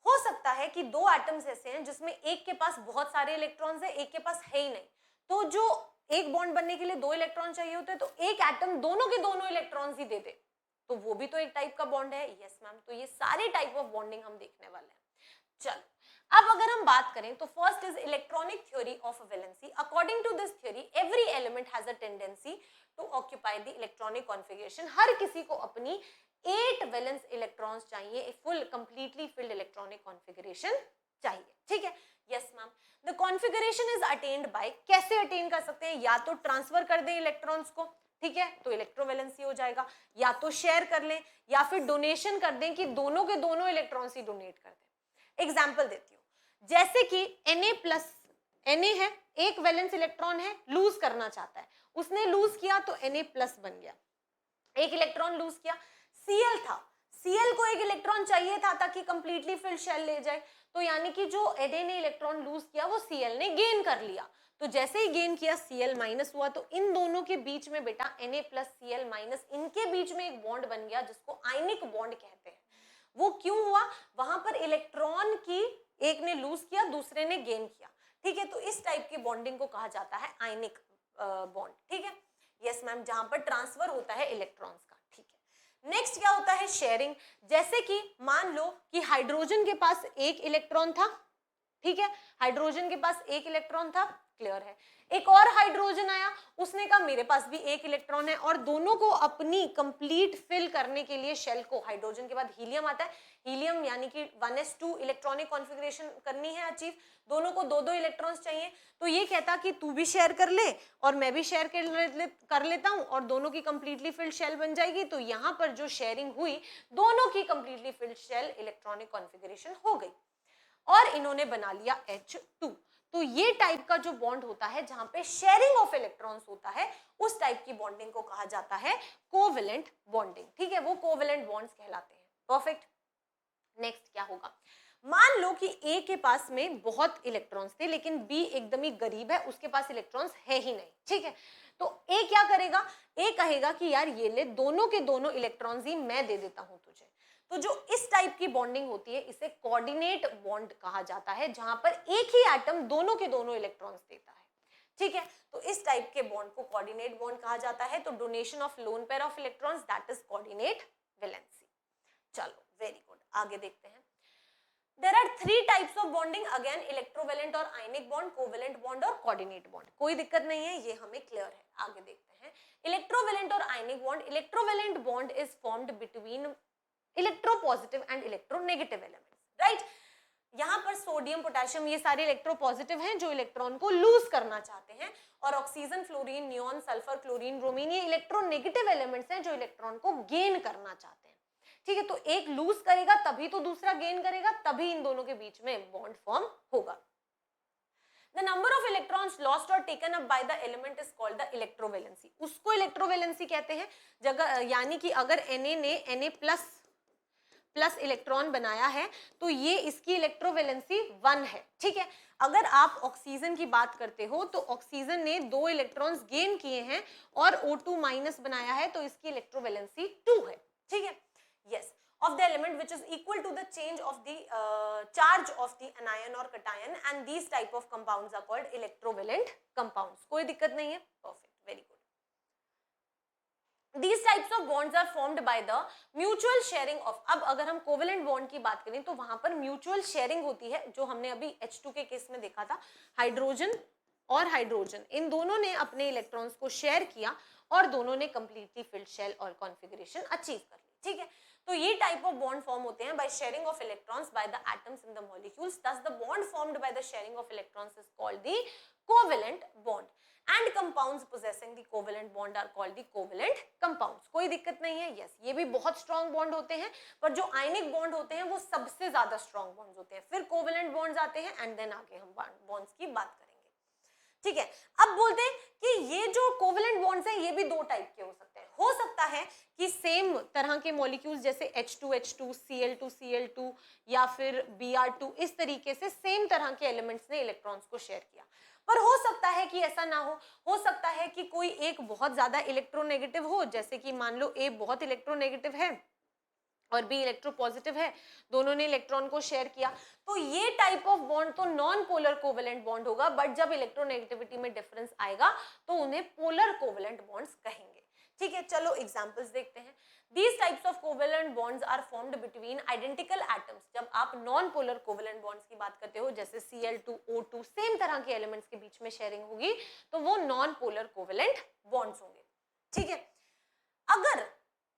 हो सकता है कि दो एटम्स ऐसे हैं जिसमें एक के पास बहुत सारे इलेक्ट्रॉन्स है, एक के पास है ही नहीं, तो जो एक बॉन्ड बनने के लिए 2 इलेक्ट्रॉन चाहिए होते हैं, तो एक एटम दोनों के दोनों इलेक्ट्रॉन्स ही दे दे, तो वो भी तो एक टाइप का बॉन्ड है। यस मैम, तो ये सारे टाइप ऑफ बॉन्डिंग हम देखने वाले हैं। चलो, अब अगर हम बात करें तो first is electronic theory of valency. According to this theory every element has a tendency to occupy the electronic configuration. हर किसी को अपनी 8 वैलेंस इलेक्ट्रॉन्स चाहिए, full completely filled electronic configuration चाहिए। ठीक है, yes ma'am. The configuration is attained by, कैसे attain कर सकते हैं, या तो ट्रांसफर कर दें इलेक्ट्रॉन्स को, ठीक है, तो इलेक्ट्रोवैलेंसी हो जाएगा, या तो शेयर कर लें, या फिर डोनेशन कर दें कि दोनों के दोनों इलेक्ट्रॉन्स ही डोनेट कर दें। एग्जाम्पल देती हूँ, जैसे कि Na+, Na है, एक वैलेंस इलेक्ट्रॉन है, लूज करना चाहता है, उसने लूज किया तो Na+ बन गया, एक इलेक्ट्रॉन लूज किया। Cl था, Cl को एक इलेक्ट्रॉन चाहिए था ताकि कंप्लीटली फिल्ड शेल ले जाए, तो यानी कि जो Na ने इलेक्ट्रॉन लूज किया वो Cl ने गेन कर लिया, तो जैसे ही गेन किया Cl- हुआ, तो इन दोनों के बीच में बेटा Na+Cl- इनके बीच में एक बॉन्ड बन गया जिसको आयनिक बॉन्ड कहते हैं। वो क्यों हुआ, वहां पर इलेक्ट्रॉन की एक ने लूज किया, दूसरे ने गेन किया, ठीक है, तो इस टाइप की बॉन्डिंग को कहा जाता है आयनिक बॉन्ड। ठीक है, यस मैम, जहां पर ट्रांसफर होता है इलेक्ट्रॉन्स का। ठीक है, नेक्स्ट क्या होता है, शेयरिंग। जैसे कि मान लो कि हाइड्रोजन के पास एक इलेक्ट्रॉन था, ठीक है, हाइड्रोजन के पास एक इलेक्ट्रॉन था, क्लियर है, एक और हाइड्रोजन आया, उसने कहा मेरे पास भी एक इलेक्ट्रॉन है, और दोनों को अपनी कंप्लीट फिल करने के लिए शेल को, हाइड्रोजन के बाद हीलियम आता है, हीलियम यानी कि 1s2 इलेक्ट्रॉनिक कॉन्फ़िगरेशन करनी है अचीव, दोनों को दो दो इलेक्ट्रॉन्स चाहिए, तो ये कहता कि तू भी शेयर कर ले और मैं भी शेयर कर लेता हूं और दोनों की कंप्लीटली फिल्ड शेल बन जाएगी। तो यहाँ पर जो शेयरिंग हुई, दोनों की completely filled shell electronic configuration हो गई और इन्होंने बना लिया H2। तो ये टाइप का जो बॉन्ड होता है जहां पे शेयरिंग ऑफ इलेक्ट्रॉन्स होता है, उस टाइप की बॉन्डिंग को कहा जाता है कोवेलेंट बॉन्डिंग। ठीक है, वो कोवेलेंट बॉन्ड्स कहलाते हैं। परफेक्ट। नेक्स्ट क्या होगा, मान लो कि A के पास में बहुत इलेक्ट्रॉन्स थे लेकिन B एकदम ही गरीब है, उसके पास इलेक्ट्रॉन्स है ही नहीं। ठीक है, तो A क्या करेगा, A कहेगा कि यार ये ले, दोनों के दोनों इलेक्ट्रॉन्स ही मैं दे देता हूं तुझे। तो जो इस टाइप की बॉन्डिंग होती है इसे कोऑर्डिनेट बॉन्ड कहा जाता है, जहां पर एक ही एटम दोनों के दोनों इलेक्ट्रॉन्स देता है। ठीक है, तो इस टाइप के बॉन्ड को कोऑर्डिनेट बॉन्ड कहा जाता है। तो donation of lone pair of electrons, that is coordinate valency. चलो, वेरी गुड, आगे देखते हैं। There are 3 types of bonding, again electrovalent और ionic bond, covalent bond और coordinate bond। कोई दिक्कत नहीं है, ये हमें क्लियर है। आगे देखते हैं, इलेक्ट्रोवेलेंट और ionic bond. Electrovalent bond is formed between electropositive and electronegative elements, right. यहाँ पर सोडियम, पोटेशियम, ये सारे इलेक्ट्रोपॉजिटिव हैं जो इलेक्ट्रॉन को लूज करना चाहते हैं, और oxygen, fluorine, neon, sulphur, chlorine, bromine, ये इलेक्ट्रोनेगेटिव एलिमेंट्स हैं जो इलेक्ट्रॉन को गेन करना चाहते हैं। ठीक है, तो एक लूज करेगा तभी तो दूसरा गेन करेगा, तभी इन दोनों के बीच में बॉन्ड फॉर्म होगा। The number of electrons lost or taken up by the element is called the electrovalency। उसको इलेक्ट्रोवेलेंसी कहते हैं। जगह यानी कि अगर Na ने Na+ इलेक्ट्रॉन बनाया है तो ये इसकी इलेक्ट्रोवेलेंसी 1 है। ठीक है, अगर आप ऑक्सीजन की बात करते हो तो ऑक्सीजन ने 2 इलेक्ट्रॉन्स गेन किए हैं और O2- बनाया है, तो इसकी इलेक्ट्रोवेलेंसी 2 है। ठीक है, yes, of the element which is equal to the change of the charge of the anion or cation, and these type of compounds are called electrovalent compounds। कोई दिक्कत नहीं है, perfect, very good। These types of bonds are formed by the mutual sharing of। अब अगर हम covalent bond की बात करें तो वहां पर म्यूचुअल शेयरिंग होती है, जो हमने अभी H2 के केस में देखा था। हाइड्रोजन और हाइड्रोजन, इन दोनों ने अपने इलेक्ट्रॉन्स को शेयर किया और दोनों ने कंप्लीटली फिल्ड शेल और कॉन्फ़िगरेशन अचीव कर ली। ठीक है, तो ये टाइप ऑफ बॉन्ड फॉर्म होते हैं by sharing of electrons by the atoms in the molecules. thus the bond formed by the sharing of electrons is called the covalent bond, and compounds possessing the covalent bond are called the covalent compounds। कोई दिक्कत नहीं है, yes, ये भी बहुत strong bond होते हैं, पर जो आयनिक बॉन्ड होते हैं वो सबसे ज्यादा स्ट्रॉन्ग बॉन्ड्स होते हैं, फिर कोवेलेंट बॉन्ड्स आते हैं, एंड देन आगे हम बॉन्ड्स की बात करेंगे। ठीक है, अब बोलते हैं कि ये जो कोवेलेंट बॉन्ड्स हैं ये भी 2 टाइप के हो सकते हैं। हो सकता है कि सेम तरह के मॉलिक्यूल्स जैसे H2H2, Cl2Cl2 या फिर Br2, इस तरीके से सेम तरह के एलिमेंट्स ने इलेक्ट्रॉन्स को शेयर किया, पर हो सकता है कि ऐसा ना हो सकता है कि कोई एक बहुत ज्यादा इलेक्ट्रोनेगेटिव हो, जैसे कि मान लो A बहुत इलेक्ट्रोनेगेटिव है और B इलेक्ट्रोपॉजिटिव है, दोनों ने इलेक्ट्रॉन को शेयर किया, तो ये टाइप ऑफ बॉन्ड तो नॉन पोलर कोवेलेंट बॉन्ड होगा, बट जब इलेक्ट्रोनेगेटिविटी में डिफरेंस आएगा तो उन्हें पोलर कोवेलेंट बॉन्ड्स कहेंगे। ठीक है, चलो एग्जांपल्स देखते हैं. These types of covalent bonds are formed between identical atoms. जब आप नॉन पोलर कोवेलेंट बॉन्ड्स की बात करते हो, जैसे Cl2O2 सेम तरह के एलिमेंट्स के बीच में शेयरिंग होगी, तो वो नॉन पोलर कोवेलेंट बॉन्ड्स होंगे. ठीक है, अगर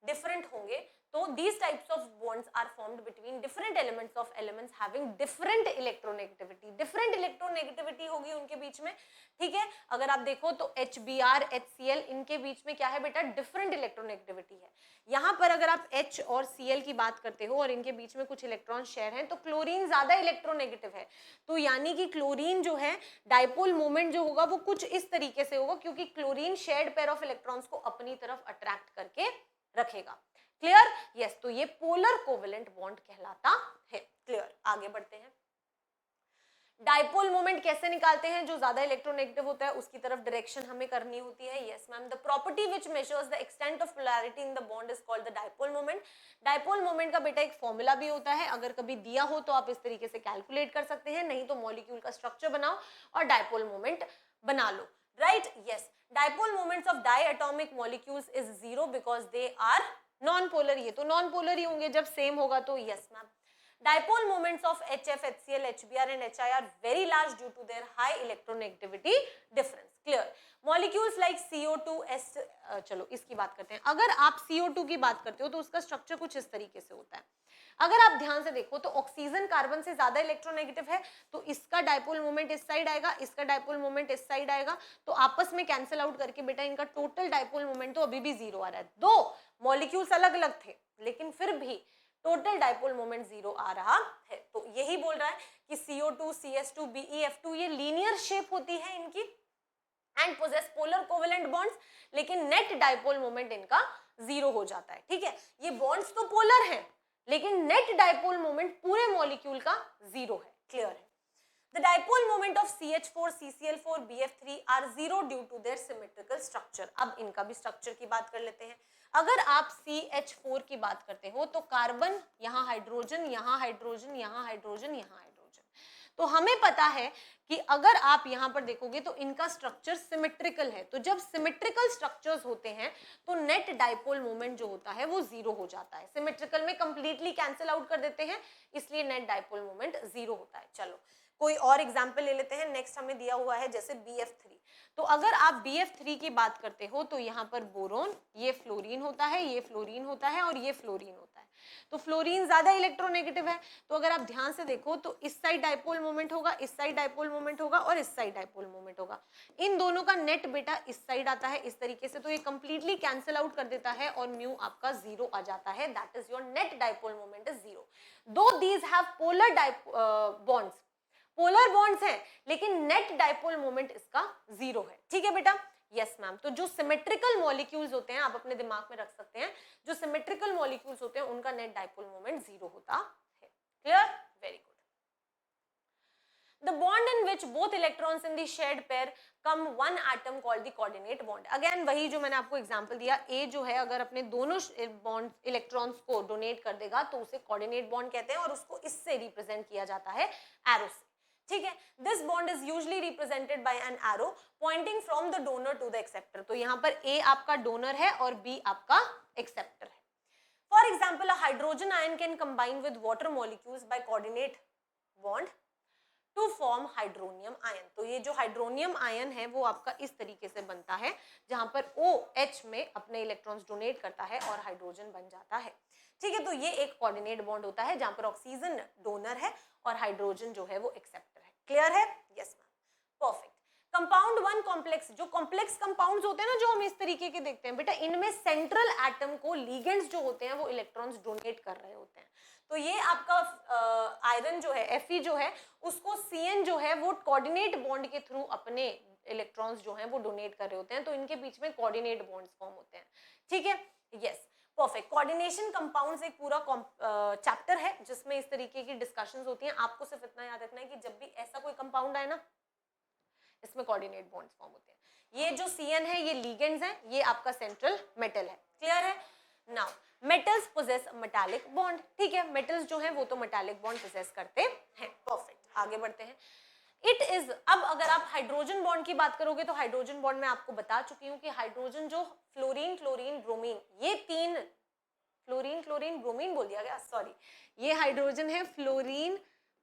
डिफरेंट होंगे तो these types of bonds are formed between different elements having different electronegativity. different electronegativity होगी उनके बीच में. ठीक है, अगर आप देखो तो HBr, HCl इनके बीच में क्या है बेटा, डिफरेंट इलेक्ट्रोनेगेटिविटी है. यहाँ पर अगर आप H और Cl की बात करते हो और इनके बीच में कुछ इलेक्ट्रॉन शेयर हैं, तो क्लोरीन ज्यादा इलेक्ट्रोनेगेटिव है. तो यानी कि क्लोरीन जो है, डाइपोल मोमेंट जो होगा वो कुछ इस तरीके से होगा, क्योंकि chlorine shared pair of electrons को अपनी तरफ अट्रैक्ट करके रखेगा. क्लियर? यस, तो ये पोलर कोवेलेंट बॉन्ड कहलाता है. क्लियर? आगे बढ़ते हैं. डाइपोल मोमेंट कैसे निकालते हैं? जो ज्यादा इलेक्ट्रोनेगेटिव होता है उसकी तरफ डायरेक्शन हमें करनी होती है. Yes ma'am, the property which measures the extent of polarity in the bond is called the dipole moment. Dipole moment का बेटा एक फॉर्मूला भी होता है, अगर कभी दिया हो तो आप इस तरीके से कैलकुलेट कर सकते हैं, नहीं तो मॉलिक्यूल का स्ट्रक्चर बनाओ और डाइपोल मोमेंट बना लो. Right? Yes, dipole moments of diatomic molecules is zero because they are non polar. ये तो नॉन पोलर ही होंगे जब सेम होगा तो. Yes ma'am, dipole moments of HF, HCl, HBr and HI are very large due to their high electronegativity difference. Clear? Molecules like CO2, चलो इसकी बात करते हैं. अगर आप CO2 की बात करते हो तो उसका स्ट्रक्चर कुछ इस तरीके से होता है. अगर आप ध्यान से देखो तो ऑक्सीजन कार्बन से ज्यादा इलेक्ट्रोनेगेटिव है, तो इसका डाइपोल मोमेंट इस साइड आएगा, इसका डाइपोल मोमेंट इस साइड आएगा, तो आपस में कैंसिल आउट करके बेटा इनका टोटल डाइपोल मोमेंट तो अभी भी जीरो आ रहा है. दो मॉलिक्यूल्स अलग अलग थे लेकिन फिर भी टोटल डाइपोल मोमेंट जीरो आ रहा है. तो यही बोल रहा है कि CO2, CS2, BeF2 ये लीनियर शेप होती है इनकी and possess polar covalent bonds, लेकिन नेट डाइपोल मोमेंट इनका जीरो हो जाता है. ठीक है, ये बॉन्ड्स तो पोलर हैं लेकिन नेट डाइपोल मोमेंट पूरे मॉलिक्यूल का जीरो है. क्लियर है? The dipole moment of CH4, CCl4, BF3 are zero due to their symmetrical structure. अब इनका भी स्ट्रक्चर की बात कर लेते हैं. अगर आप CH4 की बात करते हो तो कार्बन, यहाँ हाइड्रोजन, यहाँ हाइड्रोजन, यहाँ हाइड्रोजन, यहाँ हाइड्रोजन. तो हमें पता है कि अगर आप यहाँ पर देखोगे तो इनका स्ट्रक्चर सिमेट्रिकल है. तो जब सिमेट्रिकल स्ट्रक्चर्स होते हैं तो नेट डाइपोल मोमेंट जो होता है वो जीरो हो जाता है. सिमेट्रिकल में कंप्लीटली कैंसिल आउट कर देते हैं, इसलिए नेट डाइपोल मोमेंट जीरो होता है. चलो कोई और एग्जाम्पल ले लेते हैं. नेक्स्ट हमें दिया हुआ है जैसे BF3. तो अगर आप BF3 की बात करते हो तो यहाँ पर बोरोन, ये फ्लोरीन होता है, ये फ्लोरीन होता है और ये फ्लोरीन होता है. तो फ्लोरीन ज्यादा इलेक्ट्रोनेगेटिव है, तो अगर आप ध्यान से देखो तो इस साइड डाइपोल मोमेंट होगा, इस साइड डाइपोल मोमेंट होगा और इस साइड डाइपोल मोमेंट होगा. इन दोनों का नेट बेटा इस साइड आता है इस तरीके से, तो ये कंप्लीटली कैंसिल आउट कर देता है और म्यू आपका जीरो आ जाता है. That is your net dipole moment is zero. Though these have polar bonds, polar bonds हैं लेकिन नेट डाइपोल मोमेंट इसका जीरो है. ठीक है बेटा? Yes ma'am. तो जो सिमेट्रिकल मॉलिक्यूल्स होते हैं आप अपने दिमाग में रख सकते हैं, जो सिमेट्रिकल मॉलिक्यूल्स होते हैं उनका नेट डाइपोल मोमेंट जीरो होता है. Clear? Very good. The bond in which both electrons in the shared pair come one atom called the coordinate bond. Again वही जो मैंने आपको एग्जांपल दिया, A जो है अगर अपने दोनों बॉन्ड इलेक्ट्रॉन्स को डोनेट कर देगा तो उसे कोऑर्डिनेट बॉन्ड कहते हैं और उसको इससे रिप्रेजेंट किया जाता है एरो से. ठीक है, this bond is usually represented by an arrow pointing from the donor to the acceptor. तो यहाँ पर A आपका डोनर है और B आपका एक्सेप्टर है. For example, a hydrogen ion can combine with water molecules by coordinate bond to form hydronium ion. तो ये जो हाइड्रोनियम आयन है वो आपका इस तरीके से बनता है जहां पर OH में अपने इलेक्ट्रॉन्स डोनेट करता है और हाइड्रोजन बन जाता है. ठीक है, तो ये एक कोऑर्डिनेट बॉन्ड होता है जहां पर ऑक्सीजन डोनर है और हाइड्रोजन जो है वो एक्सेप्टर है. क्लियर है? Yes ma'am. Perfect. Compound one complex, जो कॉम्प्लेक्स कंपाउंड्स होते हैं ना जो हम इस तरीके के देखते हैं बेटा, इनमें सेंट्रल एटम को लिगेंड्स जो होते हैं वो इलेक्ट्रॉन्स डोनेट कर रहे होते हैं. तो ये आपका आयरन जो है Fe जो है उसको Cn जो है वो कोऑर्डिनेट बॉन्ड के थ्रू अपने इलेक्ट्रॉन्स जो हैं वो डोनेट कर रहे होते हैं, तो इनके बीच में कोऑर्डिनेट बॉन्ड्स फॉर्म होते हैं. ठीक है? यस. परफेक्ट. कोऑर्डिनेशन कंपाउंड्स एक पूरा चैप्टर है जिसमें इस तरीके की डिस्कशंस होती हैं. आपको सिर्फ इतना याद रखना है कि जब भी ऐसा कोई कंपाउंड आए ना इसमें कोऑर्डिनेट बॉन्ड्स फॉर्म होते हैं. ये जो Cn है ये लिगेंड्स हैं, ये आपका सेंट्रल मेटल है. क्लियर है? Now metals possess metallic bond. ठीक है, मेटल्स जो है वो तो मेटालिक बॉन्ड पोजेस करते हैं. परफेक्ट. आगे बढ़ते हैं. इट इज, अब अगर आप हाइड्रोजन बॉन्ड की बात करोगे तो हाइड्रोजन बॉन्ड मैं आपको बता चुकी हूँ कि हाइड्रोजन जो फ्लोरीन क्लोरीन ब्रोमीन, ये तीन, फ्लोरीन क्लोरीन ब्रोमीन बोल दिया गया, सॉरी, ये हाइड्रोजन है फ्लोरीन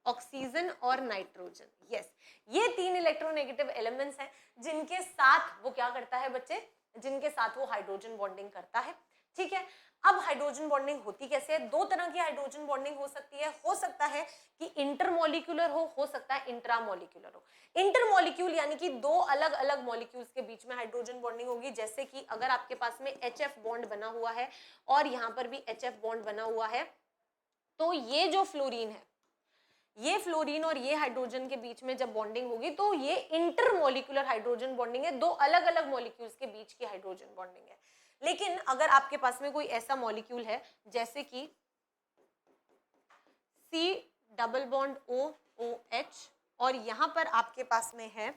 ऑक्सीजन और नाइट्रोजन, यस, ये तीन इलेक्ट्रोनेगेटिव एलिमेंट्स हैं जिनके साथ वो क्या करता है बच्चे, जिनके साथ वो हाइड्रोजन बॉन्डिंग करता है, ठीक है। अब हाइड्रोजन बॉन्डिंग होती कैसे है, दो तरह की हाइड्रोजन बॉन्डिंग हो सकती है, हो सकता है कि इंटरमोलिक्यूलर हो सकता है इंट्रामोलिक्यूलर हो। इंटरमोलिक्यूल यानी कि दो अलग अलग मॉलिक्यूल्स के बीच में हाइड्रोजन बॉन्डिंग होगी, जैसे कि अगर आपके पास में HF बॉन्ड बना हुआ है और यहाँ पर भी HF बॉन्ड बना हुआ है, तो ये जो फ्लोरीन है, ये फ्लोरीन और ये हाइड्रोजन के बीच में जब बॉन्डिंग होगी तो ये इंटरमोलिक्यूलर हाइड्रोजन बॉन्डिंग है, दो अलग अलग मॉलिक्यूल्स के बीच की हाइड्रोजन बॉन्डिंग है। लेकिन अगर आपके पास में कोई ऐसा मॉलिक्यूल है जैसे कि C डबल बॉन्ड OOH और यहां पर आपके पास में है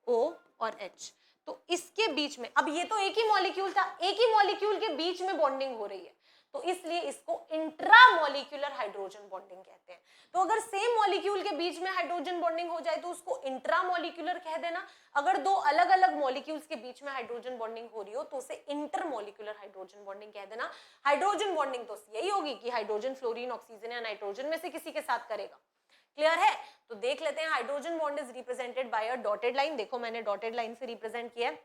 O और H, तो इसके बीच में, अब ये तो एक ही मॉलिक्यूल था, एक ही मॉलिक्यूल के बीच में बॉन्डिंग हो रही है, तो इसलिए इसको इंट्रामोलिक्यूलर हाइड्रोजन बॉन्डिंग कहते हैं। तो अगर सेम मॉलिक्यूल के बीच में हाइड्रोजन बॉन्डिंग हो जाए तो उसको इंट्रामोलिक्यूलर कह देना, अगर दो अलग अलग मॉलिक्यूल्स के बीच में हाइड्रोजन बॉन्डिंग हो रही हो तो उसे इंटरमोलिक्यूलर हाइड्रोजन बॉन्डिंग कह देना। हाइड्रोजन बॉन्डिंग तो यही होगी कि हाइड्रोजन फ्लोरीन ऑक्सीजन या नाइट्रोजन में से किसी के साथ करेगा, क्लियर है। तो देख लेते हैं, hydrogen bond is represented by a dotted line, देखो मैंने डॉटेड लाइन से रिप्रेजेंट किया है,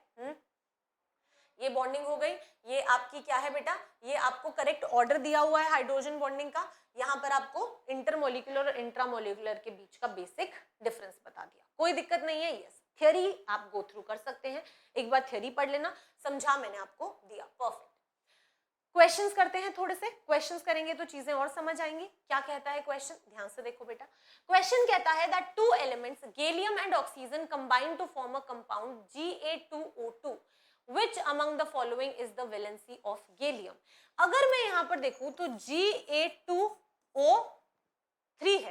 ये बॉन्डिंग हो गई, ये आपकी क्या है बेटा, ये आपको करेक्ट ऑर्डर दिया हुआ है हाइड्रोजन बॉन्डिंग का, यहाँ पर आपको इंटरमोलिकुलर और इंट्रामोलिकुलर के बीच का बेसिक डिफरेंस बता दिया, कोई दिक्कत नहीं है। यस, थ्योरी आप गो थ्रू कर सकते हैं, एक बार थ्योरी पढ़ लेना, समझा मैंने आपको दिया, परफेक्ट। क्वेश्चंस करते हैं, थोड़े से क्वेश्चंस करेंगे तो चीजें और समझ आएंगी। क्या कहता है क्वेश्चन, ध्यान से देखो बेटा। क्वेश्चन कहता है that two elements gallium and oxygen combine to form a compound Ga2O2, which among the following is the valency of gallium। अगर मैं यहां पर देखूं तो Ga2O3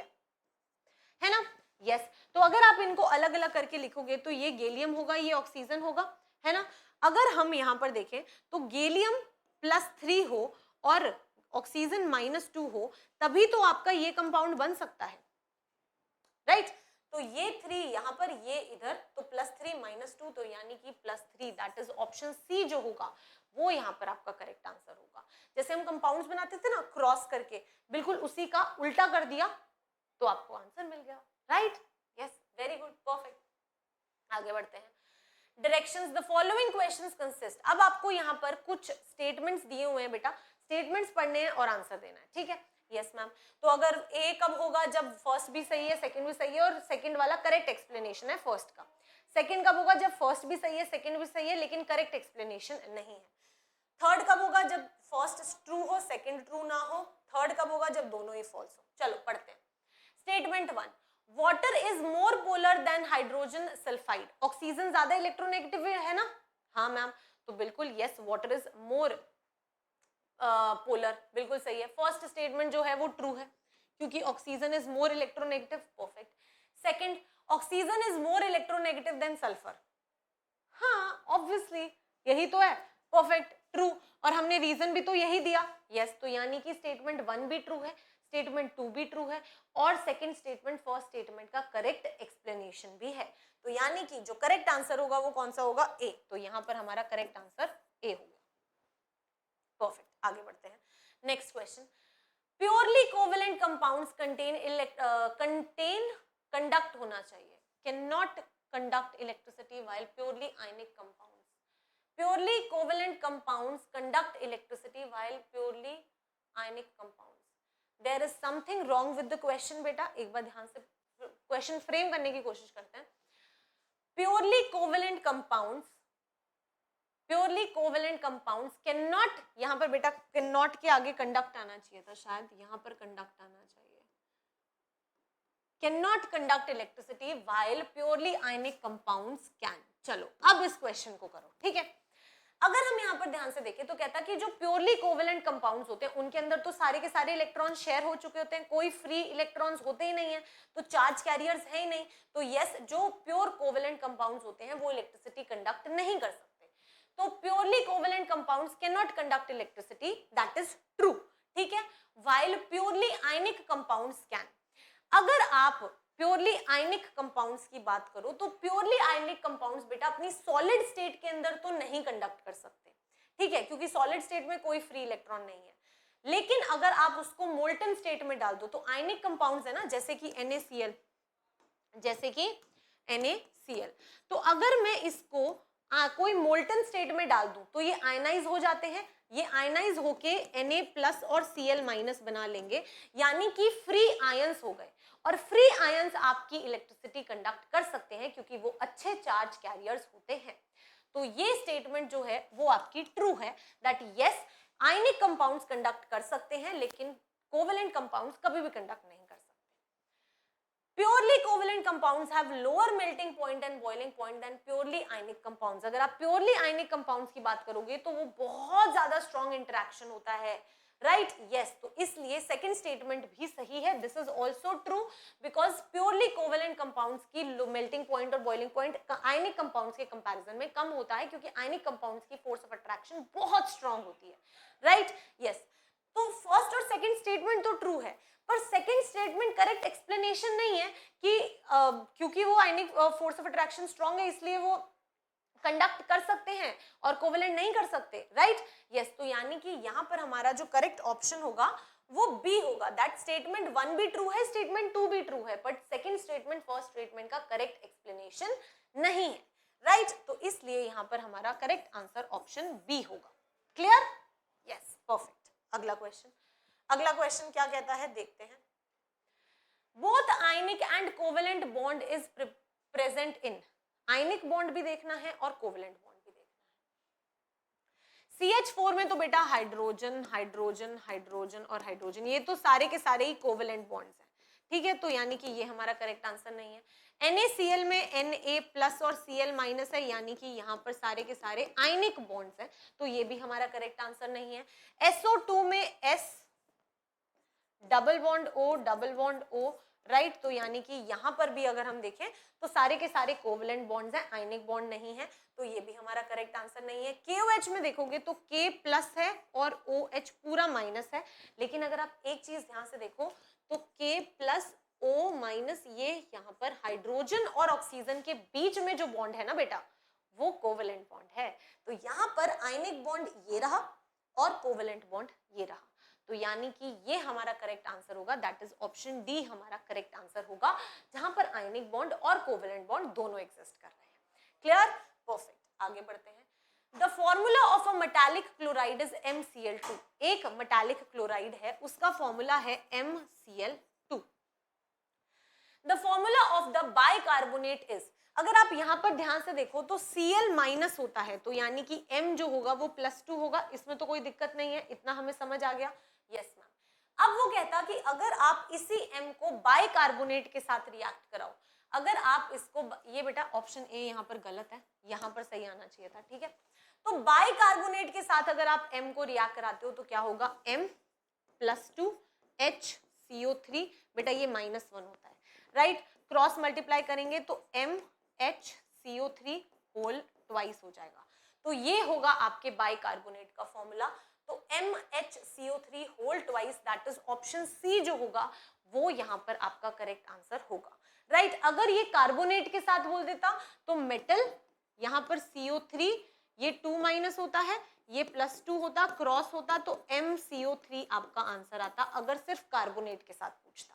है ना, यस। तो अगर आप इनको अलग अलग करके लिखोगे तो ये गैलियम होगा, ये ऑक्सीजन होगा, है ना। अगर हम यहां पर देखें तो गैलियम +3 हो और ऑक्सीजन -2 हो, तभी तो आपका ये कंपाउंड बन सकता है, राइट। तो ये 3 यहाँ पर, ये इधर, तो +3 -2, तो यानी कि +3, दैट इज ऑप्शन सी जो होगा वो यहाँ पर आपका करेक्ट आंसर होगा। जैसे हम कंपाउंड्स बनाते थे ना क्रॉस करके, बिल्कुल उसी का उल्टा कर दिया तो आपको आंसर मिल गया, right. Yes, very good, perfect. आगे बढ़ते हैं। Directions, the following questions consist, अब आपको यहाँ पर कुछ स्टेटमेंट्स दिए हुए हैं बेटा, स्टेटमेंट्स पढ़ने हैं और आंसर देना है, ठीक है। Yes ma'am. तो अगर ए कब होगा, जब फर्स्ट भी सही है सेकंड भी सही है और सेकंड वाला करेक्ट एक्सप्लेनेशन है फर्स्ट का। सेकंड कब होगा, जब फर्स्ट भी सही है सेकंड भी सही है लेकिन करेक्ट एक्सप्लेनेशन नहीं है। थर्ड कब होगा, जब फर्स्ट ट्रू हो सेकंड ट्रू ना हो। थर्ड कब होगा, जब दोनों ही फॉल्स हो। चलो पढ़ते हैं। Statement 1, water is more polar than hydrogen sulphide. Oxygen ज्यादा इलेक्ट्रोनेगेटिव है ना, हाँ मैम, तो बिल्कुल yes, water is more polar, बिल्कुल सही है। फर्स्ट स्टेटमेंट जो है वो ट्रू है क्योंकि oxygen is more electronegative, perfect. Second, oxygen is more electronegative than sulphur, हाँ ऑब्वियसली यही तो है, परफेक्ट, ट्रू। और हमने रीजन भी तो यही दिया, यस। तो यानी कि स्टेटमेंट 1 भी ट्रू है, स्टेटमेंट 2 भी ट्रू है और सेकंड स्टेटमेंट फर्स्ट स्टेटमेंट का करेक्ट एक्सप्लेनेशन भी है। तो यानी कि जो करेक्ट आंसर होगा वो कौन सा होगा, ए। तो यहां पर हमारा करेक्ट आंसर ए होगा, परफेक्ट। आगे बढ़ते हैं। Next question, purely covalent compounds contain conduct होना चाहिए, can not conduct electricity while purely ionic compounds. Purely covalent compounds conduct electricity while purely ionic compounds. There is something wrong with the question बेटा, एक बार ध्यान से question frame करने की कोशिश करते हैं। Purely covalent compounds cannot, यहाँ पर बेटा cannot के आगे conduct आना चाहिए था, शायद यहाँ पर conduct आना चाहिए, cannot conduct electricity while purely ionic compounds can। चलो अब इस क्वेश्चन को करो, ठीक है। अगर हम यहाँ पर ध्यान से देखें तो कहता है कि जो प्योरली कोवेलेंट कंपाउंड्स होते हैं उनके अंदर तो सारे के सारे इलेक्ट्रॉन शेयर हो चुके होते हैं, कोई फ्री इलेक्ट्रॉन्स होते ही नहीं है, तो चार्ज कैरियर्स है ही नहीं। तो यस, जो प्योर कोवेलेंट कंपाउंड्स होते हैं वो इलेक्ट्रिसिटी कंडक्ट नहीं कर सकते। तो purely covalent compounds can not conduct electricity, that is true, ठीक है। While purely ionic compounds can. अगर आप प्योरली आयनिक कंपाउंड्स की बात करो तो प्योरली आयनिक कंपाउंड्स बेटा अपनी सॉलिड स्टेट के अंदर तो नहीं कंडक्ट कर सकते, ठीक है, क्योंकि सॉलिड स्टेट में कोई फ्री इलेक्ट्रॉन नहीं है। लेकिन अगर आप उसको मोल्टन स्टेट में डाल दो तो आयनिक कंपाउंड्स है ना, जैसे कि NaCl, जैसे कि NaCl, तो अगर मैं इसको कोई मोल्टन स्टेट में डाल दूं तो ये आयनाइज हो जाते हैं, ये आयनाइज होके Na+ और Cl- बना लेंगे, यानी कि फ्री आयंस हो गए। और फ्री आयंस आपकी इलेक्ट्रिसिटी कंडक्ट कर सकते हैं क्योंकि वो अच्छे चार्ज कैरियर्स होते हैं। तो ये स्टेटमेंट जो है वो आपकी ट्रू है, that yes ionic compounds conduct कर सकते हैं लेकिन कोवेलेंट कंपाउंड्स कभी भी कंडक्ट नहीं कर सकते। Purely covalent compounds have lower melting point and boiling point than purely ionic compounds. अगर आप purely ionic compounds की बात करोगे तो वो बहुत ज्यादा strong interaction होता है, right? Yes, तो इसलिए second statement भी सही है. This is also true because purely covalent compounds की melting point और boiling point ionic compounds के comparison में कम होता है क्योंकि ionic compounds की force of attraction बहुत strong होती है, right? Yes. तो फर्स्ट और सेकंड स्टेटमेंट तो ट्रू है, पर सेकंड स्टेटमेंट करेक्ट एक्सप्लेनेशन नहीं है कि क्योंकि वो आयनिक फोर्स ऑफ अट्रैक्शन स्ट्रांग है इसलिए वो कंडक्ट कर सकते हैं और कोवेलेंट नहीं कर सकते, राइट? यस, तो यानी कि यहाँ पर हमारा जो करेक्ट ऑप्शन होगा वो बी होगा, दैट स्टेटमेंट 1 भी ट्रू है, स्टेटमेंट 2 भी ट्रू है, but second statement first statement का करेक्ट एक्सप्लेनेशन नहीं है, राइट? तो इसलिए यहाँ पर हमारा करेक्ट आंसर ऑप्शन बी होगा। क्लियर? Yes, perfect. अगला क्वेश्चन क्या कहता है देखते हैं। Both ionic and covalent bond is present in, ionic bond भी देखना है और कोवेलेंट बॉन्ड भी देखना है। CH4 में तो बेटा हाइड्रोजन हाइड्रोजन हाइड्रोजन और हाइड्रोजन, ये तो सारे के सारे ही कोवेलेंट बॉन्ड्स हैं, ठीक है, तो यानी कि ये हमारा करेक्ट आंसर नहीं है। NaCl में Na+ और Cl- है, यानी कि यहाँ पर सारे के सारे आयनिक बॉन्ड्स हैं, तो ये भी हमारा करेक्ट आंसर नहीं है। SO2 में S double bond O, right? तो यानी कि यहाँ पर भी अगर हम देखें तो सारे के सारे कोवेलेंट बॉन्ड्स हैं, आयनिक बॉन्ड नहीं है, तो ये भी हमारा करेक्ट आंसर नहीं है। KOH में देखोगे तो K+ है और OH पूरा माइनस है, लेकिन अगर आप एक चीज ध्यान से देखो तो K+ O- ये यहाँ पर हाइड्रोजन और ऑक्सीजन के बीच में जो बॉन्ड है ना बेटा, वो कोवेलेंट बॉन्ड है। तो यहाँ पर आयनिक बॉन्ड ये रहा और कोवेलेंट बॉन्ड ये रहा, तो यानी कि ये हमारा करेक्ट आंसर होगा, दैट इज ऑप्शन डी हमारा करेक्ट आंसर होगा, जहां पर आयनिक बॉन्ड और कोवेलेंट बॉन्ड दोनों एग्जिस्ट कर रहे हैं। क्लियर? परफेक्ट, आगे बढ़ते हैं। The formula of a metallic chloride is MCl2, एक मेटालिक क्लोराइड है उसका फॉर्मूला है MCl2। The formula of the bicarbonate is, अगर आप यहां पर ध्यान से देखो तो Cl- होता है, तो यानी कि M जो होगा वो +2 होगा, इसमें तो कोई दिक्कत नहीं है, इतना हमें समझ आ गया। Yes ma'am. अब वो कहता कि अगर आप इसी M को बाइकार्बोनेट के साथ रिएक्ट कराओ, अगर आप इसको, ये बेटा ऑप्शन ए यहाँ पर गलत है, यहाँ पर सही आना चाहिए था, ठीक है, तो बाइकार्बोनेट के साथ अगर आप M को रिएक्ट कराते हो तो क्या होगा, M+2 HCO3, बेटा ये -1 होता है, राइट? क्रॉस मल्टीप्लाई करेंगे तो MHCO3 होल ट्वाइस हो जाएगा, तो ये होगा आपके बाइकार्बोनेट का फॉर्मूला। तो MHCO3 whole twice, that is option C जो होगा वो यहाँ पर आपका करेक्ट आंसर होगा, राइट? अगर ये कार्बोनेट के साथ बोल देता तो मेटल यहाँ पर CO3, ये 2- होता है, ये +2 होता, क्रॉस होता तो MCO3 आपका आंसर आता, अगर सिर्फ कार्बोनेट के साथ पूछता।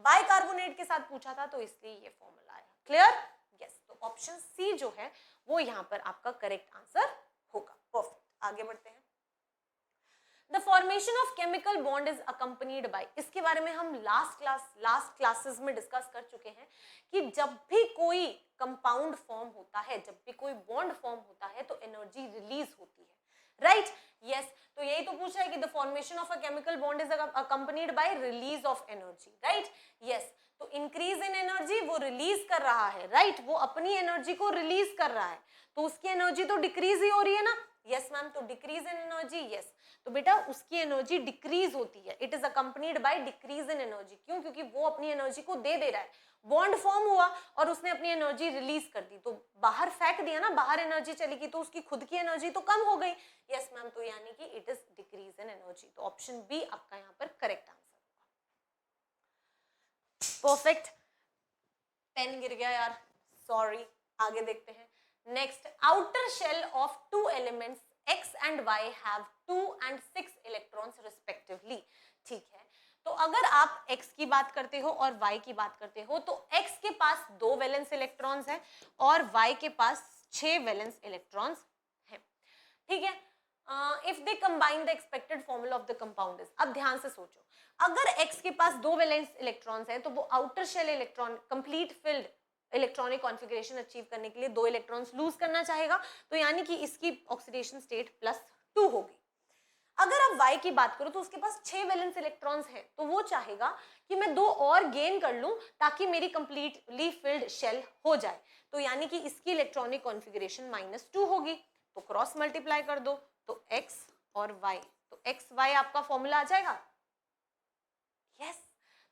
बाइकार्बोनेट के साथ पूछा था तो इसलिए ये फॉर्मूला आया। क्लियर? यस, तो ऑप्शन सी जो है वो यहाँ पर आपका करेक्ट आंसर होगा। परफेक्ट, आगे बढ़ते हैं। The formation of chemical bond is accompanied by, इसके बारे में हम लास्ट क्लासेस में डिस्कस कर चुके हैं कि जब भी कोई कंपाउंड फॉर्म होता है, जब भी कोई बॉन्ड फॉर्म होता है तो एनर्जी रिलीज होती है, राइट? यस, तो यही तो पूछा है कि the formation of a chemical bond is accompanied by release of energy, right? Yes, तो इंक्रीज इन एनर्जी वो रिलीज कर रहा है, राइट? वो अपनी एनर्जी को रिलीज कर रहा है, तो उसकी एनर्जी तो डिक्रीज ही हो रही है ना। यस मैम, तो डिक्रीज इन एनर्जी, यस, तो बेटा उसकी एनर्जी डिक्रीज होती है, it is accompanied by decrease in energy. क्यों? क्योंकि वो अपनी एनर्जी को दे रहा है, बॉन्ड फॉर्म हुआ और उसने अपनी एनर्जी रिलीज कर दी, तो बाहर फेंक दिया ना, बाहर एनर्जी चली गई तो उसकी खुद की एनर्जी तो कम हो गई। यस मैम, तो यानी कि it is decrease in energy, तो ऑप्शन बी आपका यहाँ पर करेक्ट आंसर होगा। परफेक्ट, पेन गिर गया यार, सॉरी, आगे देखते हैं। Next, outer shell of two elements x and y have 2 and 6 electrons respectively. ठीक है, तो अगर आप x की बात करते हो और y की बात करते हो तो x के पास 2 वैलेंस इलेक्ट्रॉन्स है और y के पास 6 वैलेंस इलेक्ट्रॉन्स है। ठीक है, if they combine the expected formula of the compound is, अब ध्यान से सोचो, अगर x के पास 2 वैलेंस इलेक्ट्रॉन्स है तो वो outer shell electron complete filled electronic configuration achieve करने के लिए 2 इलेक्ट्रॉन्स लूज करना चाहेगा, तो यानी कि इसकी ऑक्सीडेशन स्टेट +2 होगी। अगर आप y की बात करो तो उसके पास 6 वैलेंस इलेक्ट्रॉन्स हैं, तो वो चाहेगा कि मैं 2 और गेन कर लूं ताकि मेरी कंप्लीटली फिल्ड शेल हो जाए, तो यानी कि इसकी इलेक्ट्रॉनिक कॉन्फ़िगरेशन -2 होगी। तो क्रॉस मल्टीप्लाई कर दो तो x और y, तो x y आपका फॉर्मूला आ जाएगा। यस,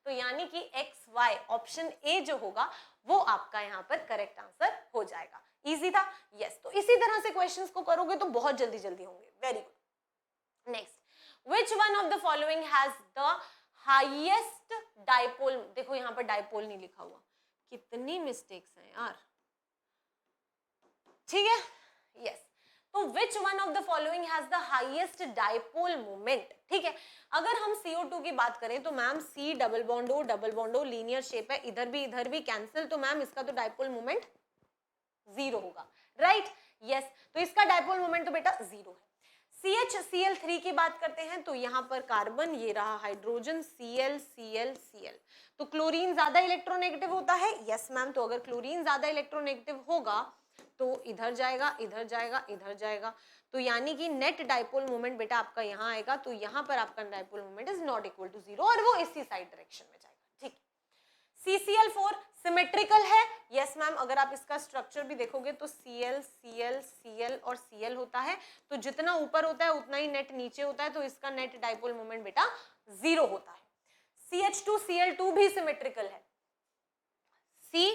तो यानी कि एक्स वाई ऑप्शन ए जो होगा वो आपका यहाँ पर करेक्ट आंसर हो जाएगा। इजी था? यस, तो इसी तरह से क्वेश्चंस को करोगे तो बहुत जल्दी जल्दी होंगे। Very good. Next, which one of the following has the highest dipole, देखो यहाँ पर डाइपोल नहीं लिखा हुआ, कितनी मिस्टेक्स हैं यार। ठीक है, यस, तो which one of the following has the highest dipole moment. ठीक है, अगर हम CO2 की बात करें तो ma'am C double bond O linear shape है, इधर भी कैंसिल, तो मैम इसका तो डाइपोल मोमेंट 0 होगा, राइट? यस, तो इसका डाइपोल मोमेंट तो बेटा 0 है। CHCl3 की बात करते हैं तो यहाँ पर कार्बन, ये रहा हाइड्रोजन, Cl, तो क्लोरीन ज्यादा इलेक्ट्रोनेगेटिव होता है। यस मैम, तो अगर क्लोरीन ज्यादा इलेक्ट्रोनेगेटिव होगा तो इधर जाएगा, इधर जाएगा, इधर जाएगा, तो यानी कि नेट डाइपोल मोमेंट बेटा आपका यहाँ आएगा, तो यहाँ पर आपका dipole moment is not equal to 0 और वो इसी साइड डायरेक्शन में जाएगा। ठीक, CCl4 सिमेट्रिकल है। यस मैम, अगर आप इसका स्ट्रक्चर भी देखोगे तो Cl, Cl, Cl और Cl होता है, तो जितना ऊपर होता है उतना ही नेट नीचे होता है, तो इसका नेट डाइपोल मोमेंट बेटा 0 होता है। CH2Cl2 भी सिमेट्रिकल है। C,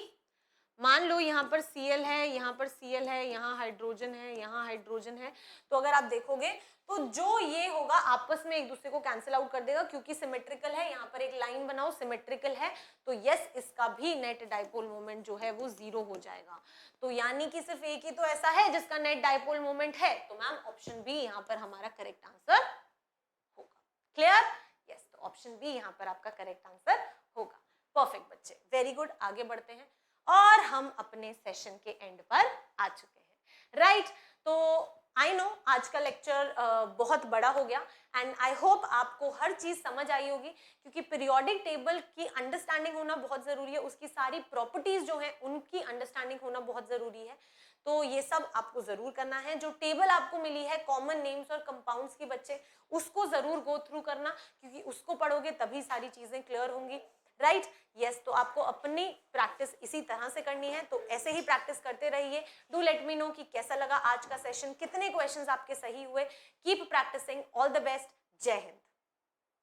मान लो यहाँ पर Cl है, यहाँ पर Cl है, यहाँ हाइड्रोजन है, यहाँ हाइड्रोजन है, तो अगर आप देखोगे तो जो ये होगा आपस में एक दूसरे को कैंसिल आउट कर देगा क्योंकि सिमेट्रिकल है। यहाँ पर एक लाइन बनाओ, सिमेट्रिकल है, तो यस इसका भी नेट डाइपोल मोमेंट जो है वो 0 हो जाएगा। तो यानी कि सिर्फ एक ही तो ऐसा है जिसका नेट डाइपोल मोमेंट है, तो मैम ऑप्शन बी यहाँ पर हमारा करेक्ट आंसर होगा। क्लियर? यस, तो ऑप्शन बी यहाँ पर आपका करेक्ट आंसर होगा। परफेक्ट बच्चे, वेरी गुड। आगे बढ़ते हैं और हम अपने सेशन के एंड पर आ चुके हैं, राइट? तो आई नो आज का लेक्चर बहुत बड़ा हो गया एंड आई होप आपको हर चीज समझ आई होगी, क्योंकि पीरियोडिक टेबल की अंडरस्टैंडिंग होना बहुत जरूरी है, उसकी सारी प्रॉपर्टीज जो है उनकी अंडरस्टैंडिंग होना बहुत जरूरी है। तो ये सब आपको जरूर करना है। जो टेबल आपको मिली है कॉमन नेम्स और कंपाउंड्स की, बच्चे उसको जरूर गो थ्रू करना, क्योंकि उसको पढ़ोगे तभी सारी चीजें क्लियर होंगी, राइट? यस, तो आपको अपनी प्रैक्टिस इसी तरह से करनी है, तो ऐसे ही प्रैक्टिस करते रहिए। डू लेट मी नो कि कैसा लगा आज का सेशन, कितने क्वेश्चंस आपके सही हुए। Keep practising, all the best, जय हिंद।